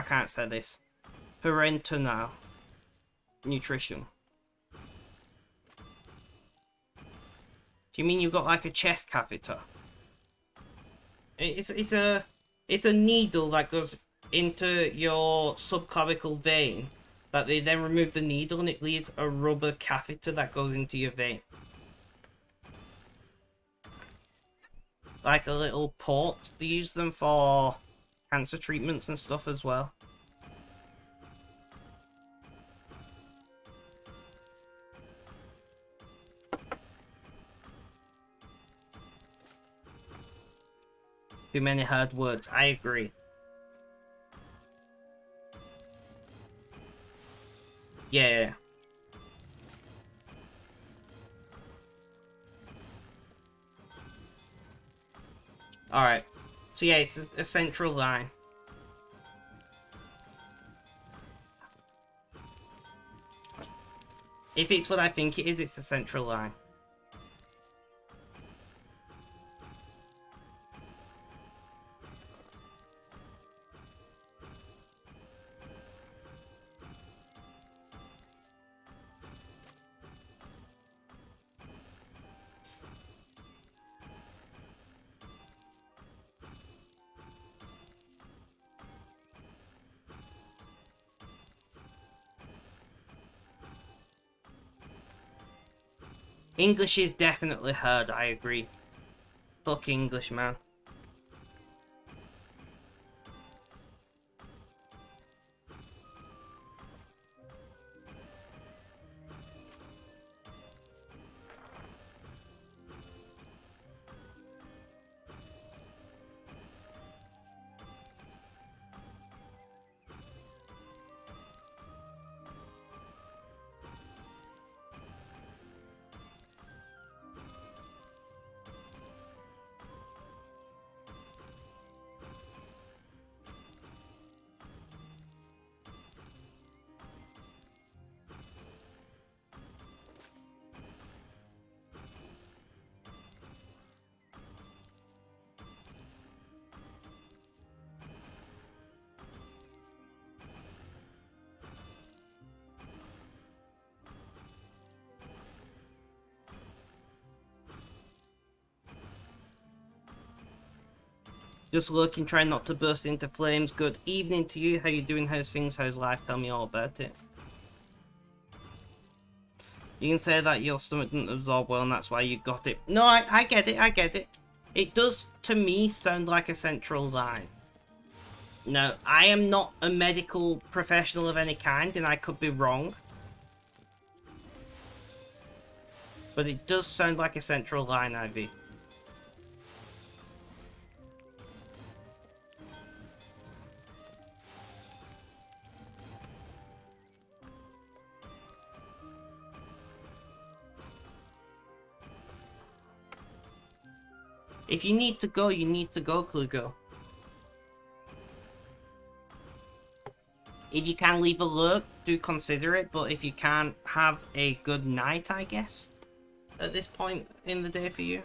can't say this. Parental nutrition. Do you mean you've got like a chest catheter? It's a needle that goes into your subclavicle vein. That they then remove the needle and it leaves a rubber catheter that goes into your vein. Like a little port. They use them for cancer treatments and stuff as well. Too many hard words. I agree. Yeah. Alright. So yeah, it's a central line. If it's what I think it is, it's a central line. English is definitely hard, I agree. Fuck English, man. Just looking, trying not to burst into flames. Good evening to you. How you doing? How's things? How's life? Tell me all about it. You can say that your stomach didn't absorb well and that's why you got it. No, I get it. I get it. It does, to me, sound like a central line. No, I am not a medical professional of any kind and I could be wrong. But it does sound like a central line, Ivy. If you need to go, you need to go, Klugo. If you can leave a lurk, do consider it, but if you can't, have a good night, I guess, at this point in the day for you.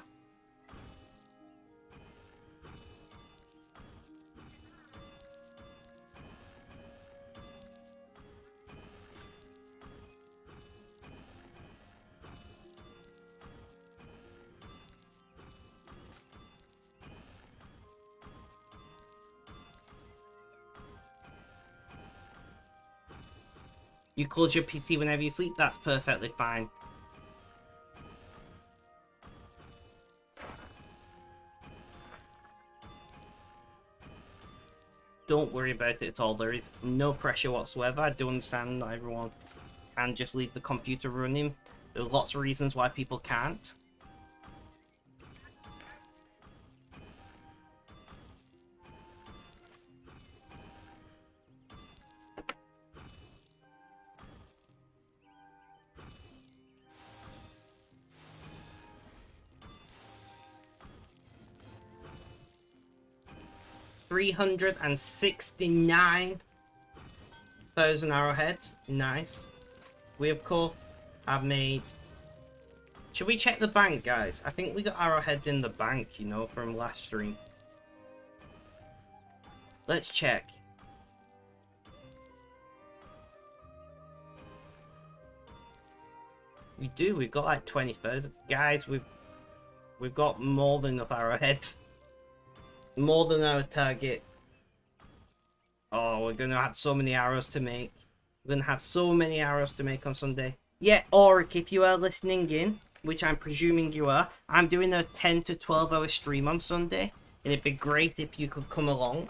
You close your PC whenever you sleep, that's perfectly fine. Don't worry about it at all, there is no pressure whatsoever. I do understand not everyone can just leave the computer running. There are lots of reasons why people can't. 369,000 arrowheads. Nice. We, of course, have made... Should we check the bank, guys? I think we got arrowheads in the bank, you know, from last stream. Let's check. We do. We've got like 20,000. Guys, we've got more than enough arrowheads. More than our target. Oh, we're going to have so many arrows to make. We're going to have so many arrows to make on Sunday. Yeah, Auric, if you are listening in, which I'm presuming you are, I'm doing a 10 to 12 hour stream on Sunday. And it'd be great if you could come along.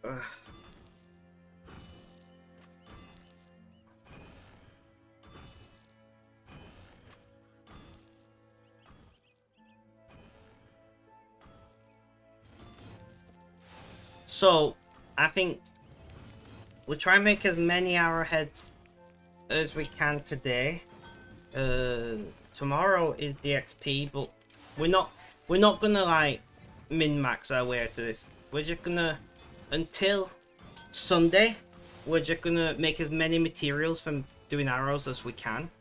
Ugh. So, I think we'll try and make as many arrowheads as we can today. Tomorrow is DXP, but we're not gonna like min-max our way to this. We're just gonna, until Sunday, we're just gonna make as many materials from doing arrows as we can.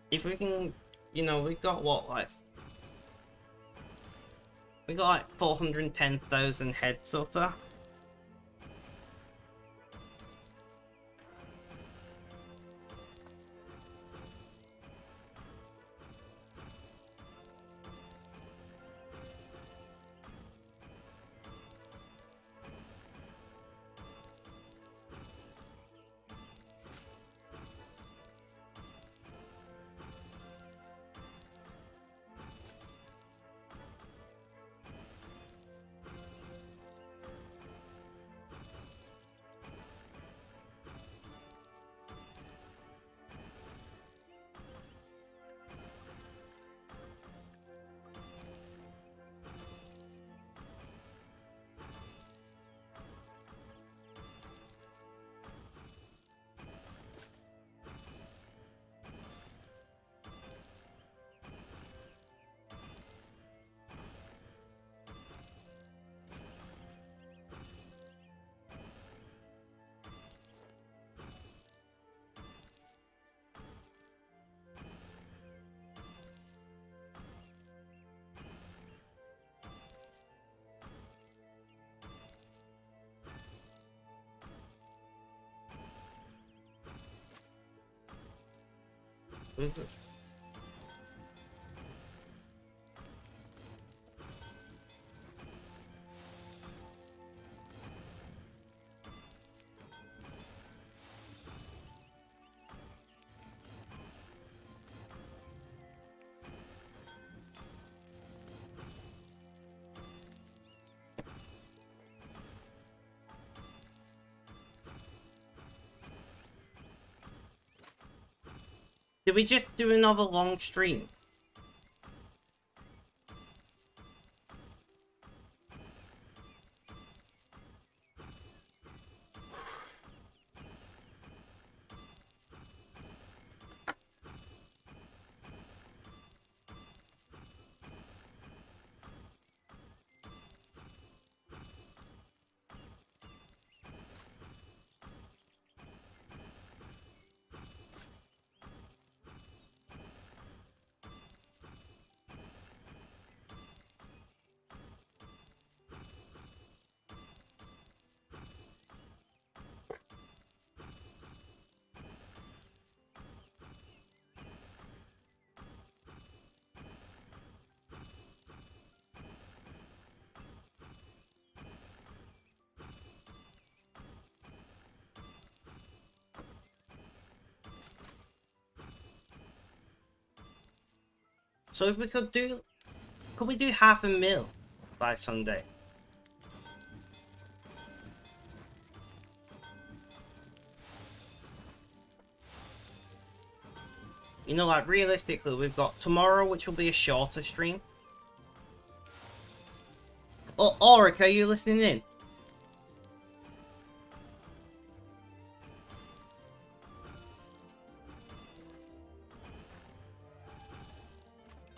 If we can, you know, we got what, like, we got like 410,000 heads so far. Did we just do another long stream? So if we could we do 500,000 by Sunday? You know, like, realistically, we've got tomorrow, which will be a shorter stream. Oh, Auric, are you listening in?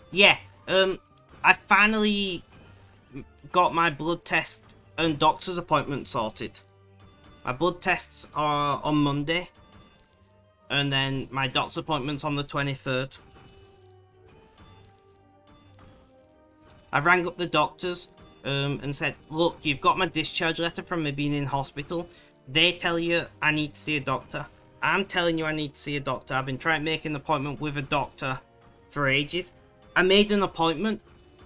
Yeah, I finally got my blood test and doctor's appointment sorted. My blood tests are on Monday, and then my doctor's appointment's on the 23rd. I rang up the doctors and said, look, you've got my discharge letter from me being in hospital. They tell you I need to see a doctor. I'm telling you I need to see a doctor. I've been trying to make an appointment with a doctor for ages. I made an appointment.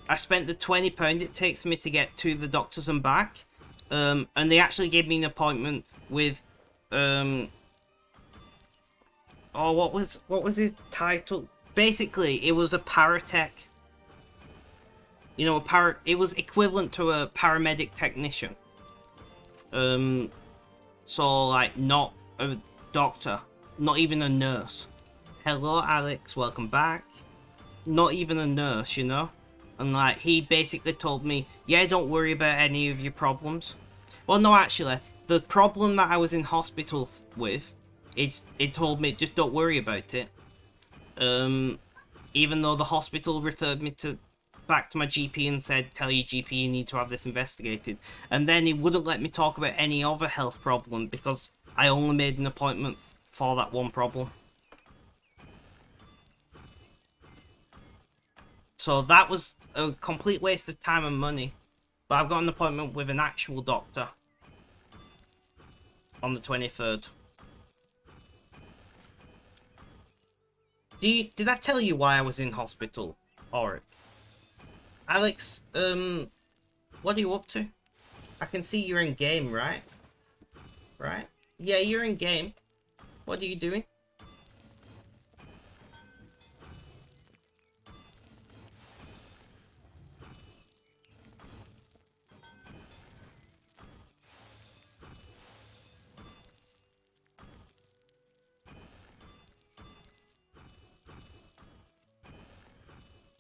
I spent the £20 it takes me to get to the doctors and back. And they actually gave me an appointment with oh, what was his title? Basically, it was a paratech. You know, it was equivalent to a paramedic technician. So like not a doctor, not even a nurse. Hello, Alex, welcome back. Not even a nurse, you know? And like, he basically told me, yeah, don't worry about any of your problems. Well, no, actually, the problem that I was in hospital with, it told me, just don't worry about it. Even though the hospital referred me back to my GP and said, tell your GP you need to have this investigated. And then he wouldn't let me talk about any other health problem because I only made an appointment for that one problem. So that was a complete waste of time and money. But I've got an appointment with an actual doctor on the 23rd. Did I tell you why I was in hospital, Auric? Alex, what are you up to? I can see you're in game, right? Right? Yeah, you're in game. What are you doing?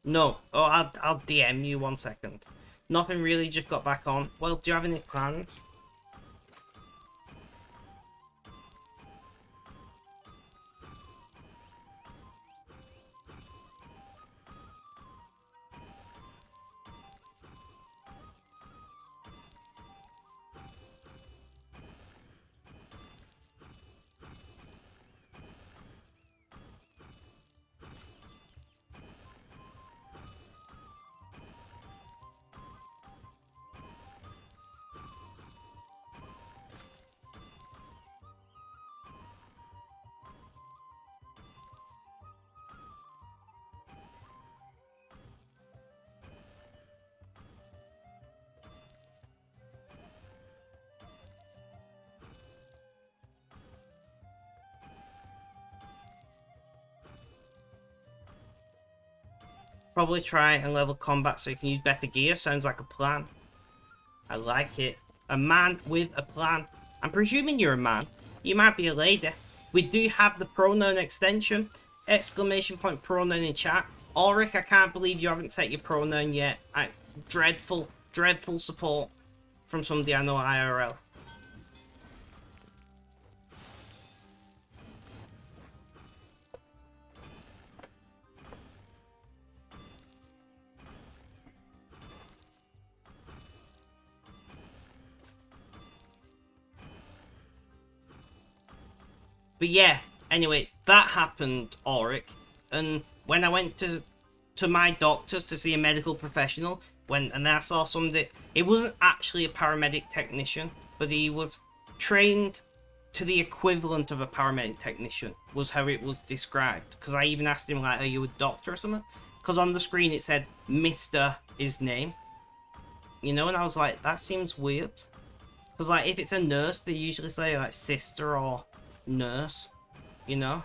No. Oh, I'll DM you 1 second. Nothing really, just got back on. Well, do you have any plans? Probably try and level combat so you can use better gear. Sounds like a plan. I like it. A man with a plan. I'm presuming you're a man. You might be a lady. We do have the pronoun extension. Exclamation point pronoun in chat. Auric, I can't believe you haven't set your pronoun yet. Dreadful, dreadful support from somebody I know IRL. But yeah, anyway, that happened, Auric. And when I went to my doctors to see a medical professional, and I saw somebody, it wasn't actually a paramedic technician, but he was trained to the equivalent of a paramedic technician, was how it was described. Because I even asked him, like, are you a doctor or something? Because on the screen it said Mr. his name. You know, and I was like, that seems weird. Because, like, if it's a nurse, they usually say, like, sister or nurse, you know,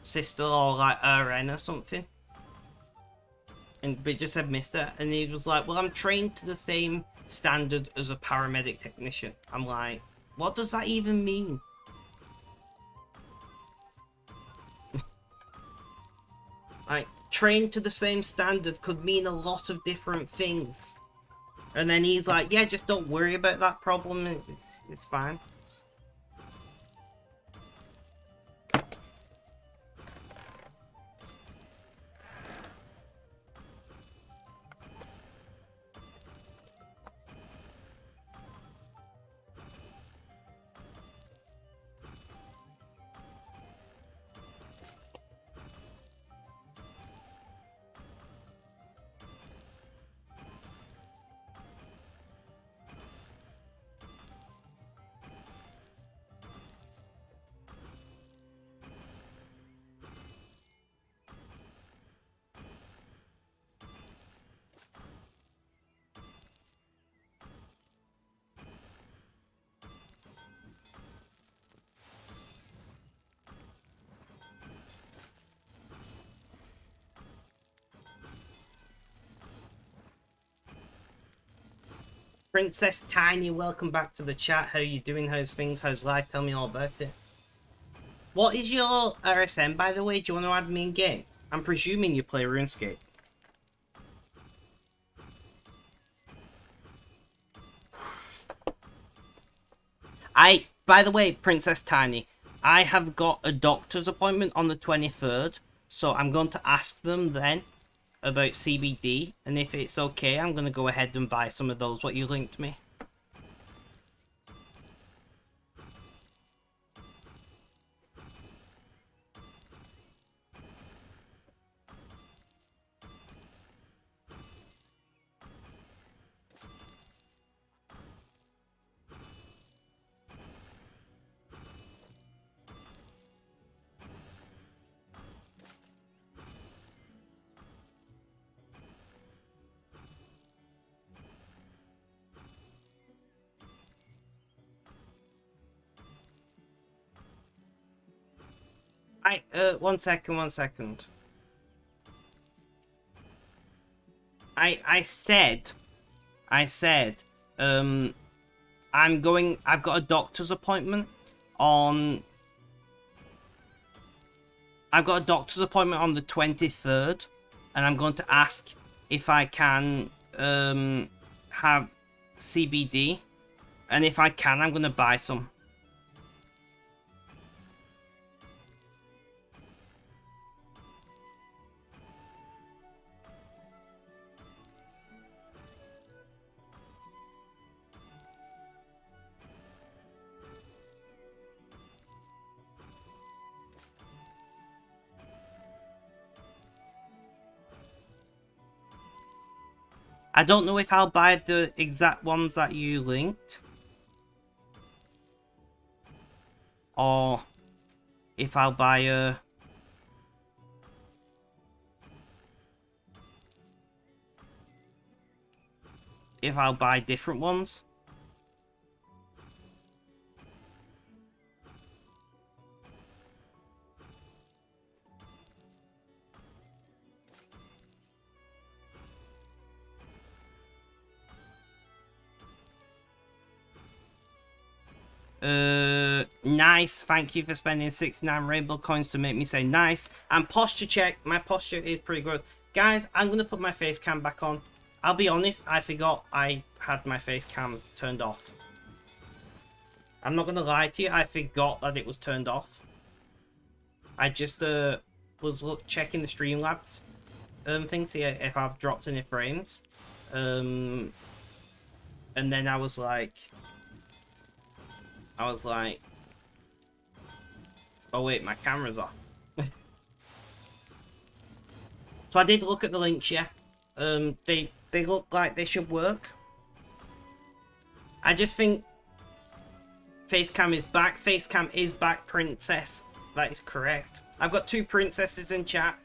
sister or like RN or something. but it just said Mister, and he was like, well, I'm trained to the same standard as a paramedic technician. I'm like, what does that even mean? Like, trained to the same standard could mean a lot of different things. And then he's like, yeah, just don't worry about that problem, it's fine. Princess Tiny, welcome back to the chat. How you doing? How's things? How's life? Tell me all about it. What is your RSM, by the way? Do you want to add me in game? I'm presuming you play Runescape. By the way, Princess Tiny, I have got a doctor's appointment on the 23rd, so I'm going to ask them then about CBD, and if it's okay, I'm going to go ahead and buy some of those, what you linked me. One second. I said, I've got a doctor's appointment on, the 23rd, and I'm going to ask if I can, have CBD, and if I can, I'm going to buy some. I don't know if I'll buy the exact ones that you linked, or if I'll buy different ones. Nice. Thank you for spending 69 rainbow coins to make me say nice. And posture check. My posture is pretty good. Guys, I'm going to put my face cam back on. I'll be honest, I forgot I had my face cam turned off. I'm not going to lie to you, I forgot that it was turned off. I just was checking the Streamlabs thing, see if I've dropped any frames. And then I was like, oh wait, my camera's off. So I did look at the links, yeah. They look like they should work. I just think Facecam is back. Facecam is back, Princess. That is correct. I've got 2 princesses in chat.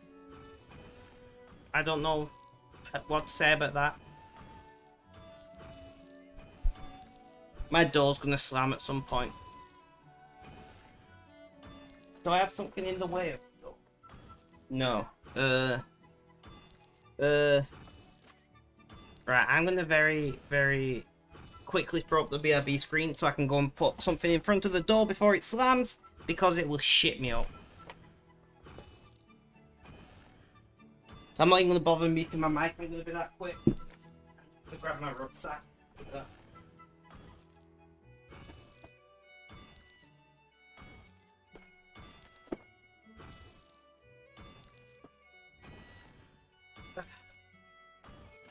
I don't know what to say about that. My door's gonna slam at some point. Do I have something in the way of the door? No. Right, I'm gonna very quickly throw up the BRB screen so I can go and put something in front of the door before it slams, because it will shit me up. I'm not even gonna bother muting my mic, I'm gonna be that quick. I'm gonna grab my rucksack.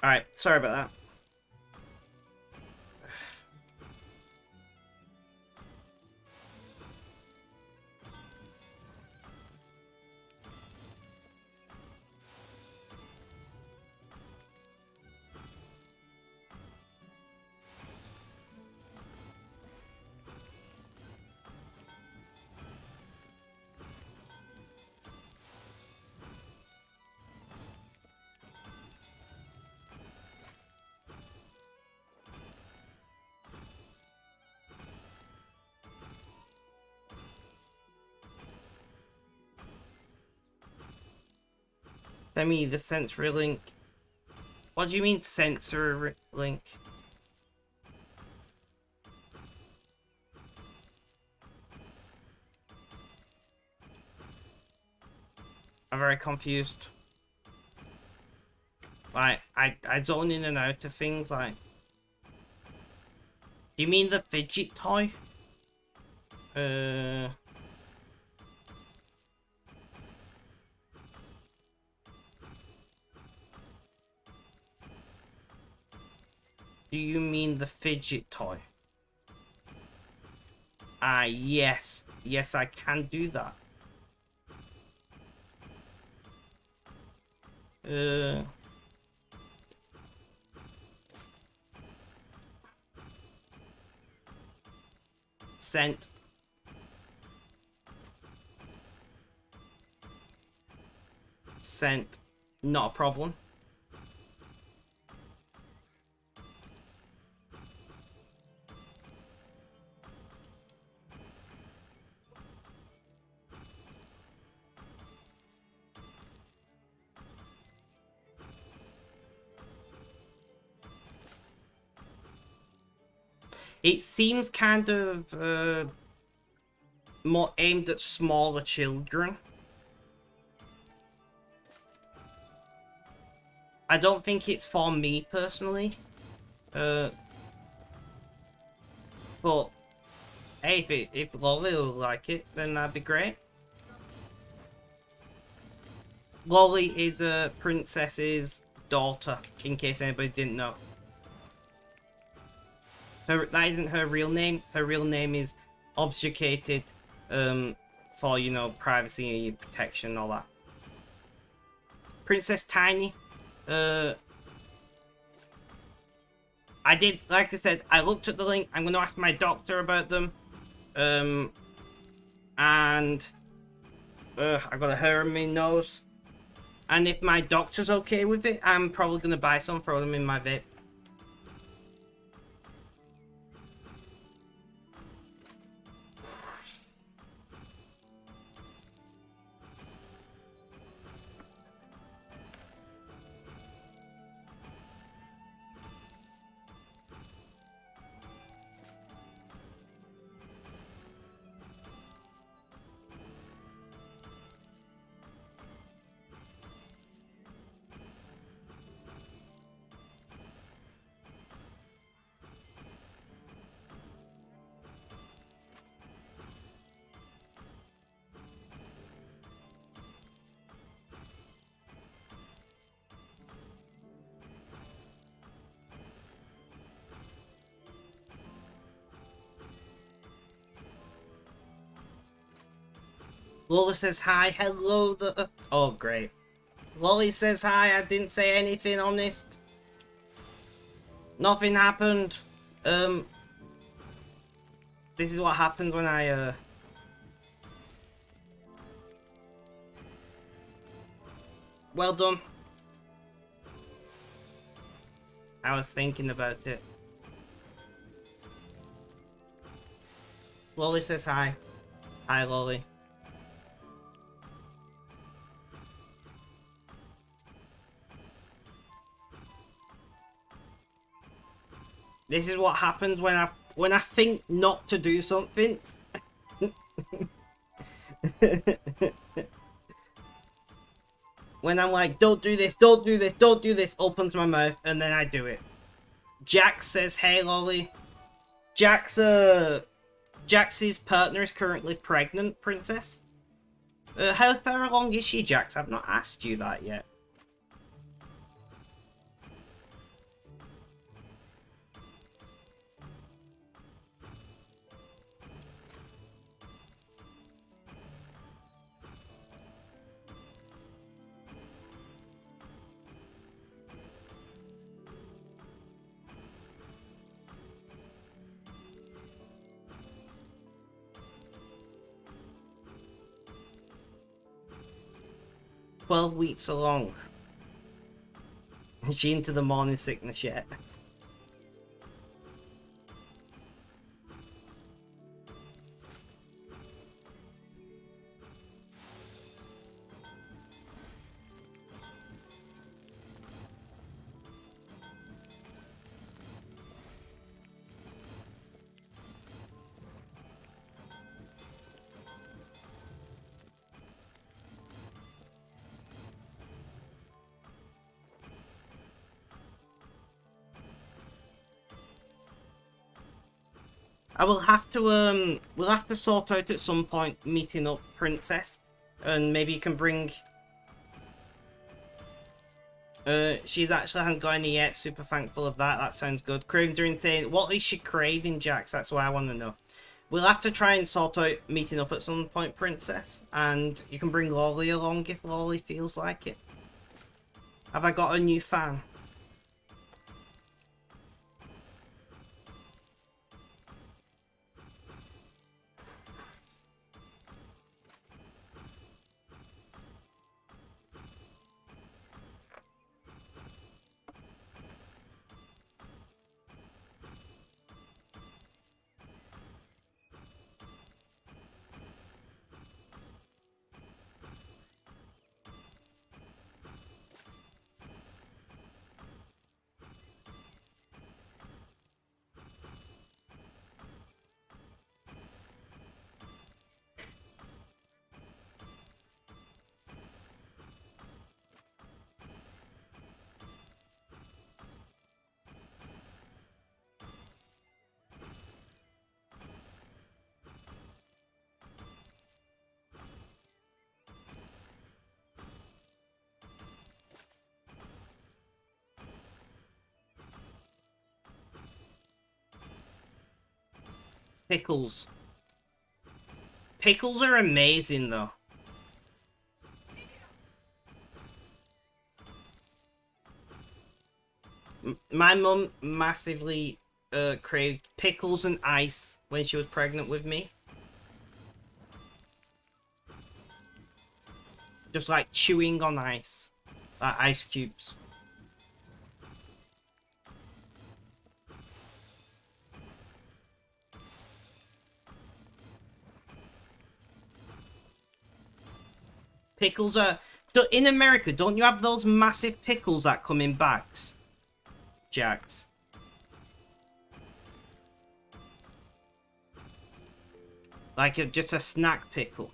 Alright, sorry about that. Send me the sensory link. What do you mean sensory link? I'm very confused. Like, I zone in and out of things, like... Do you mean the fidget toy? Do you mean the fidget toy? Ah, yes. Yes, I can do that. Sent. Sent. Not a problem. It seems kind of more aimed at smaller children. I don't think it's for me personally. But hey, if Lolly will like it, then that'd be great. Lolly is a princess's daughter, in case anybody didn't know. That isn't her real name. Her real name is obfuscated for, you know, privacy and protection and all that. Princess Tiny. I did, like I said, I looked at the link. I'm going to ask my doctor about them. And I got a hair in my nose. And if my doctor's okay with it, I'm probably going to buy some, throw them in my vape. Lola says hi. Hello oh, great. Lolly says hi. I didn't say anything, honest. Nothing happened. This is what happens when I, Well done. I was thinking about it. Lolly says hi. Hi, Lolly. This is what happens when I think not to do something. When I'm like, don't do this, don't do this, don't do this, opens my mouth, and then I do it. Jax says, hey, Lolly. Jax's partner is currently pregnant, princess. How far along is she, Jax? I've not asked you that yet. "12 weeks along." Is she into the morning sickness yet? I will have to we'll have to sort out at some point meeting up, princess, and maybe you can bring. She's actually hasn't got any yet. Super thankful of that. That sounds good. Cravings are insane. What is she craving, Jax? That's what I want to know. We'll have to try and sort out meeting up at some point, princess, and you can bring Lolly along if Lolly feels like it. Have I got a new fan? Pickles. Pickles are amazing, though. My mum massively craved pickles and ice when she was pregnant with me. Just like chewing on ice. Like ice cubes. Pickles are... So in America, don't you have those massive pickles that come in bags? Jax. Like just a snack pickle.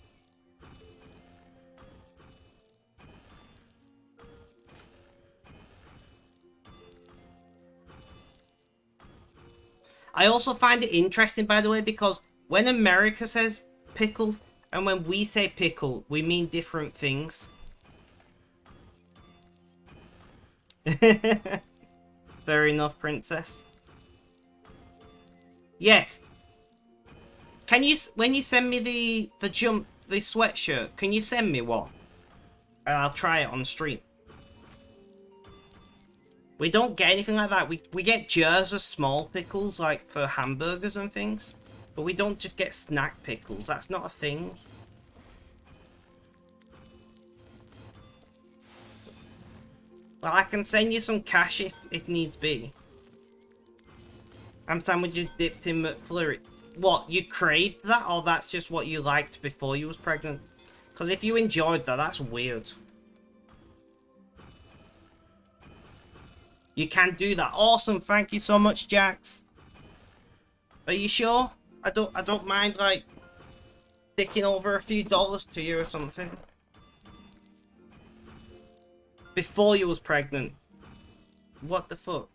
I also find it interesting, by the way, because when America says pickle and when we say pickle, we mean different things. Fair enough, princess. Yet, can you, when you send me the sweatshirt, can you send me one? And I'll try it on stream. We don't get anything like that. We get jars of small pickles, like for hamburgers and things. But we don't just get snack pickles. That's not a thing. Well, I can send you some cash if needs be. Ham sandwiches dipped in McFlurry. What, you craved that, or that's just what you liked before you was pregnant? Because if you enjoyed that, that's weird. You can do that. Awesome, thank you so much, Jax. Are you sure? I don't mind like sticking over a few dollars to you or something. Before you was pregnant. What the fuck?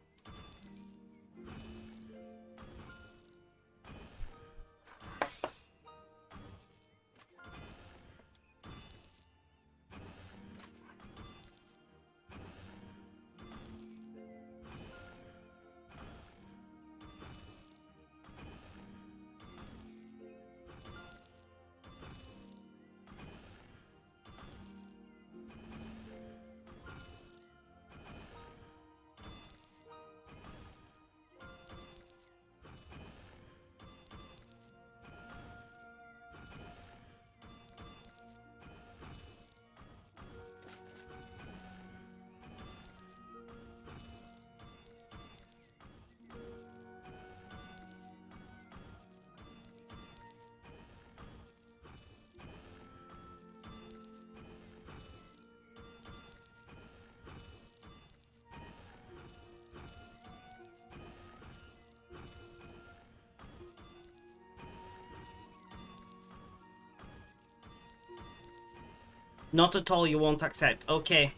Not at all, you won't accept. Okay.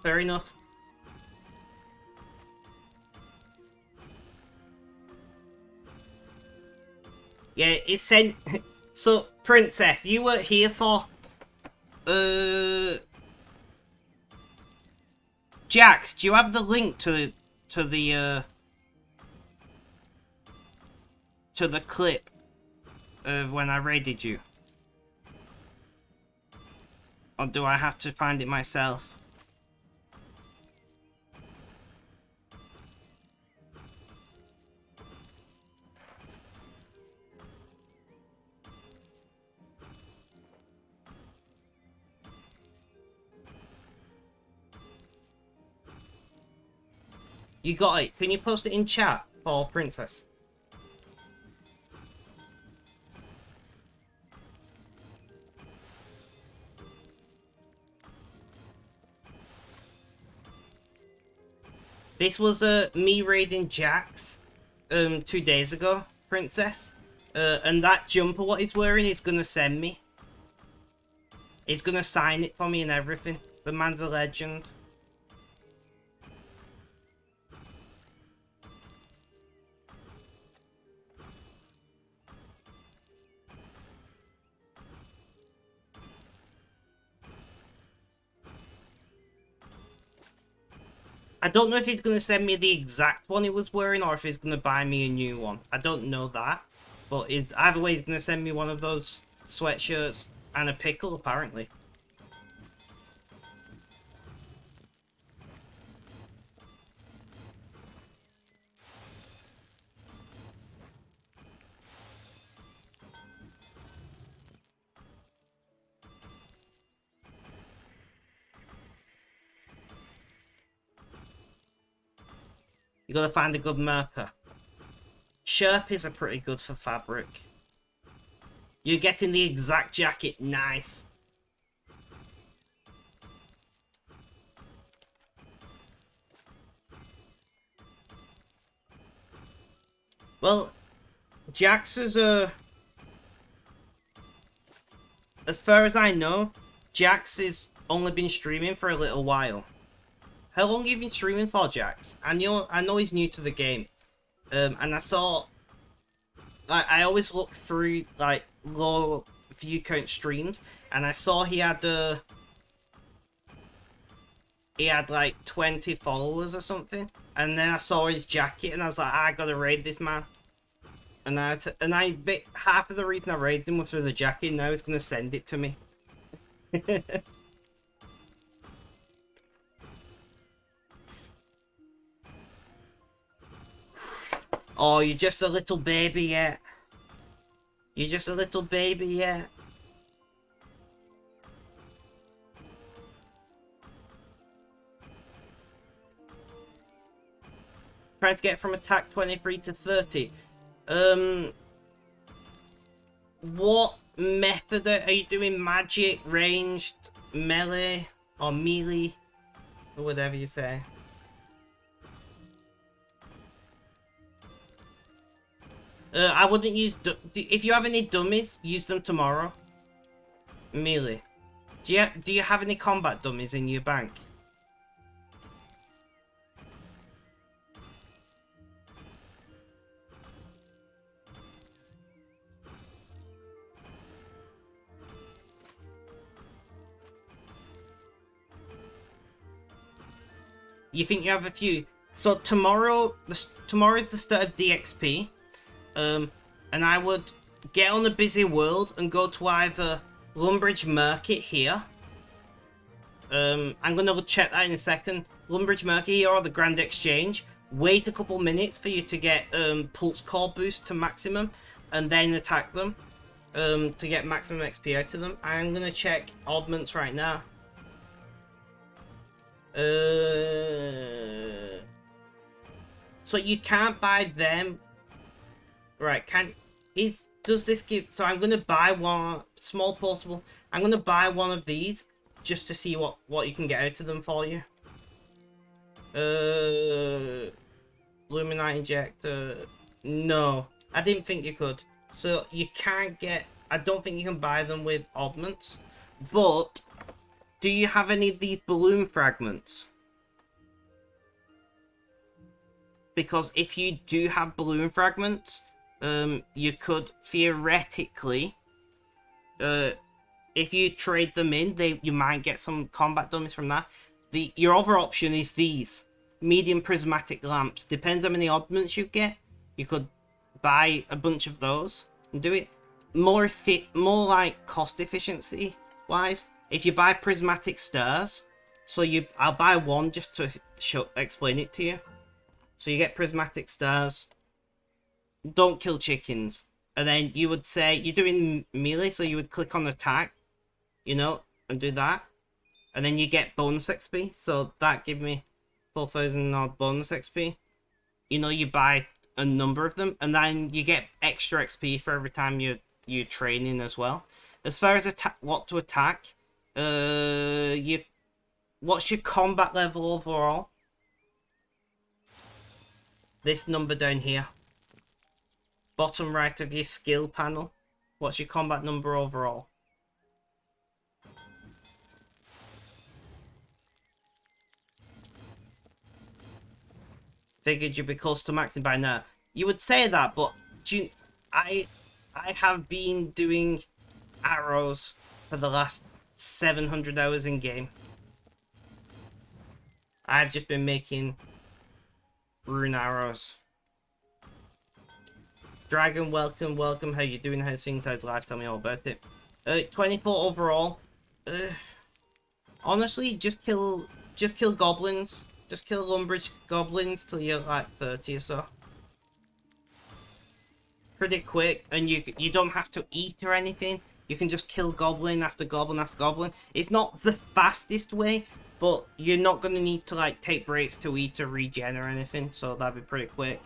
Fair enough. Yeah, it's sent. So, Princess, you were here for. Jax, do you have the link to the clip of when I raided you? Or do I have to find it myself? You got it. Can you post it in chat for Princess? This was me raiding Jax 2 days ago, Princess. And that jumper what he's wearing is gonna send me. He's gonna sign it for me and everything. The man's a legend. I don't know if he's going to send me the exact one he was wearing or if he's going to buy me a new one. I don't know that. But either way, he's going to send me one of those sweatshirts and a pickle, apparently. You got to find a good marker. Sherpies are pretty good for fabric. You're getting the exact jacket. Nice. Well, Jax is as far as I know, Jax has only been streaming for a little while. How long have you been streaming for, Jax? I know he's new to the game. And I saw, like, I always look through, like, low view count streams, and I saw he had like 20 followers or something, and then I saw his jacket, and I was like, I gotta raid this man. And half of the reason I raided him was for the jacket, and now he's gonna send it to me. Oh, you're just a little baby yet. You're just a little baby yet. Trying to get from attack 23 to 30. What method are you doing? Magic, ranged, melee, or melee? Or whatever you say. I wouldn't use... If you have any dummies, use them tomorrow. Melee. Do you have any combat dummies in your bank? You think you have a few? So tomorrow is the start of DXP. And I would get on a busy world and go to either Lumbridge Market here. I'm gonna check that in a second. Lumbridge Market here or the Grand Exchange. Wait a couple minutes for you to get Pulse Core boost to maximum, and then attack them to get maximum XP out of them. I'm gonna check oddments right now. So you can't buy them. Right, does this give... So I'm gonna buy one small portable. I'm gonna buy one of these just to see what you can get out of them for you. Luminite injector. No, I didn't think you could. So you can't get... I don't think you can buy them with oddments. But do you have any of these balloon fragments? Because if you do have balloon fragments, you could theoretically, if you trade them in, you might get some combat dummies from that. Your other option is these medium prismatic lamps. Depends how many oddments you get. You could buy a bunch of those and do it more like cost efficiency wise. If you buy prismatic stars, I'll buy one just to explain it to you. So you get prismatic stars. Don't kill chickens. And then you would say, you're doing melee, so you would click on attack, you know, and do that. And then you get bonus XP. So that give me 4,000 odd bonus XP. You know, you buy a number of them. And then you get extra XP for every time you're training as well. As far as what to attack, what's your combat level overall? This number down here. Bottom right of your skill panel. What's your combat number overall? Figured you'd be close to maxing by now. You would say that, but I have been doing arrows for the last 700 hours in game. I've just been making rune arrows. Dragon, welcome. How you doing? How's things? How's life? Tell me all about it. 24 overall. Honestly, just kill goblins. Just kill Lumbridge goblins till you're like 30 or so. Pretty quick, and you don't have to eat or anything. You can just kill goblin after goblin after goblin. It's not the fastest way, but you're not gonna need to like take breaks to eat or regen or anything, so that'd be pretty quick.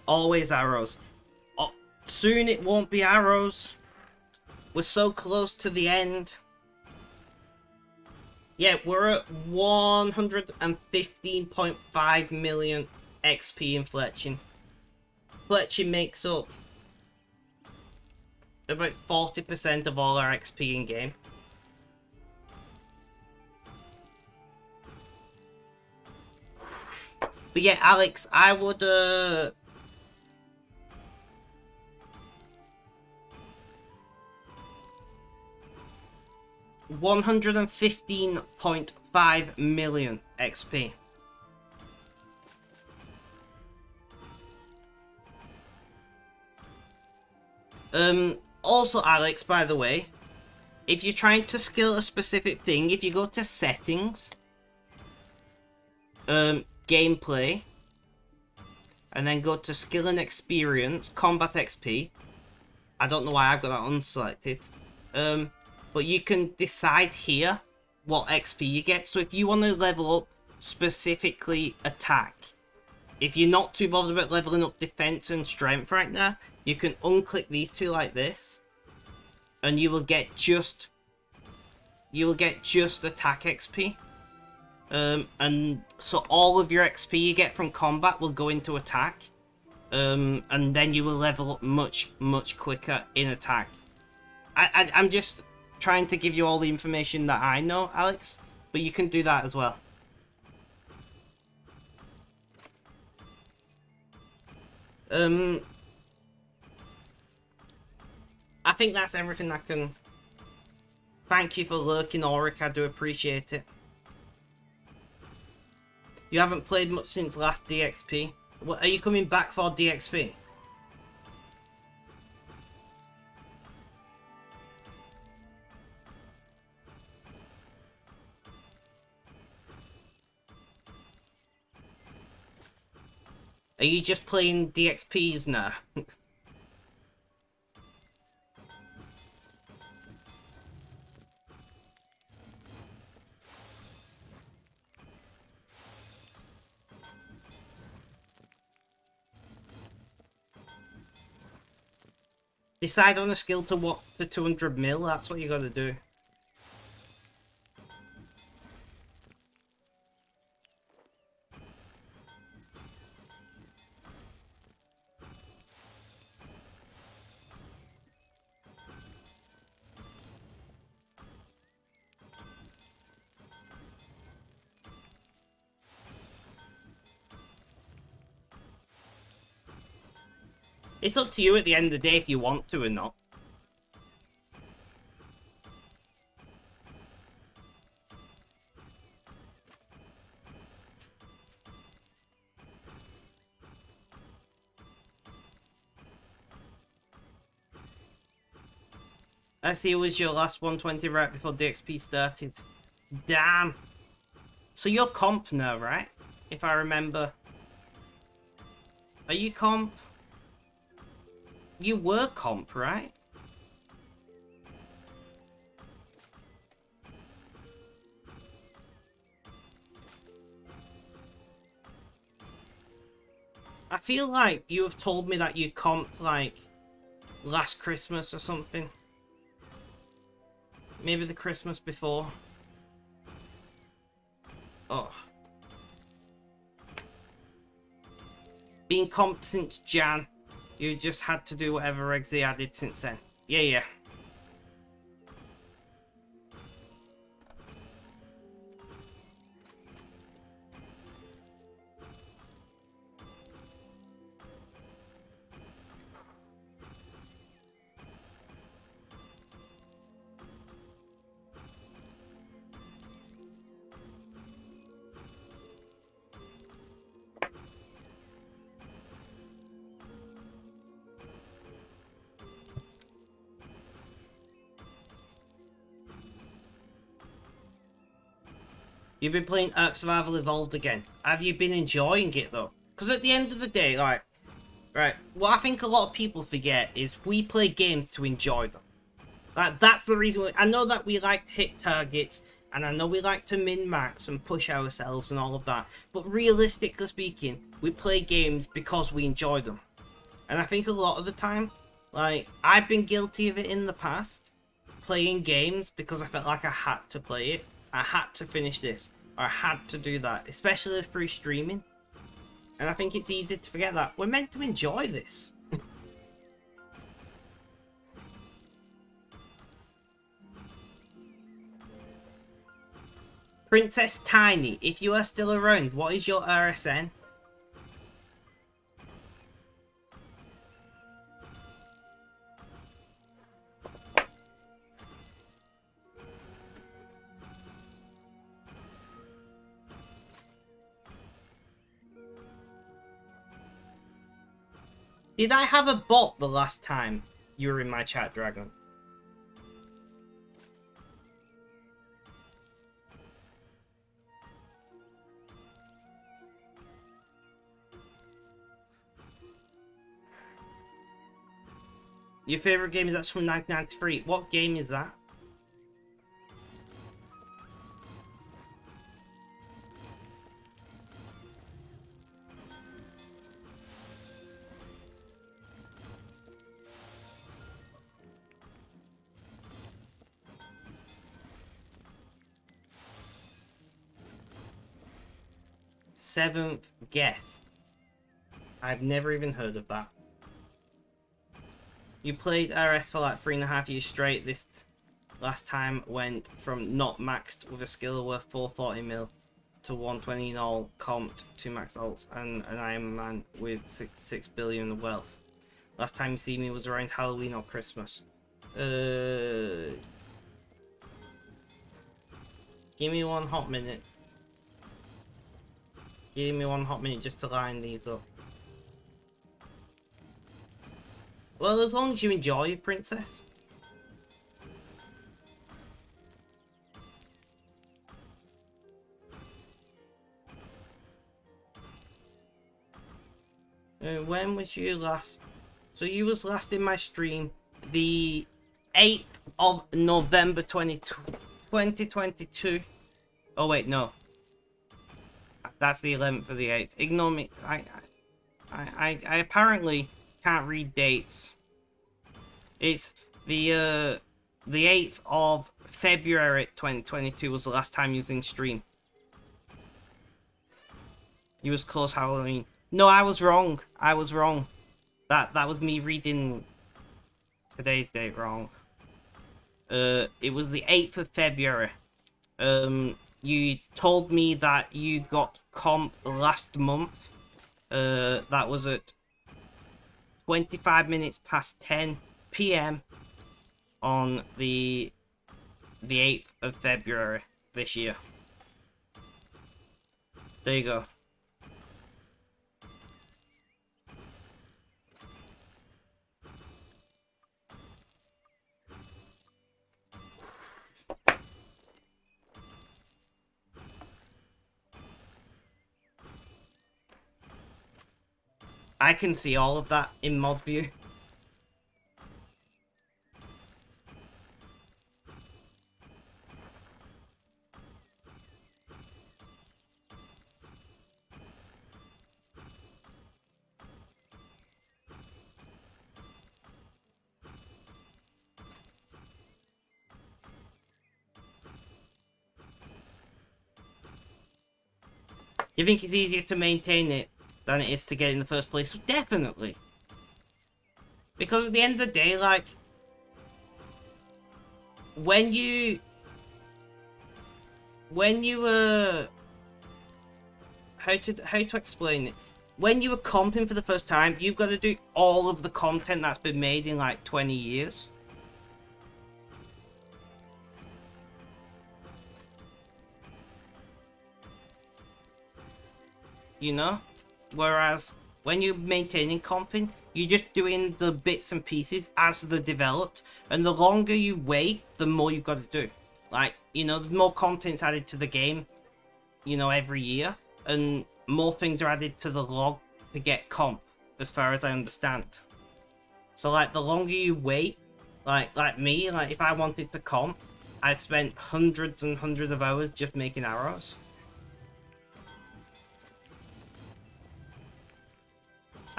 Always arrows. Oh, soon it won't be arrows. We're so close to the end. Yeah, we're at 115.5 million XP in Fletching. Fletching makes up about 40% of all our XP in game. But yeah, Alex, I would 115.5 million XP. Also, Alex, by the way, if you're trying to skill a specific thing, if you go to settings, gameplay, and then go to skill and experience, combat XP. I don't know why I've got that unselected. But you can decide here what XP you get. So if you want to level up specifically attack, if you're not too bothered about leveling up defense and strength right now, you can unclick these two like this, and you will get just attack XP. And so all of your XP you get from combat will go into attack. And then you will level up much quicker in attack. I'm just trying to give you all the information that I know, Alex, but you can do that as well. I think that's everything I can. Thank you for lurking, Auric. I do appreciate it. You haven't played much since last DXP. What, are you coming back for DXP? Are you just playing DXPs now? Decide on a skill to what for 200 mil, that's what you gotta do. It's up to you at the end of the day if you want to or not. I see it was your last 120 right before DXP started. Damn. So you're comp now, right? If I remember. Are you comp? You were comp, right? I feel like you have told me that you comped like last Christmas or something. Maybe the Christmas before. Oh. Being comped since Jan. You just had to do whatever regs they added since then. Yeah. You've been playing Ark Survival Evolved again. Have you been enjoying it though? Because at the end of the day, like, right, what I think a lot of people forget is we play games to enjoy them. Like, that's the reason. I know that we like to hit targets, and I know we like to min-max and push ourselves and all of that. But realistically speaking, we play games because we enjoy them. And I think a lot of the time, like, I've been guilty of it in the past. Playing games because I felt like I had to play it. I had to finish this, or I had to do that, especially through streaming. And I think it's easy to forget that we're meant to enjoy this. Princess Tiny, if you are still around, what is your RSN? Did I have a bot the last time you were in my chat, Dragon? Your favourite game is that's from 1993. What game is that? 7th guest. I've never even heard of that. You played RS for like 3.5 years straight. This last time went from not maxed with a skill worth 440 mil to 120 in all, comped to max alts, and an Iron Man with 66 billion of wealth. Last time you see me was around Halloween or Christmas. Give me one hot minute. Give me one hot minute just to line these up. Well, as long as you enjoy it, princess. When was you last? So you was last in my stream the 8th of November 2022. Oh wait, no. That's the 11th of the 8th. Ignore me. I apparently can't read dates. It's the 8th of February 2022 was the last time you was in stream. You was close Halloween. No, I was wrong. I was wrong. That was me reading today's date wrong. It was the 8th of February. You told me that you got comp last month. That was at 25 minutes past 10 PM on the 8th of February this year. There you go. I can see all of that in mod view. You think it's easier to maintain it than it is to get in the first place? Definitely. Because at the end of the day, like, when you how to explain it? When you were comping for the first time, you've got to do all of the content that's been made in like 20 years. You know? Whereas when you're maintaining comping, you're just doing the bits and pieces as they're developed, and the longer you wait, the more you've got to do. Like, you know, the more content's added to the game, you know, every year, and more things are added to the log to get comp, as far as I understand. So like, the longer you wait, like me, like if I wanted to comp, I spent hundreds and hundreds of hours just making arrows.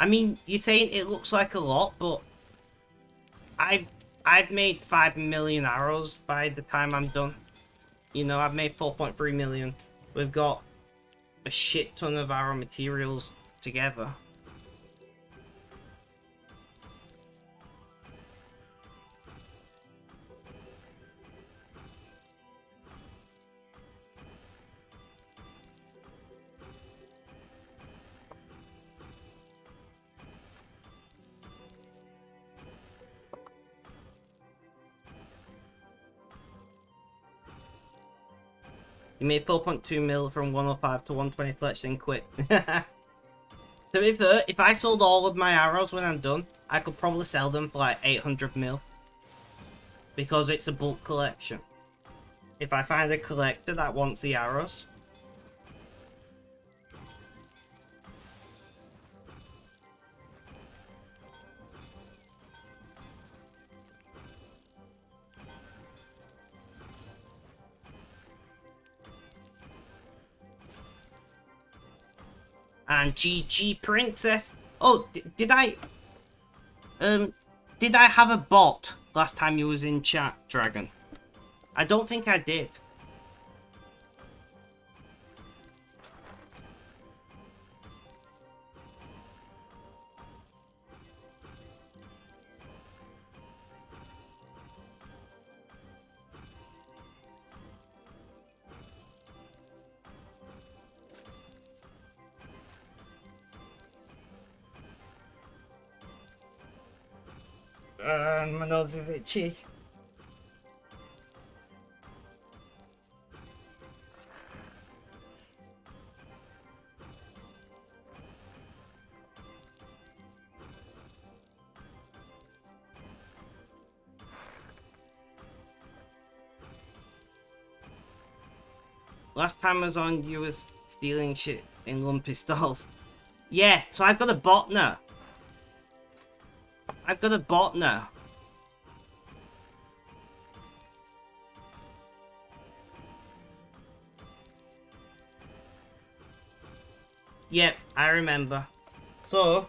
I mean, you're saying it looks like a lot, but I've made 5 million arrows by the time I'm done. You know, I've made 4.3 million. We've got a shit ton of arrow materials together. You made 4.2 mil from 105 to 120 fletch and quit. To be fair, if I sold all of my arrows when I'm done, I could probably sell them for like 800 mil. Because it's a bulk collection. If I find a collector that wants the arrows. And GG Princess. Oh, did I have a bot last time you was in chat, Dragon? I don't think I did. My nose is itchy. Last time I was on, you was stealing shit in lumpy stalls. Yeah, so I've got a bot now. I've got a bot now. Yep, I remember. So,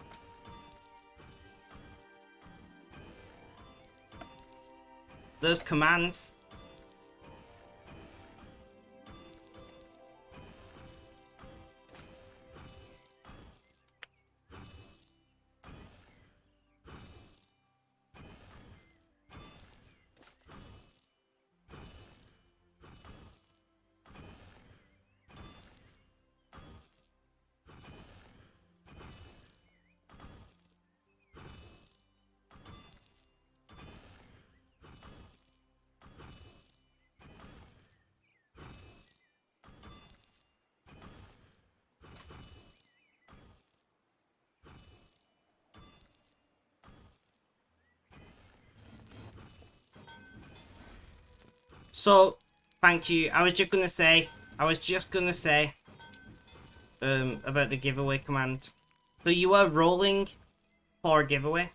there's commands. So, thank you. I was just gonna say about the giveaway command. So you are rolling for a giveaway.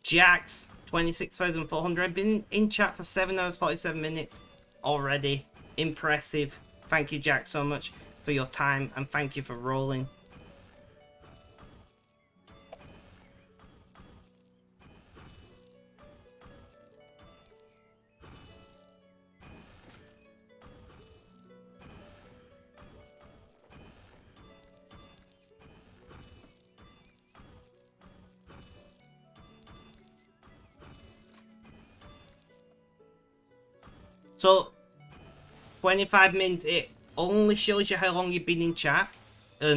Jax, 26,400. I've been in chat for 7 hours, 47 minutes already. Impressive. Thank you, Jack, so much for your time, and thank you for rolling. So, 25 minutes, it only shows you how long you've been in chat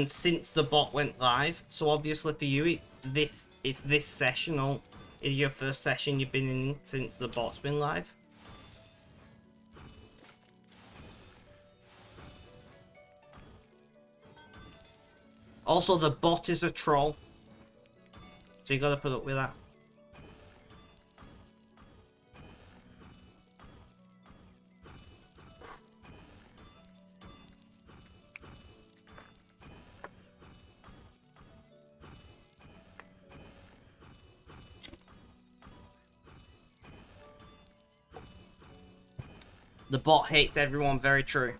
since the bot went live. So obviously for you, it's this session, or your first session you've been in since the bot's been live. Also, the bot is a troll, so you gotta put up with that. The bot hates everyone, very true.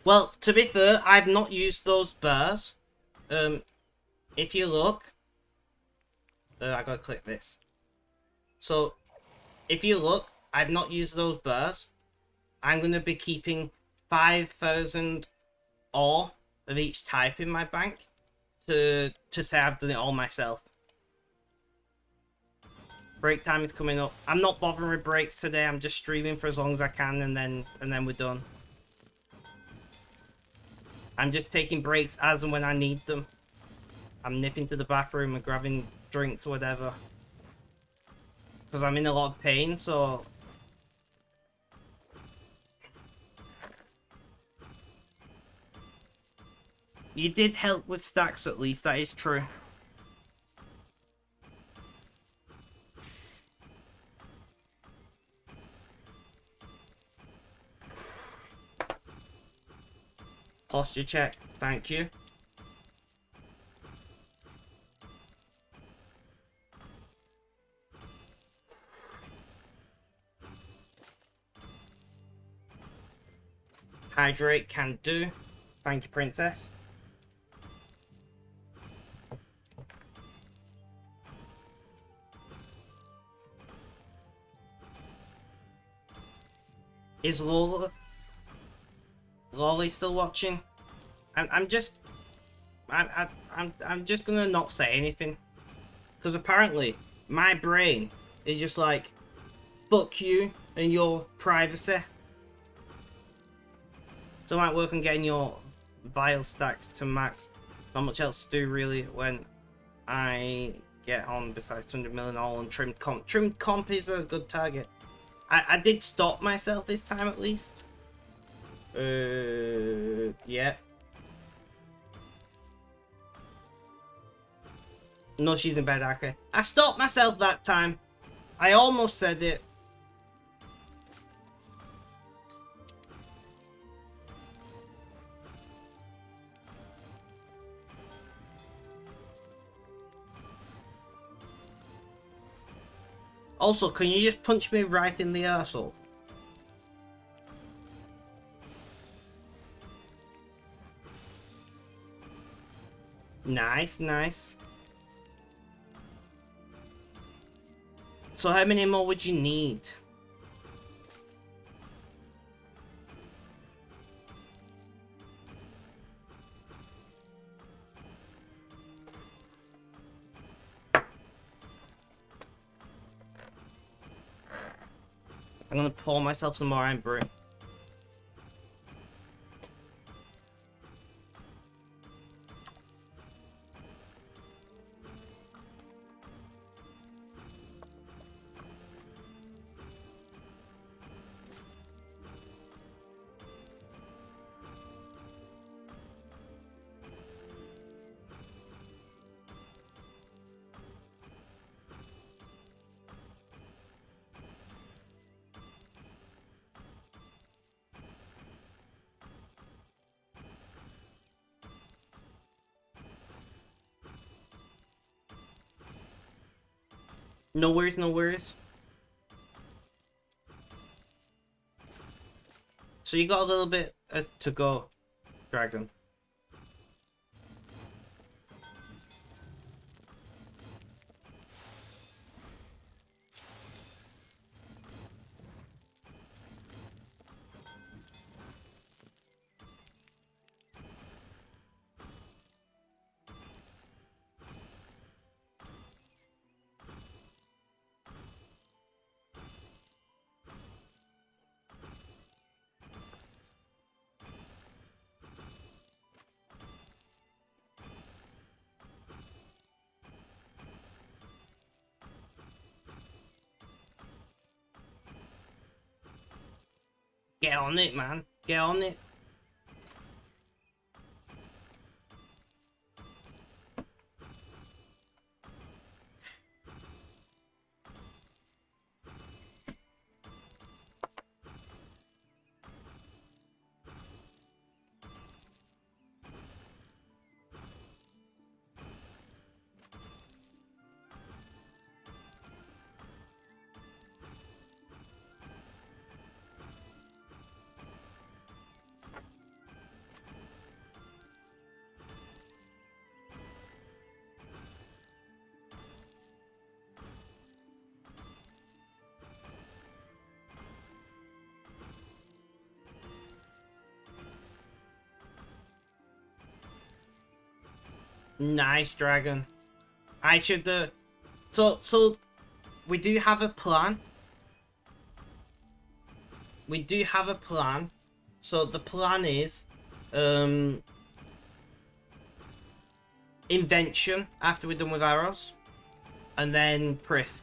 Well, to be fair, I've not used those bars. If you look, I gotta click this. So, if you look, I've not used those bars. I'm gonna be keeping 5,000 ore of each type in my bank to say I've done it all myself. Break time is coming up. I'm not bothering with breaks today. I'm just streaming for as long as I can, and then we're done. I'm just taking breaks as and when I need them. I'm nipping to the bathroom and grabbing drinks or whatever. Because I'm in a lot of pain, so... You did help with stacks at least, that is true. Posture check, thank you. Hydrate can do. Thank you, princess. Is Lolly still watching? I'm just gonna not say anything, because apparently my brain is just like, fuck you and your privacy. So I might work on getting your vial stacks to max. Not much else to do really when I get on besides 200 million all and trimmed comp. Trimmed comp is a good target. I did stop myself this time at least. Yeah. No, she's in bed, okay. I stopped myself that time. I almost said it. Also, can you just punch me right in the arsehole? Nice, nice. So how many more would you need? I'm gonna pour myself some more iron brew. No worries, no worries. So you got a little bit to go, Dragon. Get on it, man. Get on it. Nice, Dragon. I should, so, we do have a plan. We do have a plan. So, the plan is, Invention, after we're done with arrows. And then Prith.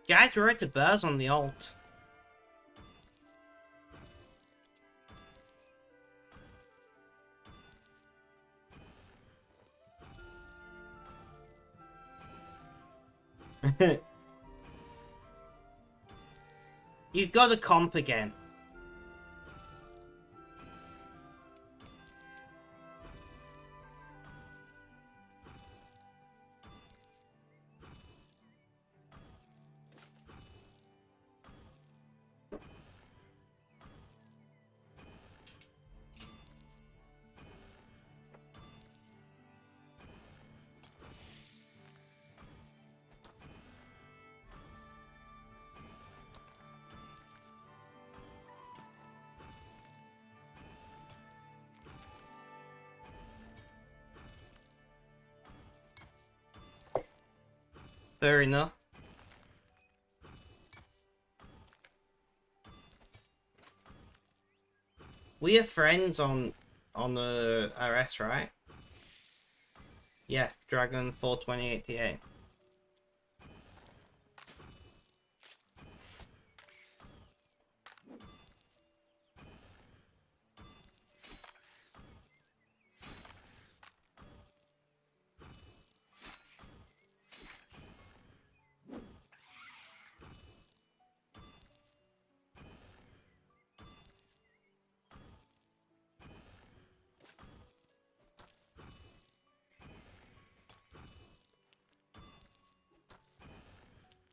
Guys, we're right to bears on the alt. You've got a comp again. Fair enough. We are friends on RS, right? Yeah, Dragon 42088.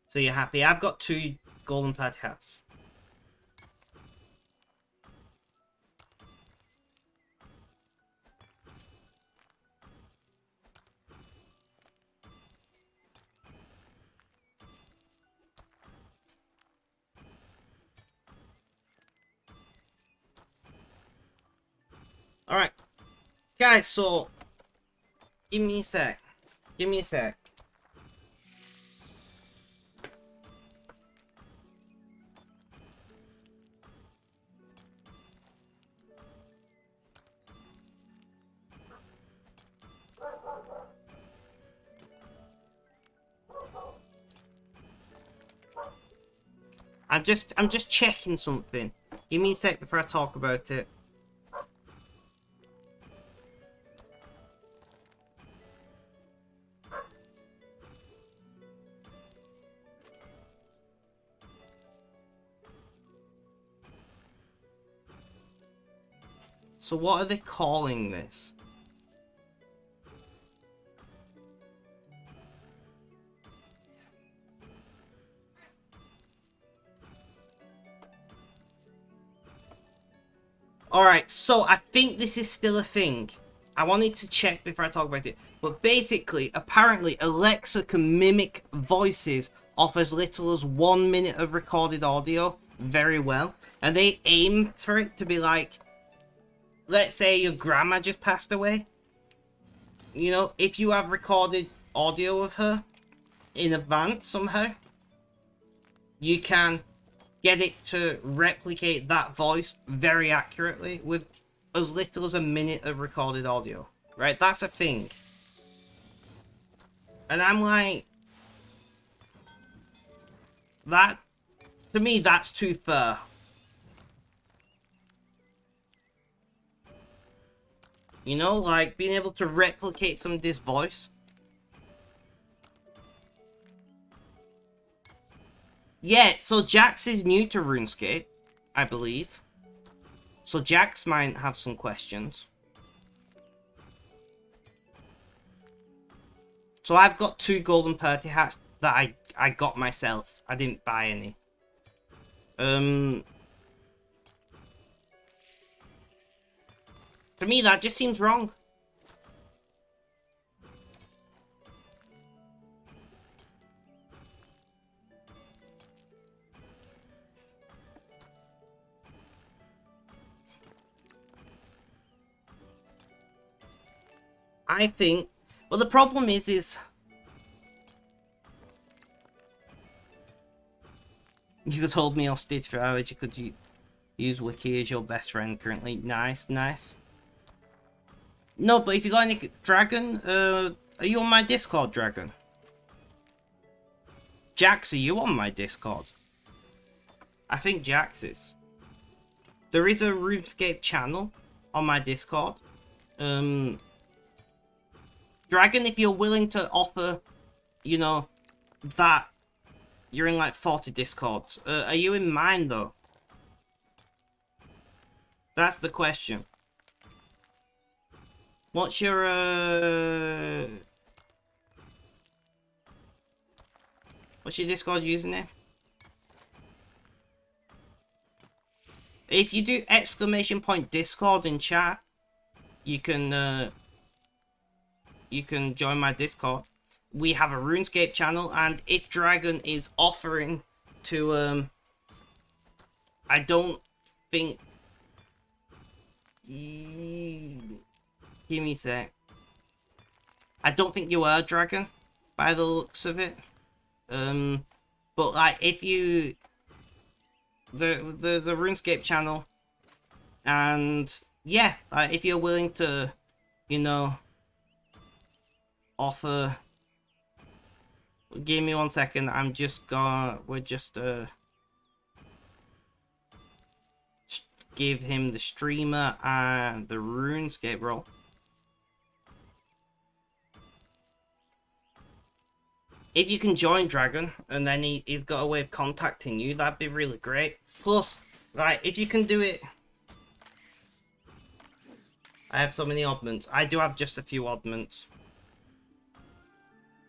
So you're happy? I've got 2 golden pad hats. Alright. Guys, so... Give me a sec. Give me a sec. I'm just checking something. Give me a sec before I talk about it. So what are they calling this? Alright, so I think this is still a thing. I wanted to check before I talk about it. But basically, apparently, Alexa can mimic voices off as little as 1 minute of recorded audio very well. And they aim for it to be like, let's say your grandma just passed away. You know, if you have recorded audio of her in advance somehow, you can get it to replicate that voice very accurately with as little as a minute of recorded audio. Right? That's a thing. And I'm like, that, to me, that's too fair. You know, like being able to replicate some of this voice. Yeah, so Jax is new to RuneScape, I believe. So Jax might have some questions. So I've got 2 golden party hats that I got myself. I didn't buy any. To me, that just seems wrong. I think... Well, the problem is... You told me I'll stay for hours. You could use Wiki as your best friend currently. Nice, nice. No, but if you got any... Dragon, are you on my Discord, Dragon? Jax, are you on my Discord? I think Jax is. There is a RuneScape channel on my Discord. Dragon, if you're willing to offer, you know, that you're in like 40 Discords. Are you in mine though? That's the question. What's your what's your Discord username? If you do ! Discord in chat, you can join my Discord. We have a RuneScape channel, and if Dragon is offering to I don't think give me a sec. I don't think you are Dragon by the looks of it. But like if you there's a RuneScape channel, and yeah, like if you're willing to, you know, offer. Give me 1 second. I'm just gonna. We're just give him the streamer and the RuneScape role. If you can join Dragon, and then he's got a way of contacting you, that'd be really great. Plus, like, if you can do it... I have so many oddments. I do have just a few oddments.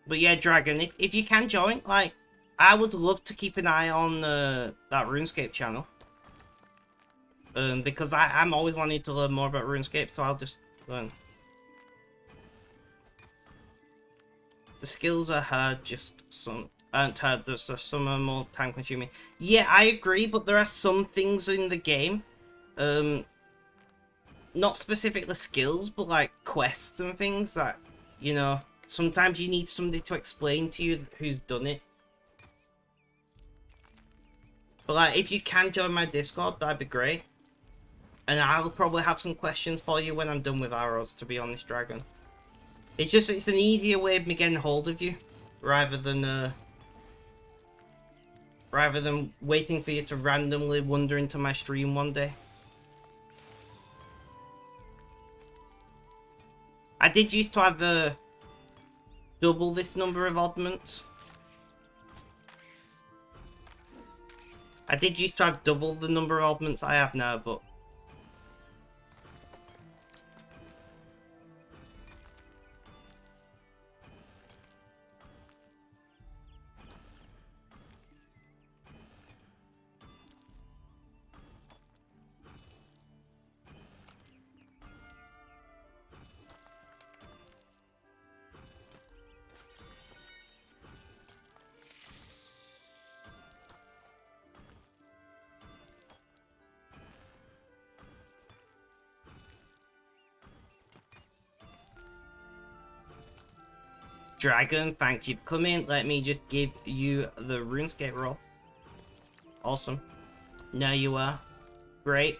But yeah, Dragon, if you can join, like, I would love to keep an eye on that RuneScape channel. Because I'm always wanting to learn more about RuneScape, so I'll just learn. The skills are hard, just some aren't hard, just some are more time consuming. Yeah, I agree, but there are some things in the game, not specifically skills, but like quests and things that, you know, sometimes you need somebody to explain to you who's done it. But like, if you can join my Discord, that'd be great. And I'll probably have some questions for you when I'm done with arrows, to be honest, Dragon. It's an easier way of me getting hold of you, rather than waiting for you to randomly wander into my stream one day. I did used to have double this number of oddments. I did used to have double the number of oddments I have now, but... Dragon, thank you for coming. Let me just give you the RuneScape roll. Awesome. Now you are. Great.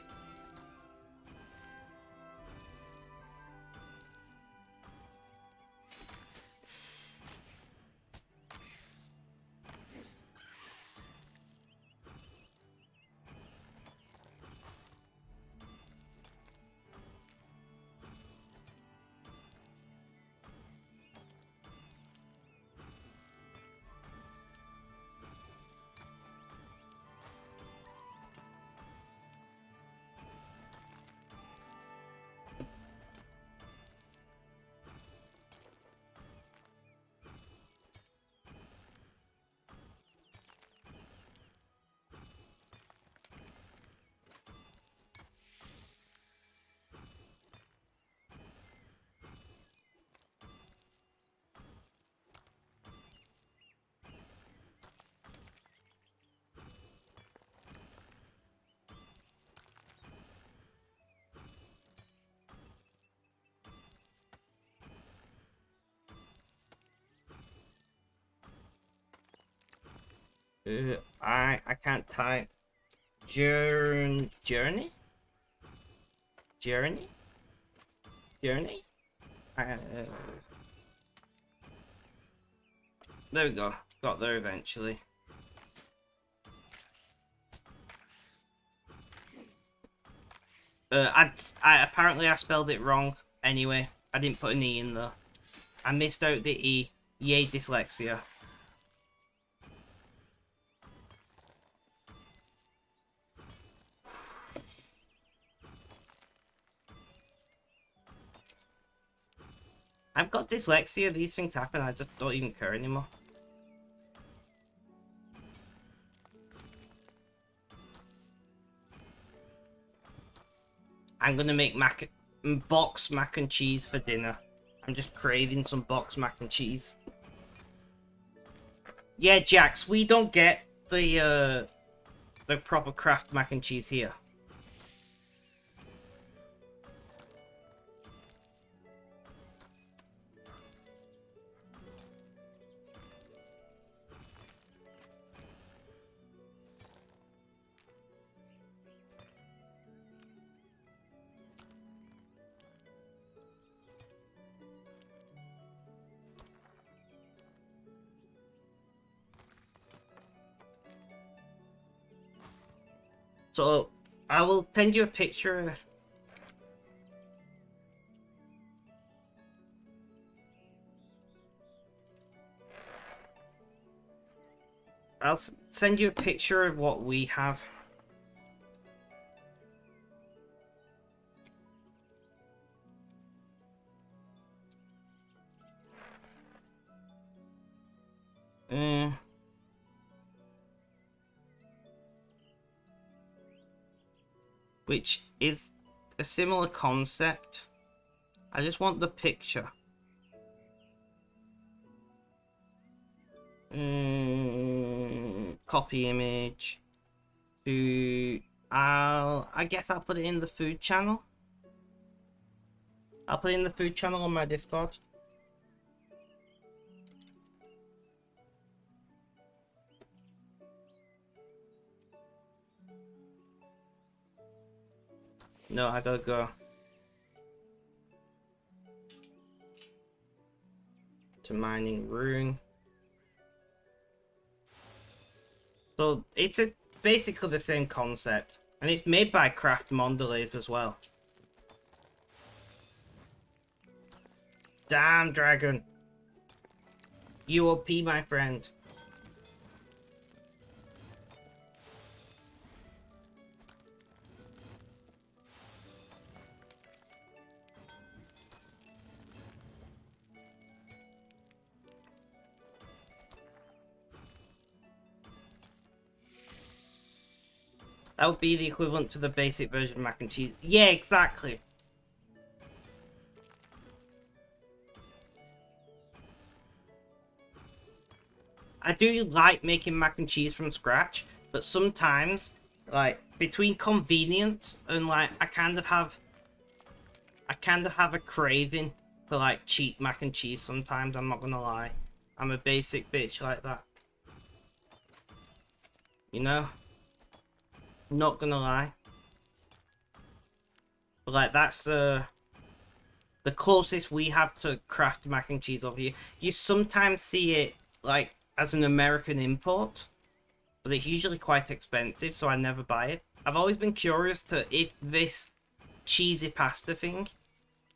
I can't type. Journey? Journey? There we go. Got there eventually. I apparently I spelled it wrong. Anyway, I didn't put an E in there. I missed out the E. Yay, dyslexia. I've got dyslexia. These things happen. I just don't even care anymore. I'm gonna make box mac and cheese for dinner. I'm just craving some box mac and cheese. Yeah, Jax, we don't get the proper Kraft mac and cheese here. So, I will send you a picture. I'll send you a picture of what we have. Which is a similar concept. I just want the picture. Copy image. I guess I'll put it in the food channel. I'll put it in the food channel on my Discord. No, I gotta go to mining rune. So it's basically the same concept, and it's made by Craft Mondelez as well. Damn dragon, you OP, my friend. That would be the equivalent to the basic version of mac and cheese. Yeah, exactly. I do like making mac and cheese from scratch, but sometimes, like, between convenience and, like, I kind of have a craving for, like, cheap mac and cheese sometimes, I'm not gonna lie. I'm a basic bitch like that. You know? Not gonna lie. But, like, that's the closest we have to Kraft mac and cheese over here. You sometimes see it, like, as an American import, but it's usually quite expensive, so I never buy it. I've always been curious to if this cheesy pasta thing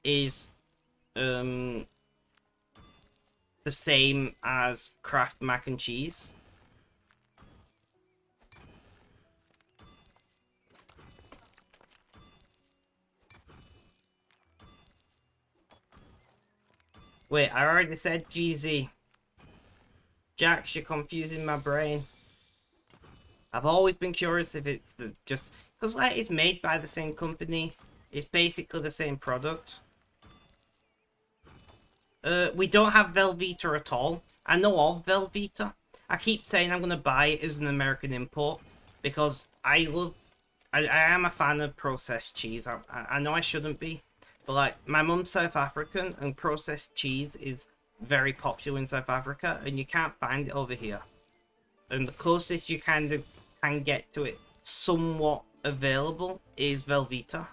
is the same as Kraft mac and cheese. Wait, I already said GZ. Jax, you're confusing my brain. I've always been curious if it's just because, like, it's made by the same company. It's basically the same product. We don't have Velveeta at all. I know of Velveeta. I keep saying I'm gonna buy it as an American import because I am a fan of processed cheese. I know I shouldn't be, but, like, my mum's South African and processed cheese is very popular in South Africa, and you can't find it over here. and the closest you kind of can get to it somewhat available is Velveeta.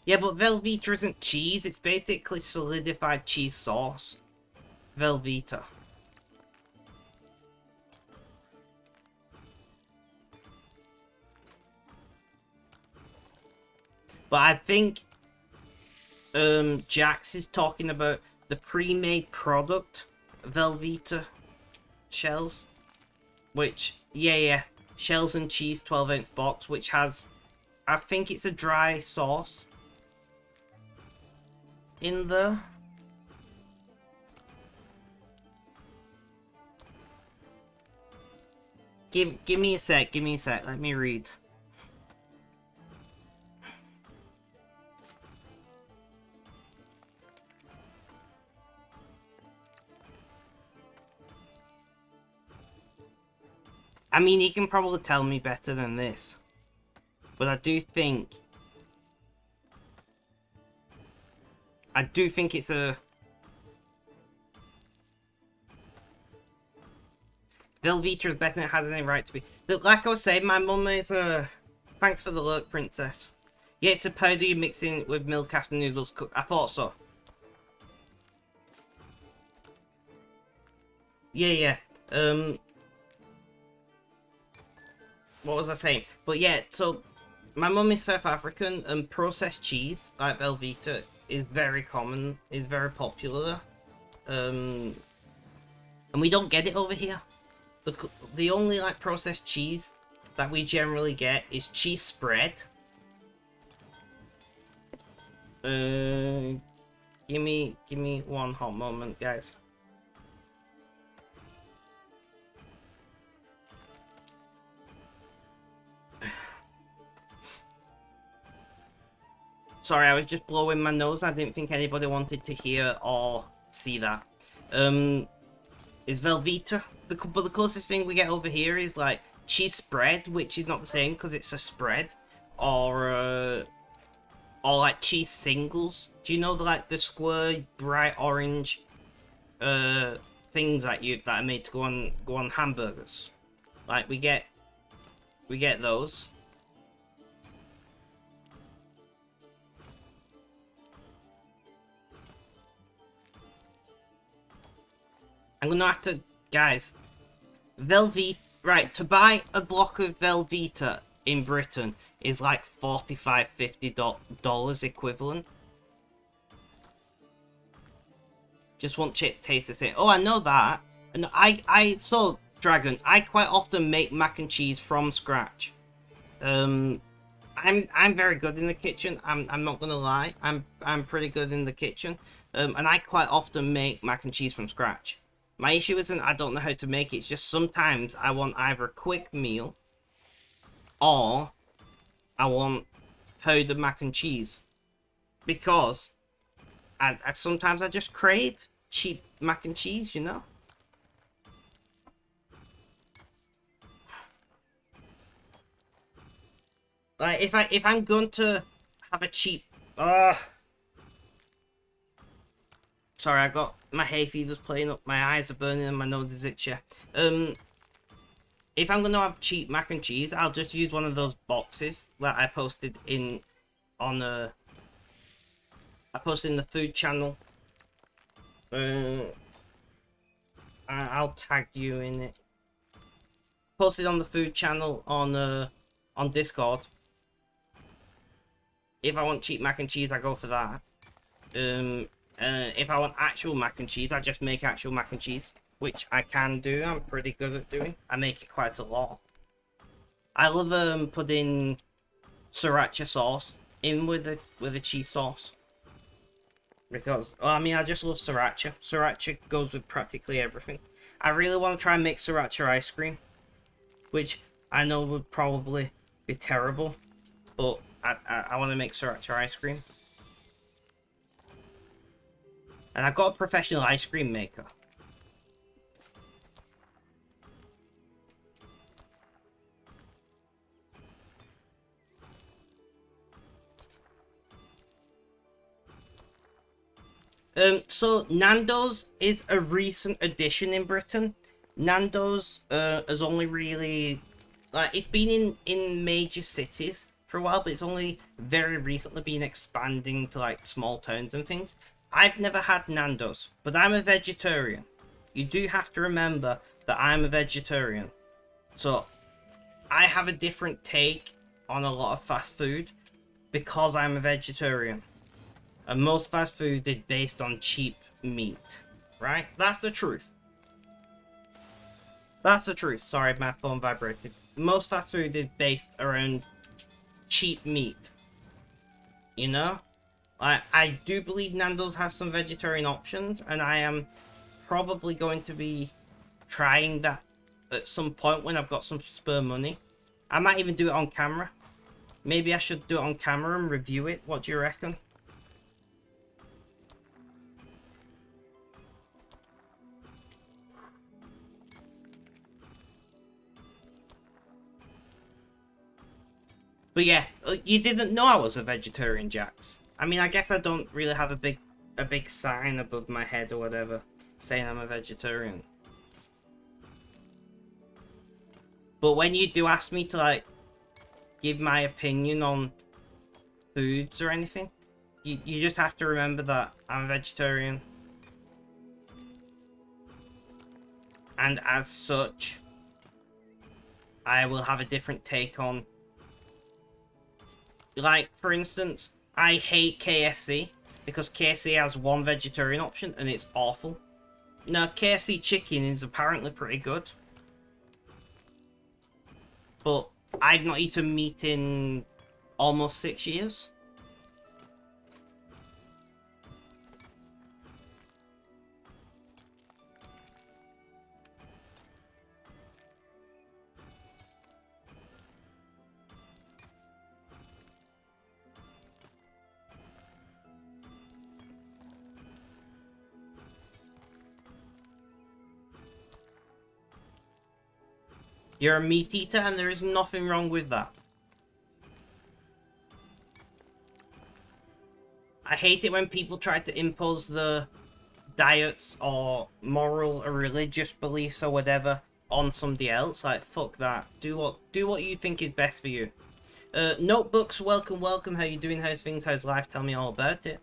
Yeah, but Velveeta isn't cheese, it's basically solidified cheese sauce. Velveeta. But I think Jax is talking about the pre-made product Velveeta shells, which yeah, shells and cheese 12-ounce box, which has, I think it's a dry sauce in there. Give me a sec, let me read. I mean, he can probably tell me better than this. But I do think it's a Velveeta is better than it has any right to be. Look, like I was saying, my mum is a... Thanks for the lurk, princess. Yeah, it's a powder you mix in with milk after noodles cook. I thought so. Yeah. What was I saying? But yeah, so my mum is South African, and processed cheese like Velveeta is very common, is very popular. And we don't get it over here. The only like processed cheese that we generally get is cheese spread. Give me one hot moment, guys. Sorry, I was just blowing my nose. I didn't think anybody wanted to hear or see that. Is Velveeta. But the closest thing we get over here is like cheese spread, which is not the same because it's a spread, or like cheese singles. Do you know the square bright orange things that are made to go on hamburgers? Like we get those. I'm gonna have to, guys, Velveeta, right, to buy a block of Velveeta in Britain is like $45–50 equivalent. Just want to taste this in. Oh, I know that. And so, Dragon, I quite often make mac and cheese from scratch. I'm very good in the kitchen. I'm not gonna lie. I'm pretty good in the kitchen. And I quite often make mac and cheese from scratch. My issue isn't I don't know how to make it, it's just sometimes I want either a quick meal or I want powdered mac and cheese. Because I sometimes I just crave cheap mac and cheese, you know? Like if I'm going to have a cheap sorry, I got my hay fever's playing up, my eyes are burning and my nose is itchy. If I'm gonna have cheap mac and cheese, I'll just use one of those boxes that I posted in the food channel. I'll tag you in it. Posted on the food channel on Discord. If I want cheap mac and cheese, I go for that. If I want actual mac and cheese, I just make actual mac and cheese, which I can do. I'm pretty good at doing. I make it quite a lot. I love putting sriracha sauce in with a cheese sauce because I mean I just love sriracha. Sriracha goes with practically everything. I really want to try and make sriracha ice cream, which I know would probably be terrible, but I want to make sriracha ice cream. And I've got a professional ice cream maker. So Nando's is a recent addition in Britain. Nando's has only really, like, it's been in major cities for a while, but it's only very recently been expanding to like small towns and things. I've never had Nando's, but I'm a vegetarian. You do have to remember that I'm a vegetarian, so I have a different take on a lot of fast food because I'm a vegetarian. And most fast food is based on cheap meat, right? That's the truth. That's the truth. Sorry, my phone vibrated. Most fast food is based around cheap meat. You know? I do believe Nando's has some vegetarian options, and I am probably going to be trying that at some point when I've got some spare money. I might even do it on camera. Maybe I should do it on camera and review it. What do you reckon? But yeah, you didn't know I was a vegetarian, Jax. I mean, I guess I don't really have a big sign above my head or whatever saying I'm a vegetarian. But when you do ask me to like give my opinion on foods or anything, you just have to remember that I'm a vegetarian. And as such, I will have a different take on, like, for instance, I hate KFC because KFC has one vegetarian option and it's awful. Now, KFC chicken is apparently pretty good, but I've not eaten meat in almost 6 years. You're a meat eater and there is nothing wrong with that. I hate it when people try to impose the diets or moral or religious beliefs or whatever on somebody else. Like, fuck that. Do what you think is best for you. Notebooks, welcome. How you doing? How's things? How's life? Tell me all about it.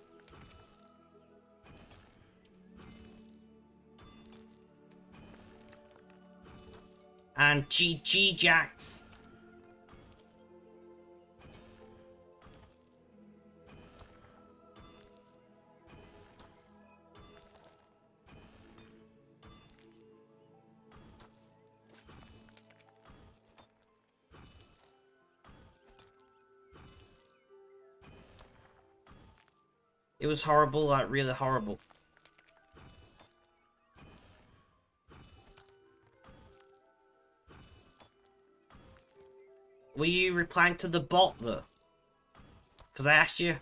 And GG Jax. It was horrible, like really horrible. Were you replying to the bot though? Because I asked you.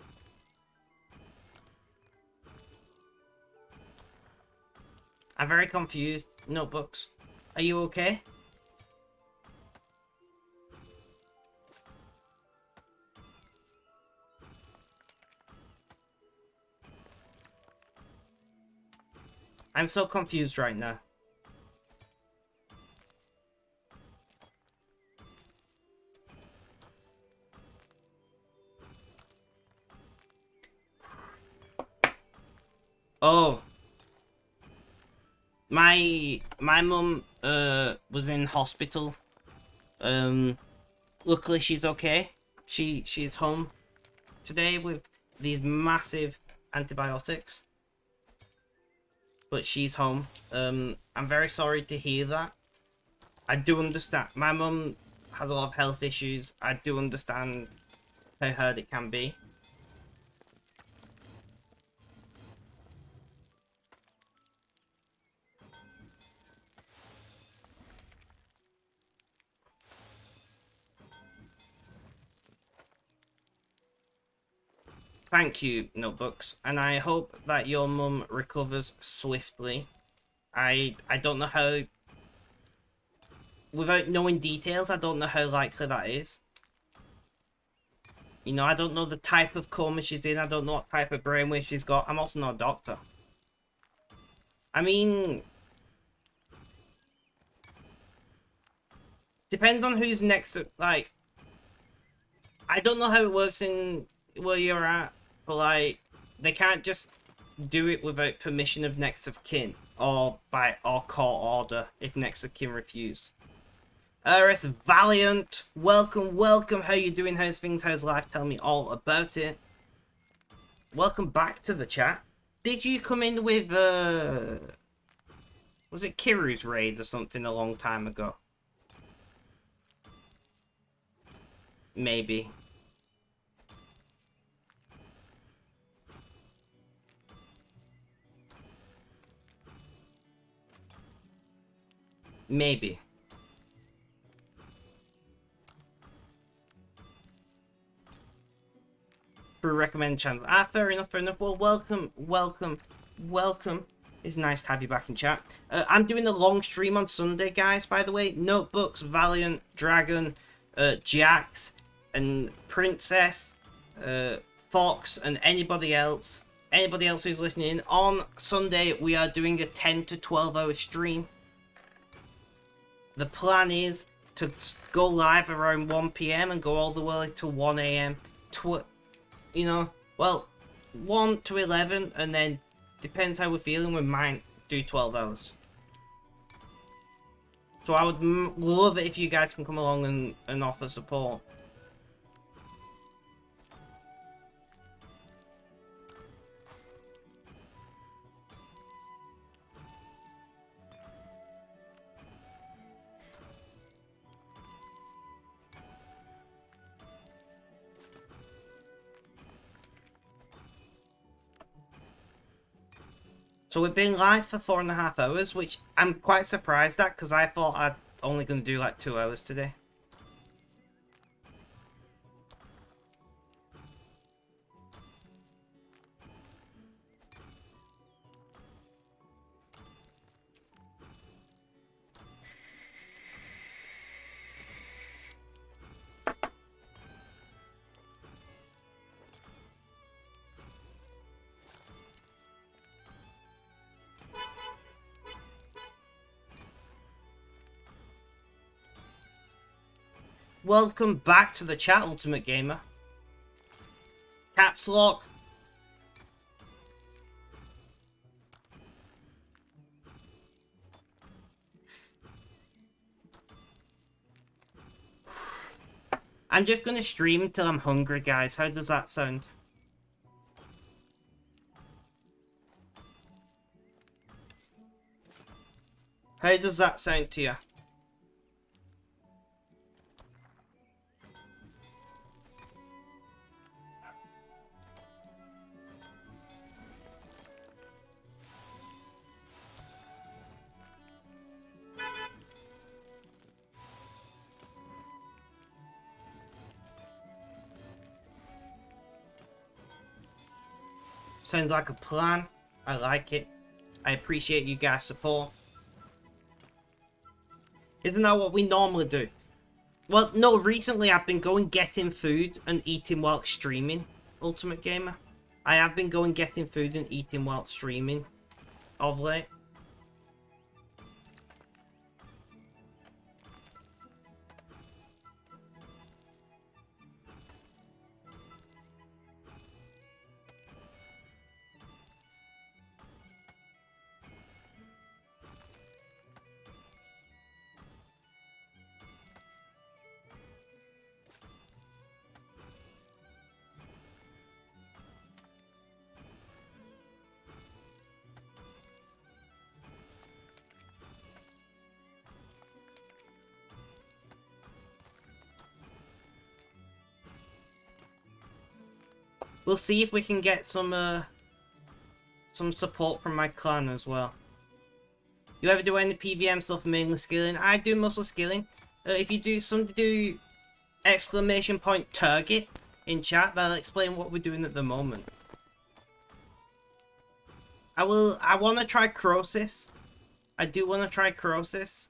I'm very confused. Notebooks. Are you okay? I'm so confused right now. Oh. My mum was in hospital. Luckily she's okay. She's home today with these massive antibiotics. But she's home. I'm very sorry to hear that. I do understand. My mum has a lot of health issues. I do understand how hard it can be. Thank you, Notebooks, and I hope that your mum recovers swiftly. I don't know how, without knowing details, I don't know how likely that is. You know, I don't know the type of coma she's in, I don't know what type of brainwave she's got. I'm also not a doctor. I mean, depends on who's next to, like, I don't know how it works in where you're at, but like, they can't just do it without permission of next of kin, or by court order if next of kin refuse. Eris Valiant, welcome, welcome. How you doing? How's things? How's life? Tell me all about it. Welcome back to the chat. Did you come in with was it Kiru's raid or something a long time ago? Maybe. Maybe. For recommend channel. Ah, fair enough, fair enough. Well, welcome, welcome, welcome. It's nice to have you back in chat. I'm doing a long stream on Sunday, guys, by the way. Notebooks, Valiant, Dragon, Jax, and Princess, Fox, and anybody else who's listening. On Sunday, we are doing a 10 to 12 hour stream. The plan is to go live around 1 PM and go all the way to 1 AM. You know, well, 1 to 11, and then depends how we're feeling, we might do 12 hours. So I would love it if you guys can come along and offer support. So we've been live for 4.5 hours, which I'm quite surprised at, because I thought I'd only going to do like 2 hours today. Welcome back to the chat, Ultimate Gamer. Caps lock. I'm just gonna stream till I'm hungry, guys. How does that sound? How does that sound to you? Sounds like a plan. I like it. I appreciate you guys' support. Isn't that what we normally do? Well, no, recently I've been going getting food and eating while streaming, Ultimate Gamer. I have been going getting food and eating while streaming of late. We'll see if we can get some support from my clan as well. You ever do any PVM stuff, mainly skilling? I do mostly skilling. If you do somebody do exclamation point target in chat, that'll explain what we're doing at the moment. I want to try Crosis. I do want to try Crosis.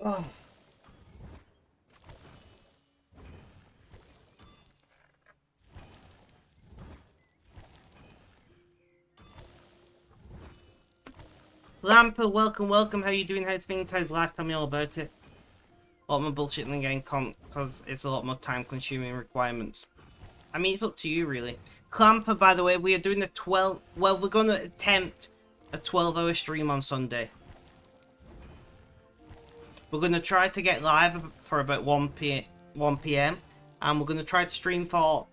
Oh. Lamper, welcome, welcome. How you doing? How's things? How's life? Tell me all about it. A lot more bullshit than getting comped because it's a lot more time-consuming requirements. I mean, it's up to you, really. Clamper, by the way, we are doing a 12... Well, we're going to attempt a 12-hour stream on Sunday. We're going to try to get live for about 1 p.m. And we're going to try to stream for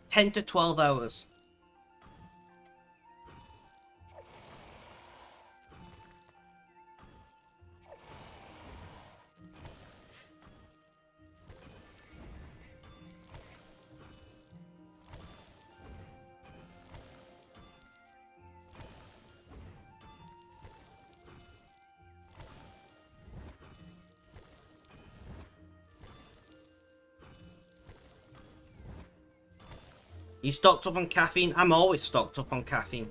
10 to 12 hours. You stocked up on caffeine? I'm always stocked up on caffeine.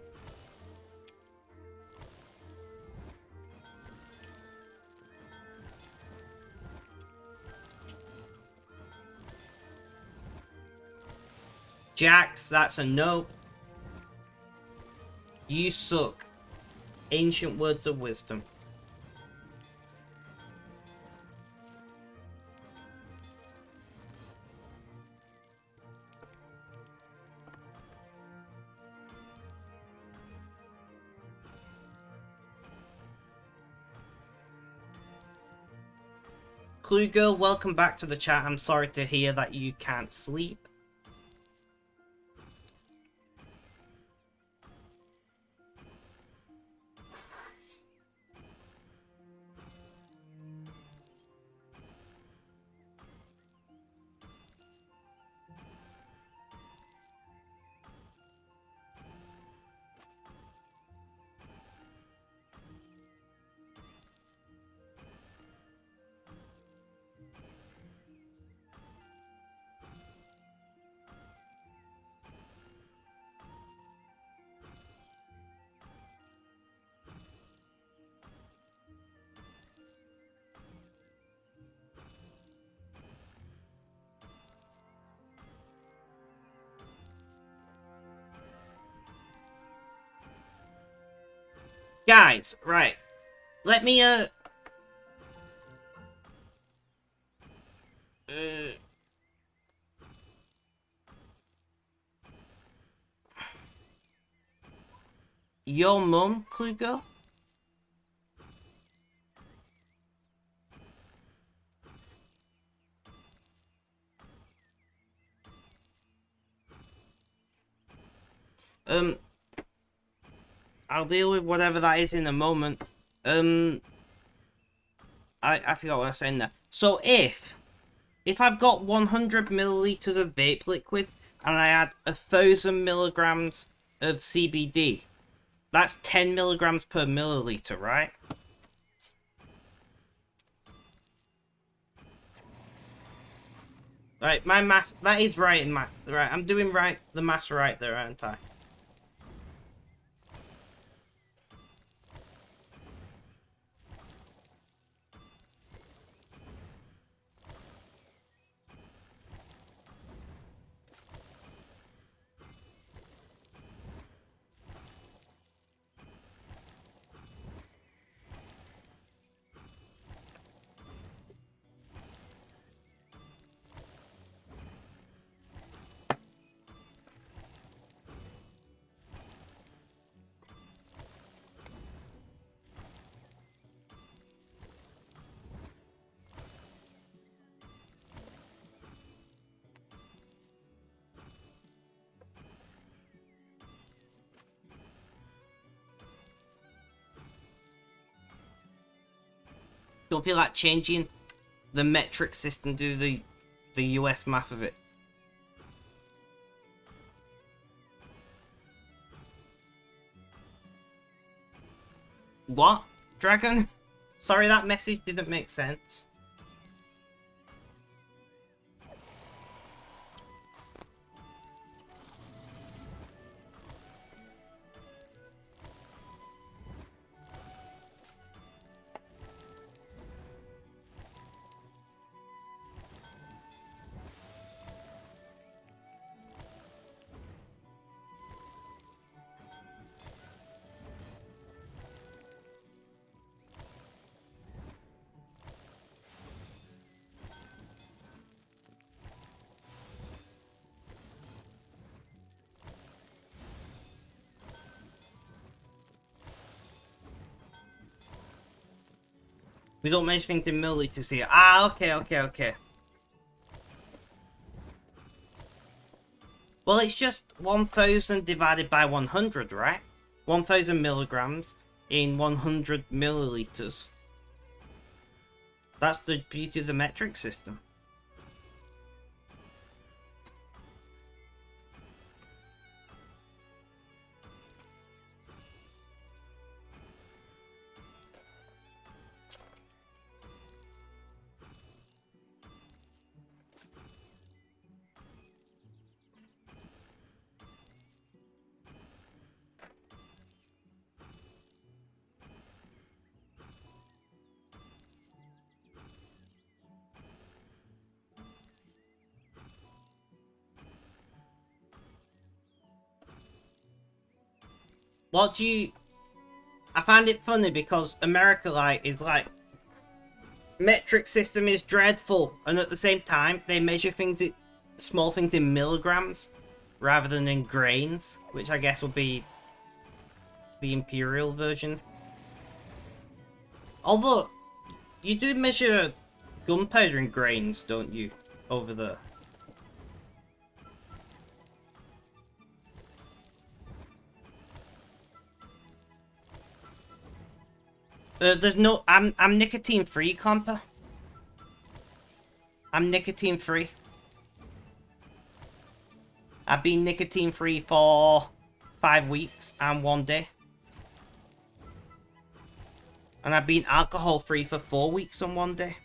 Jax, that's a no. You suck. Ancient words of wisdom. Clue Girl, welcome back to the chat. I'm sorry to hear that you can't sleep. Guys, right. Let me, your mum, Clue Girl? I'll deal with whatever that is in a moment. I forgot what I was saying there. So if I've got 100 milliliters of vape liquid and I add 1,000 milligrams of CBD, that's 10 milligrams per milliliter, right? Right, my math, that is right in math. Right, I'm doing right, the math's right there, aren't I? Don't feel like changing the metric system to the US math of it. What? Dragon? Sorry, that message didn't make sense. We don't measure things in milliliters here. Ah, okay. Well, it's just 1,000 divided by 100, right? 1,000 milligrams in 100 milliliters. That's the beauty of the metric system. What do you... I find it funny because America is like... Metric system is dreadful, and at the same time, they measure things, small things in milligrams, rather than in grains, which I guess would be the imperial version. Although, you do measure gunpowder in grains, don't you, over there? There's no... I'm nicotine free, Clamper. I'm nicotine free. I've been nicotine free for 5 weeks and 1 day. And I've been alcohol free for 4 weeks and 1 day.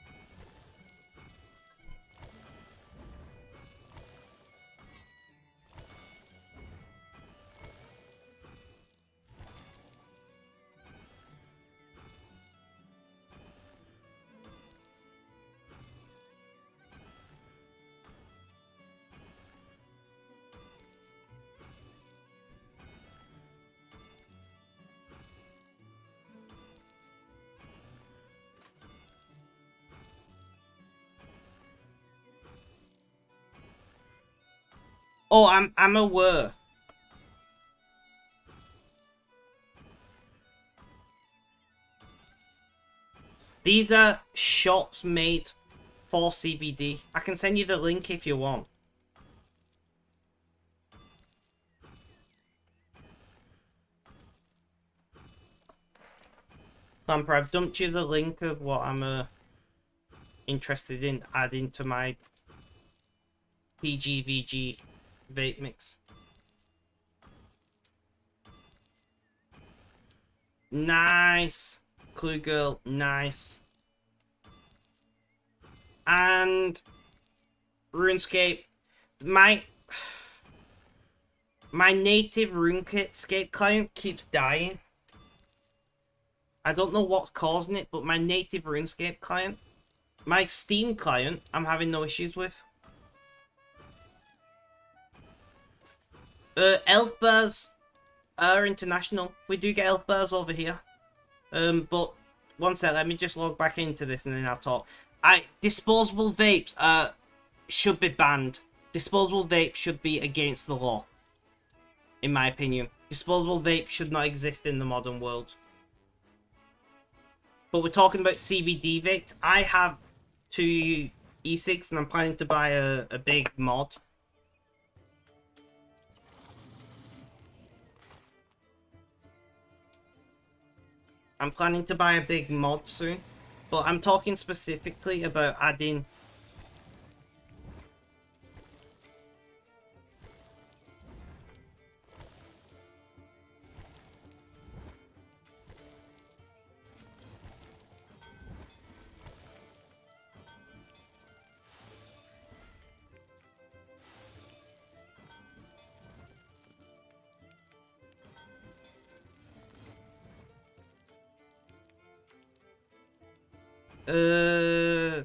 Oh, I'm aware. These are shots made for CBD. I can send you the link if you want. Clamper, I've dumped you the link of what I'm interested in adding to my PGVG vape mix. Nice. Clue girl, nice. And Runescape, my native Runescape client keeps dying. I don't know what's causing it, but my native Runescape client, my Steam client, I'm having no issues with. Elf Bears are international. We do get Elf Bears over here. But one sec, let me just log back into this and then I'll talk. Disposable vapes should be banned. Disposable vapes should be against the law. In my opinion. Disposable vapes should not exist in the modern world. But we're talking about CBD vapes. I have 2 e-cigs and I'm planning to buy a big mod. I'm planning to buy a big mod soon. But I'm talking specifically about adding...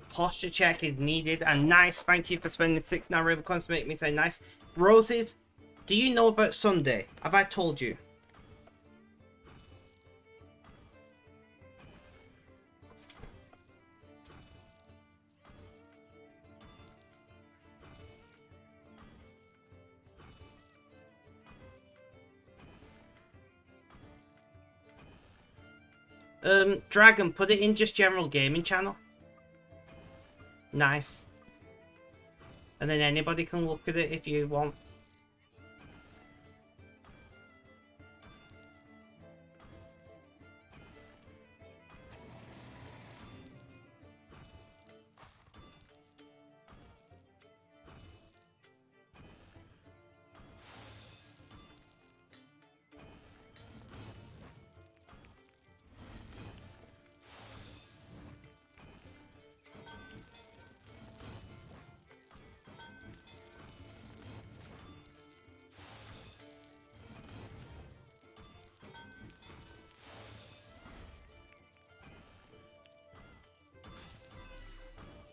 posture check is needed, and nice, thank you for spending 6 Raven coins to make me say nice. Roses, do you know about Sunday? Have I told you? Dragon, put it in just general gaming channel. Nice. And then anybody can look at it if you want.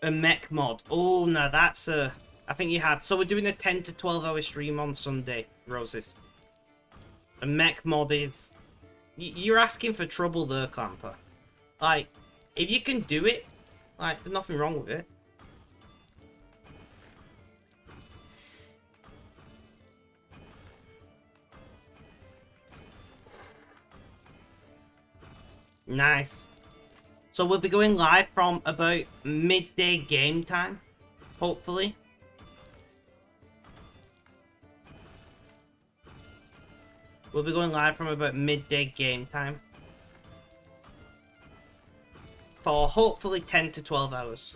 A mech mod. Oh, no, that's a... I think you have. So we're doing a 10 to 12 hour stream on Sunday, Roses. A mech mod is... You're asking for trouble there, Clamper. Like, if you can do it, like, there's nothing wrong with it. Nice. So we'll be going live from about midday game time, hopefully. We'll be going live from about midday game time. For hopefully 10 to 12 hours.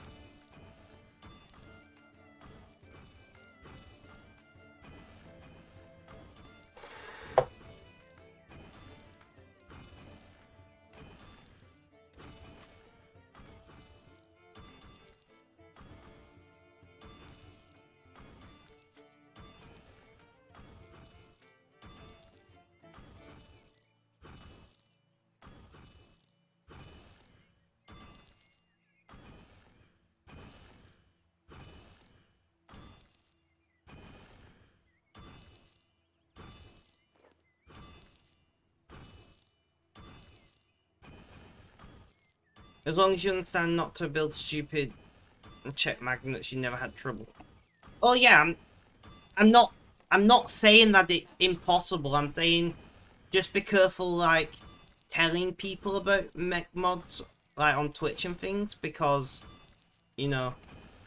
As long as you understand not to build stupid check magnets, you never had trouble. Oh yeah, I'm not saying that it's impossible. I'm saying just be careful, like, telling people about mech mods, like, on Twitch and things, because, you know,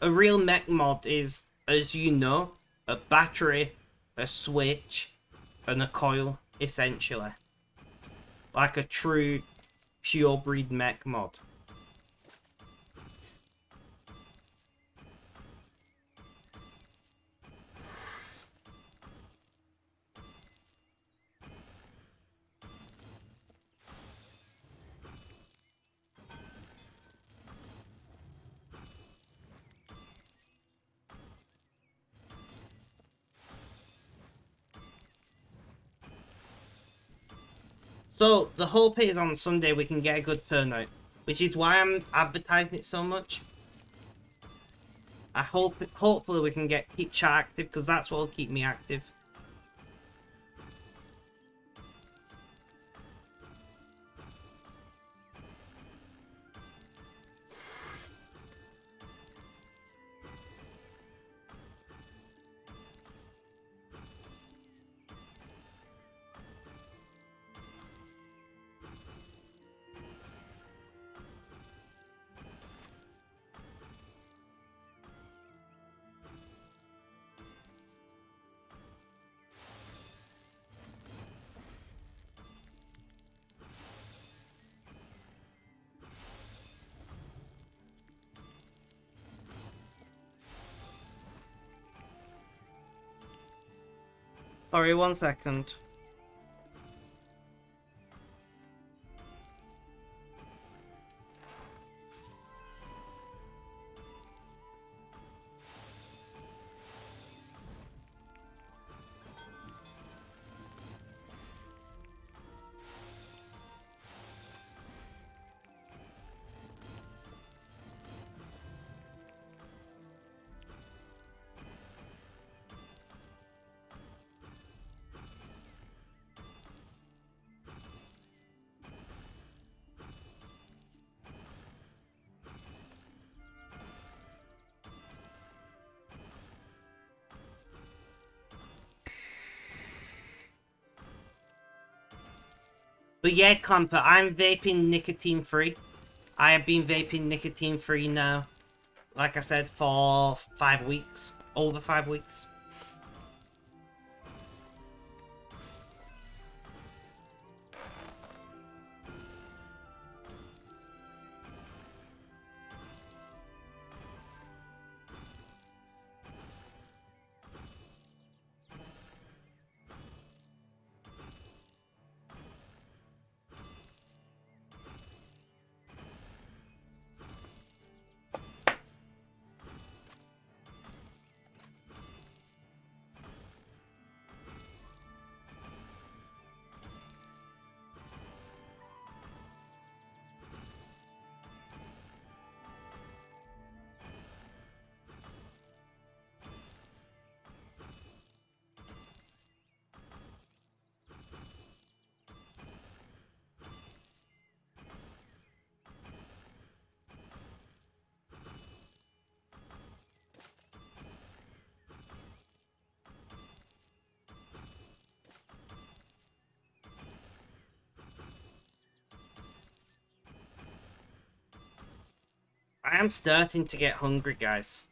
a real mech mod is, as you know, a battery, a switch, and a coil, essentially. Like a true pure breed mech mod. So, the hope is on Sunday we can get a good turnout, which is why I'm advertising it so much. I hopefully we can keep chat active, because that's what will keep me active. Sorry, 1 second. But yeah, Clamper, I'm vaping nicotine free. I have been vaping nicotine free now, like I said, for 5 weeks. Over 5 weeks. I am starting to get hungry, guys.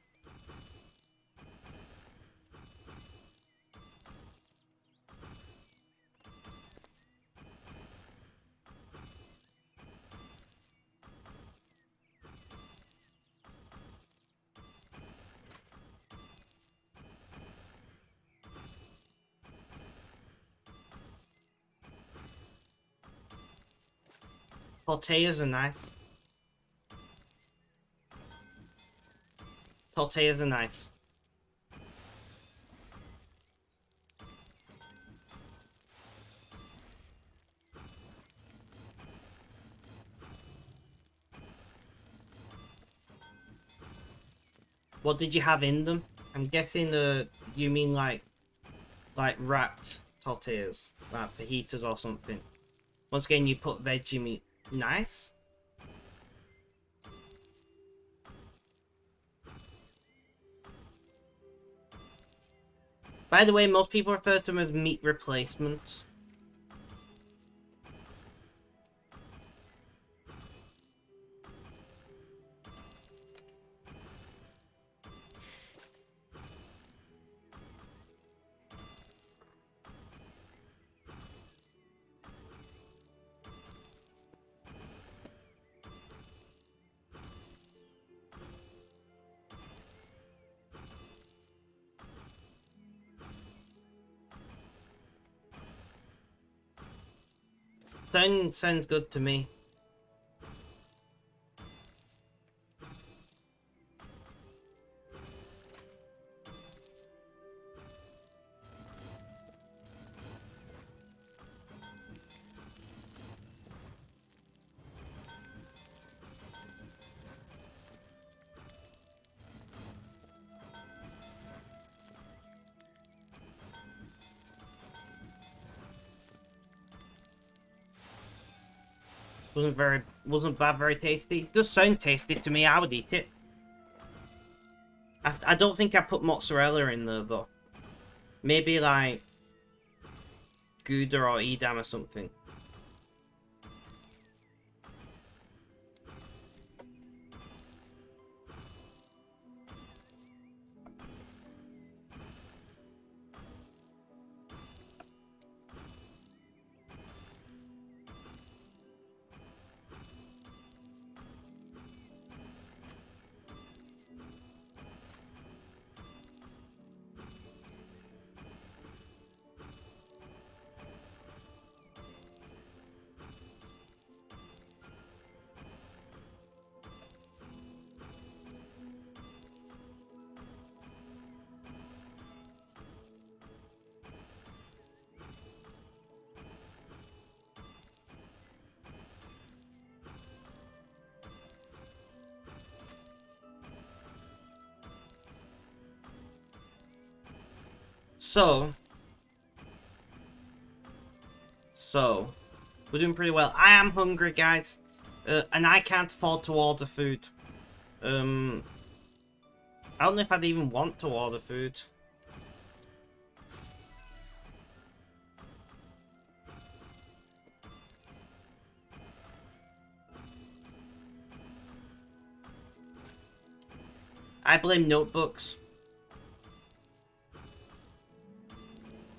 Tortillas are nice. Tortillas are nice. What did you have in them? I'm guessing you mean like wrapped tortillas, like fajitas or something. Once again, you put veggie meat. Nice. By the way, most people refer to them as meat replacements. Sounds good to me. Wasn't bad, very tasty. It does sound tasty to me. I would eat it. I don't think I put mozzarella in there though. Maybe like Gouda or Edam or something. So, we're doing pretty well. I am hungry, guys, and I can't afford to order food. I don't know if I'd even want to order food. I blame notebooks.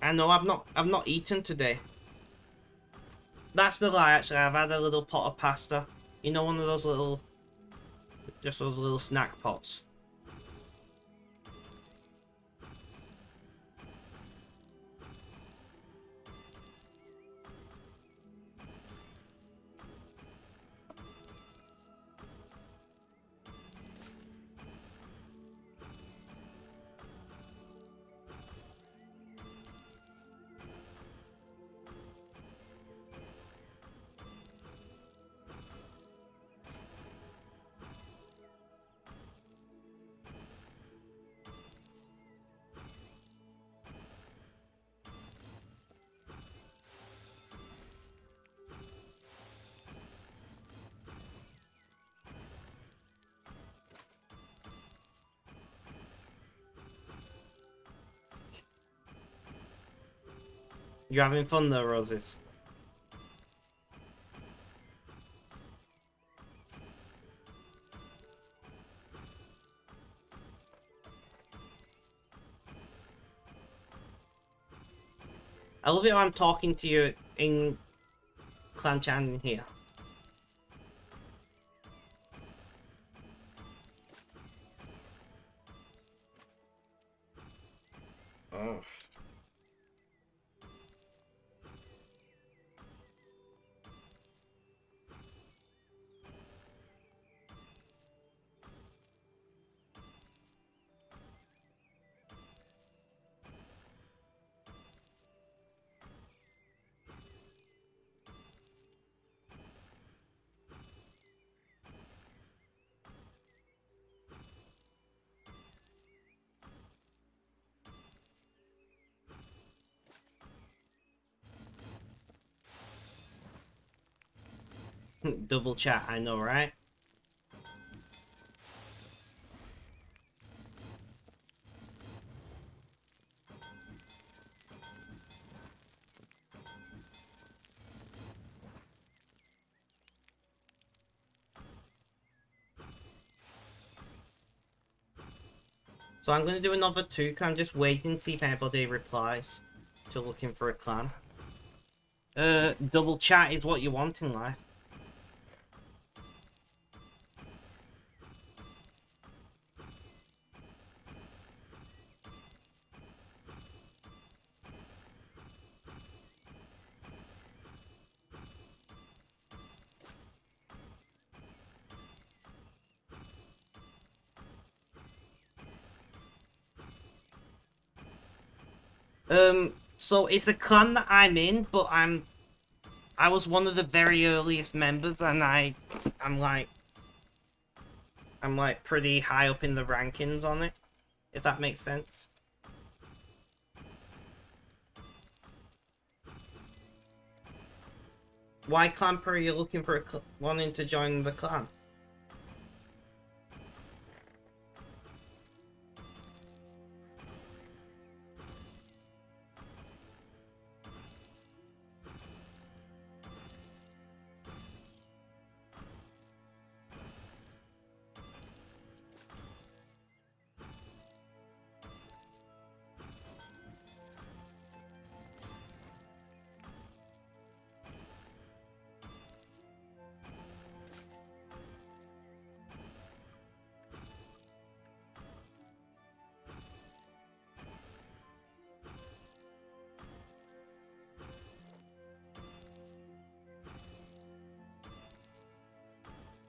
I know I've not eaten today. That's the lie, actually. I've had a little pot of pasta. You know, one of those little, just those little snack pots. You're having fun though, Roses. I love it when I'm talking to you in clan chat in here. Oh. Double chat, I know, right? So I'm going to do another 2. I'm just waiting to see if anybody replies to looking for a clan. Double chat is what you want in life. So it's a clan that I'm in, but I was one of the very earliest members, and I'm like pretty high up in the rankings on it, if that makes sense. Why Clamper are you looking for wanting to join the clan?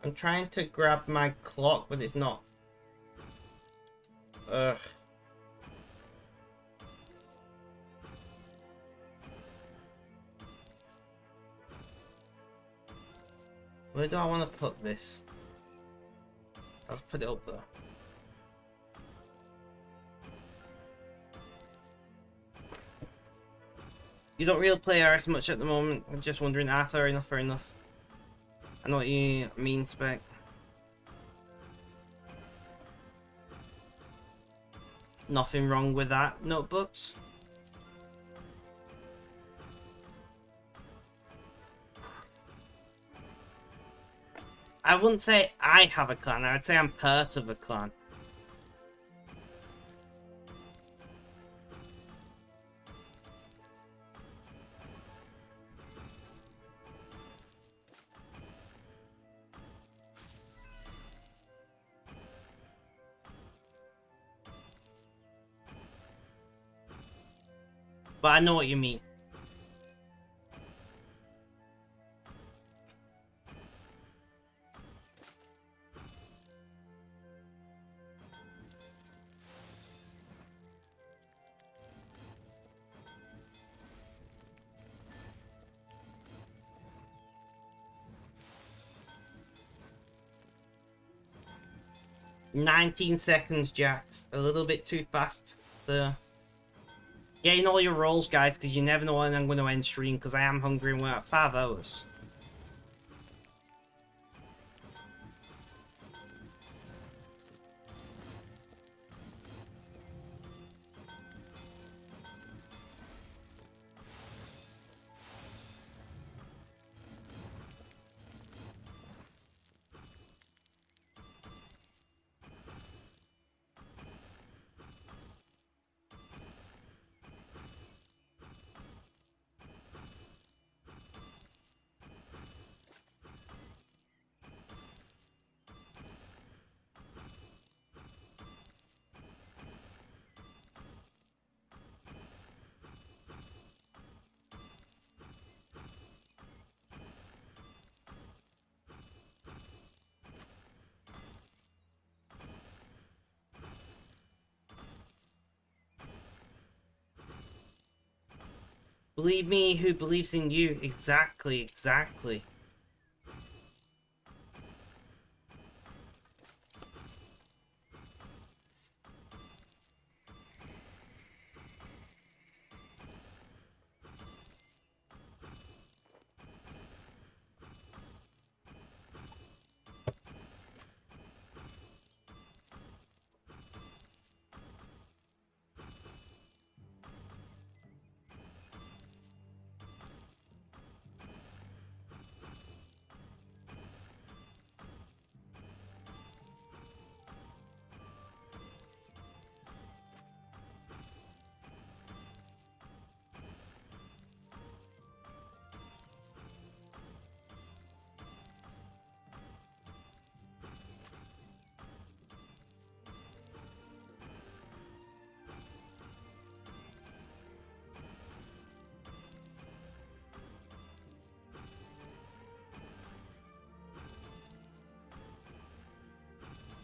I'm trying to grab my clock, but it's not. Ugh. Where do I want to put this? I'll put it up there. You don't really play RS much at the moment. I'm just wondering, fair enough, fair enough. I know what you mean, Spec. Nothing wrong with that, notebooks. I wouldn't say I have a clan, I would say I'm part of a clan. but I know what you mean. $19 Jax. A little bit too fast there. Getting all your rolls, guys, because you never know when I'm going to end stream, because I am hungry and we're at 5 hours. Believe me who believes in you. Exactly, exactly.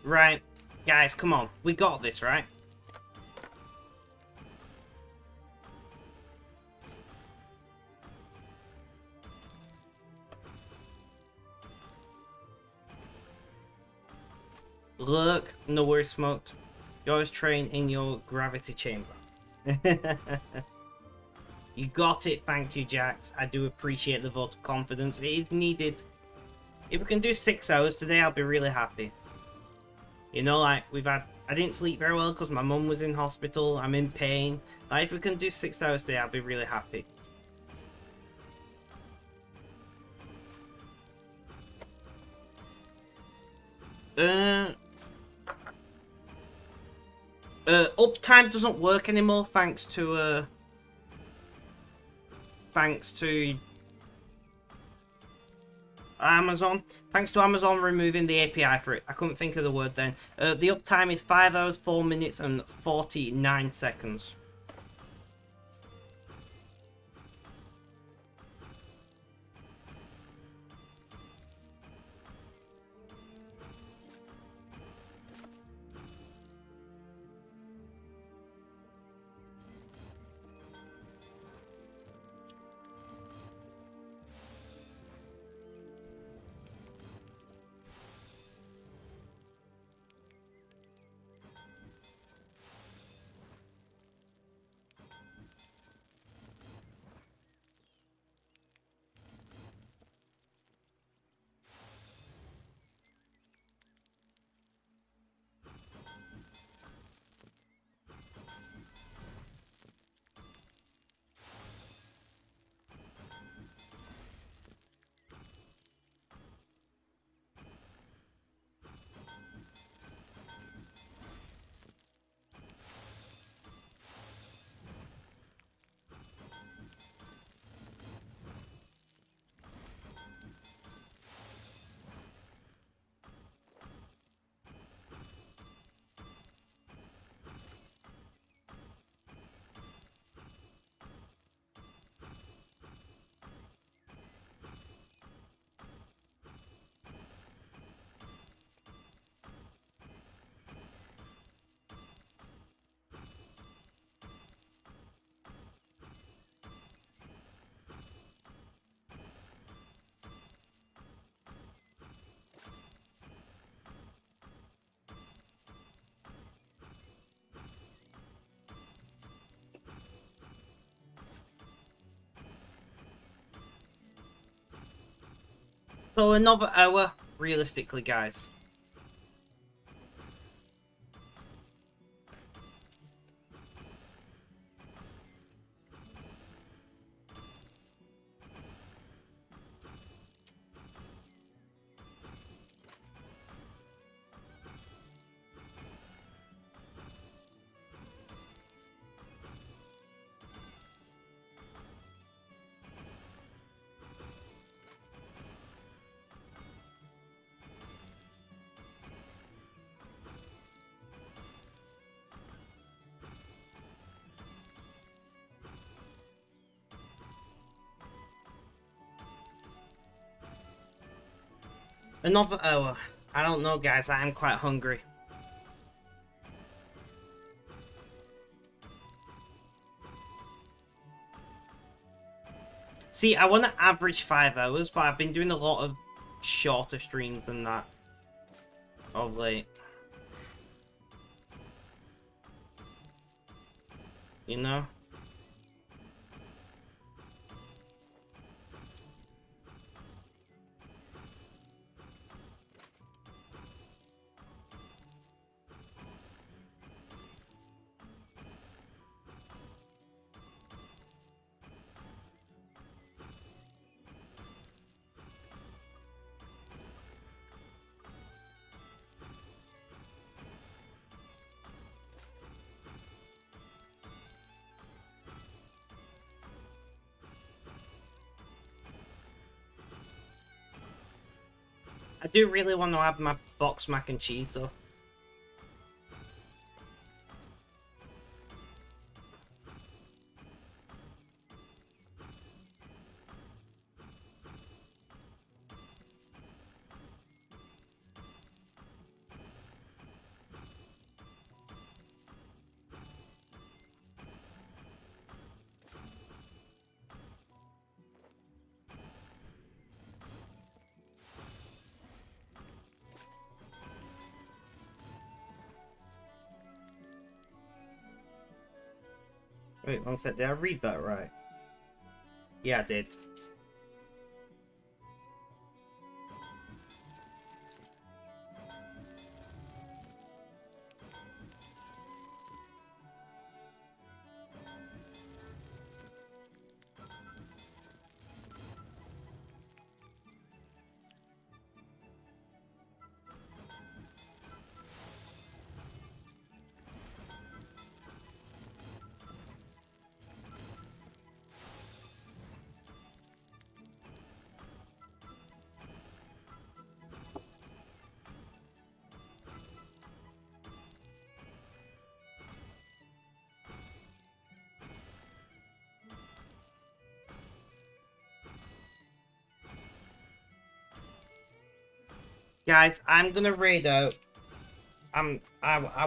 Right. Guys, come on. We got this, right? Look, nowhere smoked. You always train in your gravity chamber. You got it, thank you, Jax. I do appreciate the vote of confidence. It is needed. If we can do 6 hours today, I'll be really happy. You know, like, I didn't sleep very well because my mum was in hospital. I'm in pain. Like, if we can do 6 hours today, I'll be really happy. Uptime doesn't work anymore thanks to Amazon. Thanks to Amazon removing the API for it. I couldn't think of the word then. The uptime is 5 hours, 4 minutes, and 49 seconds. So another hour, realistically, guys. Another hour. I don't know, guys. I am quite hungry. See, I want to average 5 hours, but I've been doing a lot of shorter streams than that of late. You know? I do really want to have my box mac and cheese, though. Wait, one sec. Did I read that right? Yeah, I did. Guys, I'm gonna raid out. I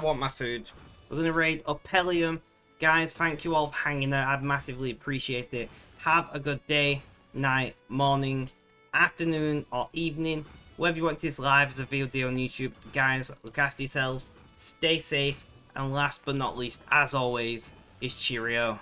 want my food. We're gonna raid Opelium. Guys, thank you all for hanging out. I massively appreciate it. Have a good day, night, morning, afternoon, or evening. Whether you watch this live as a VOD on YouTube. Guys, look after yourselves. Stay safe. And last but not least, as always, is cheerio.